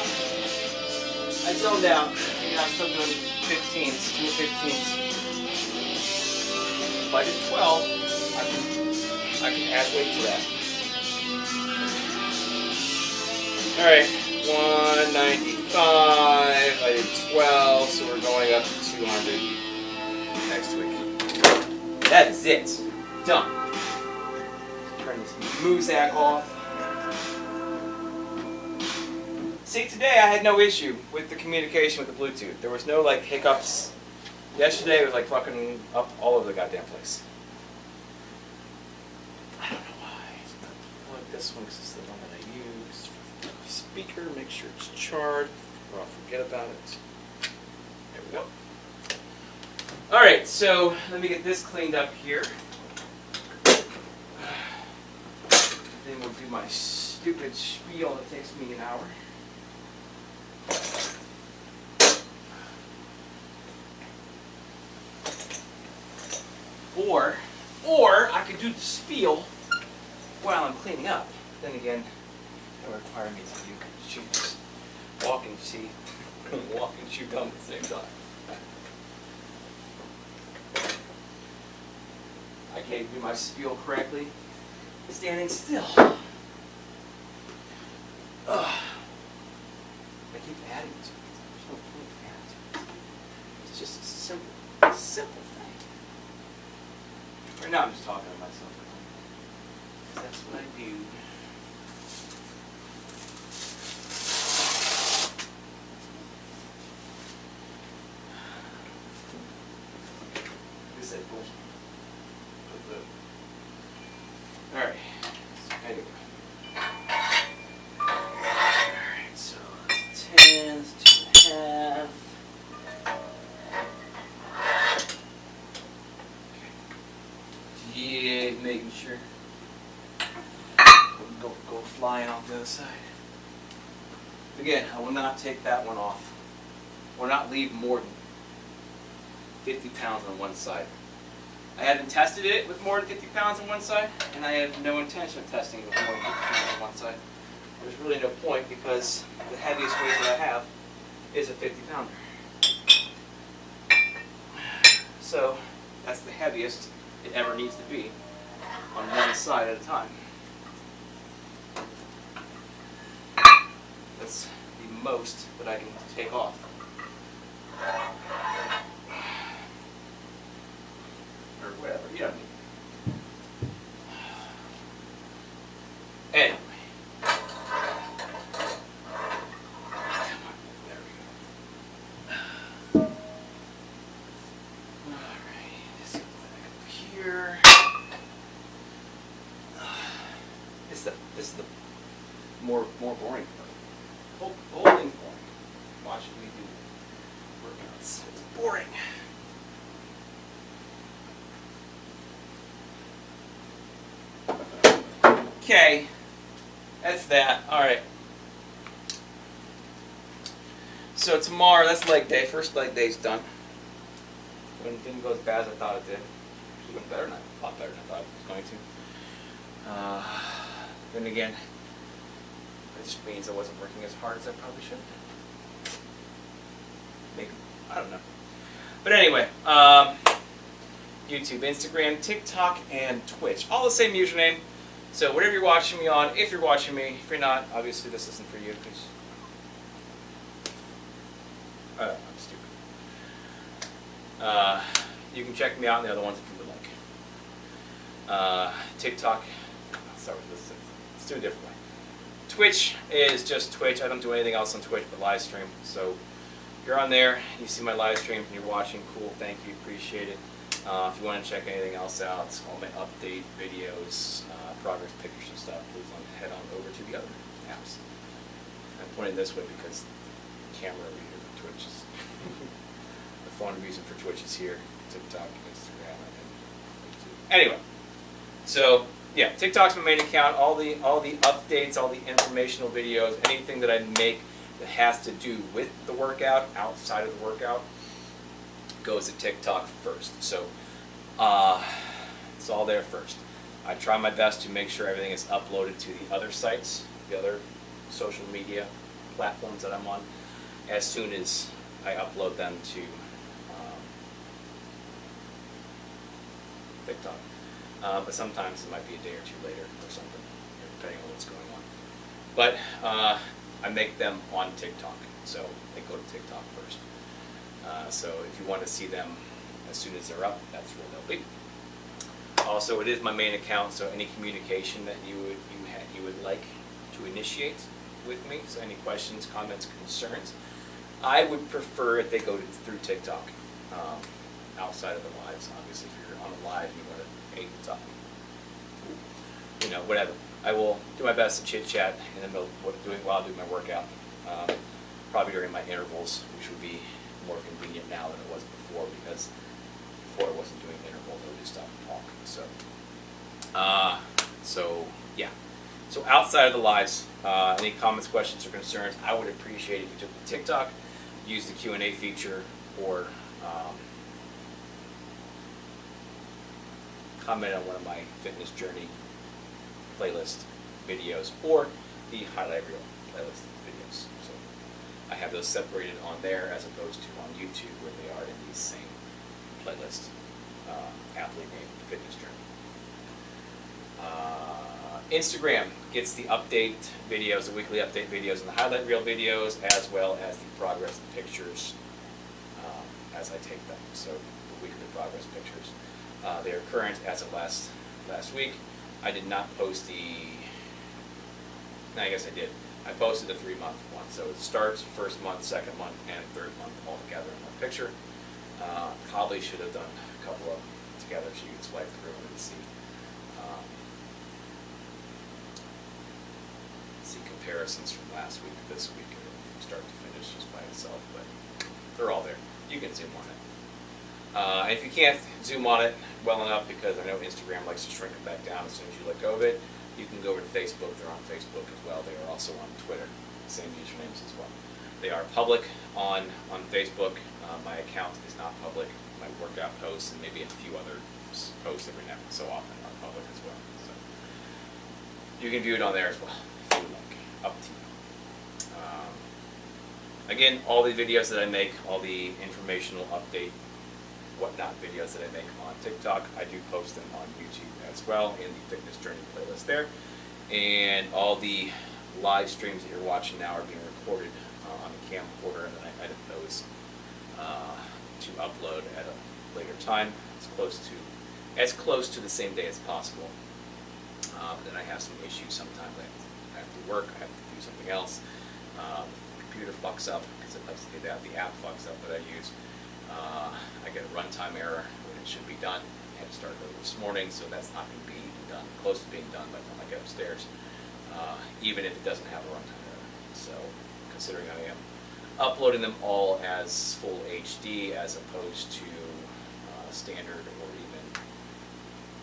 I zoned out. Yeah, I'm still doing 15s, 2 15s. If I did 12, I can add weight to that. Alright, 195. I did 12, so we're going up to 200 next week. That is it. Done. Turn this Muzak off. See, today I had no issue with the communication with the Bluetooth. There was no like hiccups. Yesterday it was like fucking up all over the goddamn place. I don't know why. I like this one because it's the one that I use. Speaker, make sure it's charged or I'll forget about it. There we go. Alright, so let me get this cleaned up here. Then we'll do my stupid spiel that takes me an hour. Or I could do the spiel while I'm cleaning up. Then again, that would require me to do shoes. Walk and chew gum at the same time. I can't do my spiel correctly standing still. Ugh. I keep adding to it. There's no point in adding to it. It's just a simple thing. Right now I'm just talking to myself. That's what I do. This is bullshit. Alright. Anyway. Alright, so 10, 2.5. Yeah, making sure. Go flying off the other side. Again, I will not take that one off. Or not leave more than 50 pounds on one side. I haven't tested it with more than 50 pounds on one side, and I have no intention of testing it with more than 50 pounds on one side. There's really no point because the heaviest weight that I have is a 50 pounder. So that's the heaviest it ever needs to be on one side at a time. That's the most that I can take off. Or whatever, you know what I mean. Anyway. There we go. Alright, this goes back up here. This is the more boring part. Holding point. Watching me do workouts. It's boring. Okay, that's that. Alright. So tomorrow, that's leg day. First leg day's done. It didn't go as bad as I thought it did. It went better than a lot better than I thought it was going to. Then again, it just means I wasn't working as hard as I probably should have been. Maybe, I don't know. But anyway, YouTube, Instagram, TikTok, and Twitch. All the same username. So whatever you're watching me on, if you're watching me, if you're not, obviously this isn't for you because I'm stupid. You can check me out in the other ones if you would like. TikTok, sorry, let's do it a different way. Twitch is just Twitch. I don't do anything else on Twitch but live stream. So if you're on there, you see my live stream and you're watching, cool, thank you, appreciate it. If you want to check anything else out, all my update videos, progress pictures and stuff, please head on over to the other apps. I'm pointing this way because the camera over here for Twitch is the phone reason for Twitch is here, TikTok, Instagram, and YouTube. Anyway, so yeah, TikTok's my main account. All the updates, all the informational videos, anything that I make that has to do with the workout, outside of the workout, goes to TikTok first. So it's all there first. I try my best to make sure everything is uploaded to the other sites, the other social media platforms that I'm on as soon as I upload them to TikTok. But sometimes it might be a day or two later or something, depending on what's going on. But I make them on TikTok, so they go to TikTok first. So if you want to see them as soon as they're up, that's where they'll be. Also, it is my main account, so any communication that you would like to initiate with me, so any questions, comments, concerns, I would prefer if they go through TikTok, outside of the lives. Obviously, if you're on a live and you want to, hey, what's up? You know, whatever. I will do my best to chit chat in the middle while I do my workout, probably during my intervals, which would be more convenient now than it was before, because before I wasn't doing intervals, I would just stop and talk. So yeah. So outside of the lives, any comments, questions, or concerns, I would appreciate if you took the TikTok, use the Q&A feature, or comment on one of my fitness journey playlist videos, or the highlight reel playlist videos. So I have those separated on there as opposed to on YouTube, where they are in the same playlist, aptly named Fitness Journey. Instagram gets the update videos, the weekly update videos, and the highlight reel videos, as well as the progress pictures as I take them. So the weekly progress pictures. They are current as of last week. I did not post I guess I did. I posted the 3-month one. So it starts first month, second month, and third month all together in one picture. Probably should have done a couple of them together so you can swipe through and see comparisons from last week to this week, start to finish just by itself, but they're all there. You can zoom on it. If you can't zoom on it well enough, because I know Instagram likes to shrink it back down as soon as you let go of it, you can go over to Facebook. They're on Facebook as well. They are also on Twitter, same usernames as well. They are public on Facebook. My account is not public. My workout posts and maybe a few other posts every now and so often are public as well. So you can view it on there as well if you would like. Up to you. Again, all the videos that I make, all the informational update, whatnot videos that I make on TikTok, I do post them on YouTube as well in the Fitness Journey playlist there. And all the live streams that you're watching now are being recorded on a camcorder, and then I edit those to upload at a later time, as close to the same day as possible. Then I have some issues sometimes. I have to work, I have to do something else. The computer fucks up because it likes to do that. The app fucks up that I use. I get a runtime error when it should be done. I had to start early this morning, so that's not going to be done, close to being done by the time I get upstairs, even if it doesn't have a runtime error. So considering I am uploading them all as full HD as opposed to standard or even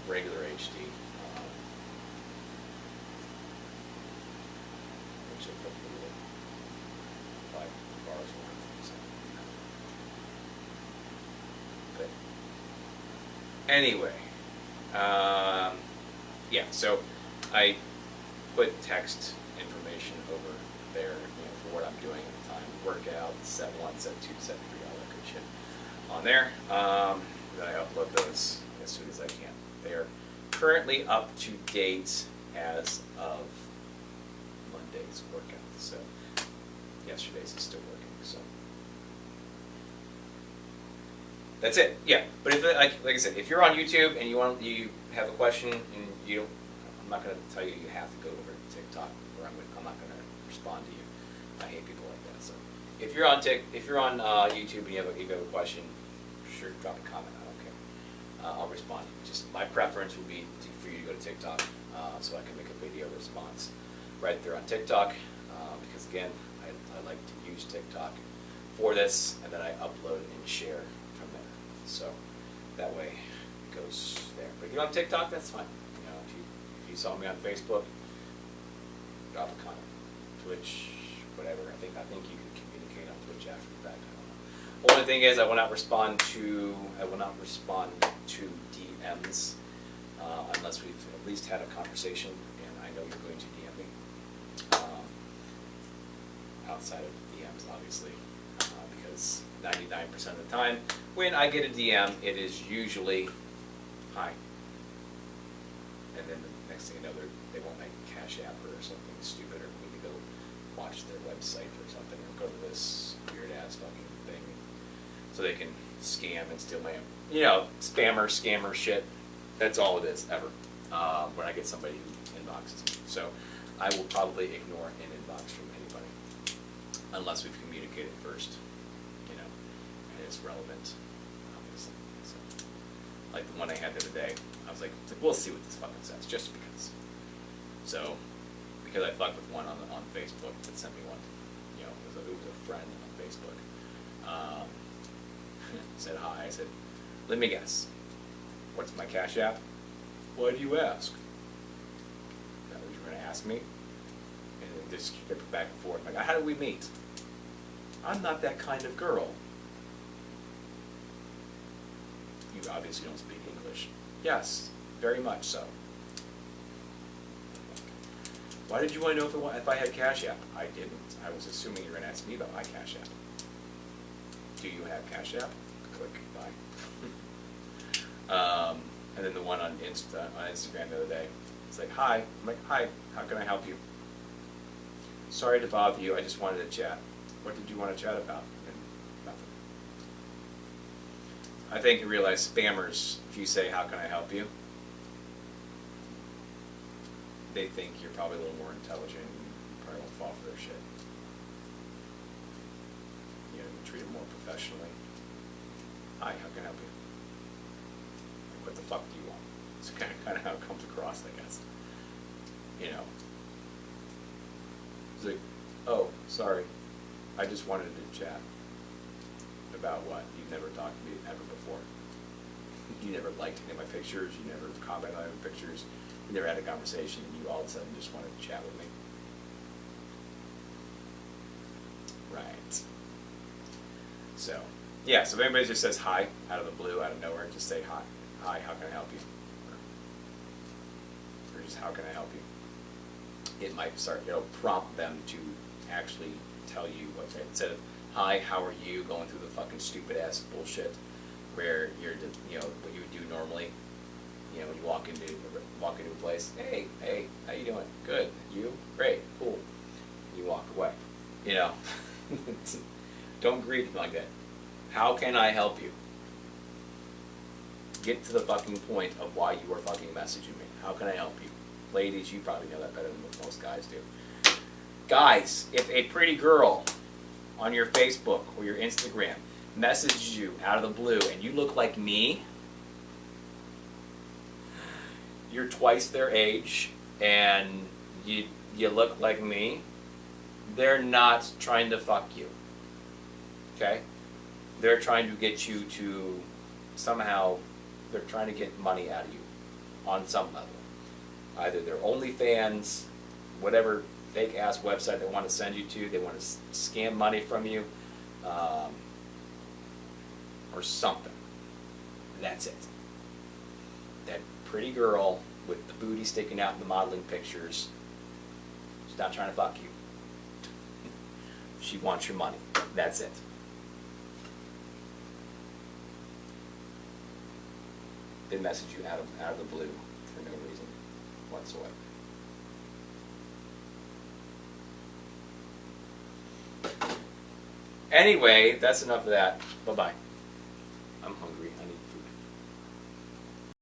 regular HD, which I put the 5 bars worth. But anyway, yeah, so I put text information over there, for what I'm doing at the time, workout, set 1, set 2, set 3, all that good shit on there. Then I upload those as soon as I can. They are currently up to date as of Monday's workout. So yesterday's is still working. So that's it. Yeah, but if like I said, if you're on YouTube and you have a question and I'm not going to tell you have to go over to TikTok, or I'm not going to respond to you. I hate people like that. So if you're on YouTube and you have a question, sure, drop a comment. I don't care. I'll respond. Just my preference would be for you to go to TikTok, so I can make a video response right there on TikTok. Because again, I like to use TikTok for this, and then I upload and share from there. So that way it goes there. But if you're on TikTok, that's fine. If you saw me on Facebook, drop a comment. Twitch, whatever. I think you can communicate on Twitch after the fact. I don't know. Only thing is, I will not respond to DMs unless we've at least had a conversation, and I know you're going to DM me. outside of DMs, obviously, because 99% of the time when I get a DM, it is usually hi. And then the next thing you know, they want my Cash App or something stupid, or we need to go watch their website or something, or go to this weird ass fucking thing, so they can scam and steal my, scammer shit. That's all it is ever. When I get somebody who inboxes me, so I will probably ignore an inbox from anybody unless we've communicated first, and it's relevant, obviously. So, like the one I had the other day, I was like, we'll see what this fucking says, just because. So, because I fucked with one on Facebook that sent me one, it was a friend on Facebook. Said hi. I said, let me guess. What's my Cash App? Why do you ask? Is that what you were going to ask me? And then just kept back and forth. Like, how did we meet? I'm not that kind of girl. You obviously don't speak English. Yes, very much so. Why did you want to know if I had Cash App? I didn't. I was assuming you were going to ask me about my Cash App. Do you have Cash App? Click, bye. And then the one on Instagram the other day, it's like, hi. I'm like, hi, how can I help you? Sorry to bother you, I just wanted to chat. What did you want to chat about? And nothing. I think you realize spammers, if you say, how can I help you? They think you're probably a little more intelligent and you probably won't fall for their shit. You treat them more professionally. Hi, how can I help you? What the fuck do you want? It's kind of how it comes across, I guess. It's like, oh, sorry, I just wanted to chat. About what? You've never talked to me ever before. You never liked any of my pictures, you never commented on my pictures, you never had a conversation, and you all of a sudden just wanted to chat with me. Right. So, yeah, so if anybody just says hi out of the blue, out of nowhere, just say hi. Hi, how can I help you? Or just how can I help you? It might it'll prompt them to actually tell you what they, instead of hi, how are you, going through the fucking stupid ass bullshit where you're, what you would do normally, when you walk into a place, hey, how you doing? Good. You? Great. Cool. You walk away. Don't greet them like that. How can I help you? Get to the fucking point of why you are fucking messaging me. How can I help you? Ladies, you probably know that better than what most guys do. Guys, if a pretty girl on your Facebook or your Instagram messages you out of the blue and you look like me, you're twice their age, and you look like me, they're not trying to fuck you. Okay? They're trying to get you to somehow, they're trying to get money out of you on some level. Either their OnlyFans, whatever fake ass website they want to send you to, they want to scam money from you, or something. And that's it. That pretty girl with the booty sticking out in the modeling pictures, she's not trying to fuck you. She wants your money. That's it. They message you out of the blue for no reason whatsoever. Anyway, that's enough of that. Bye-bye.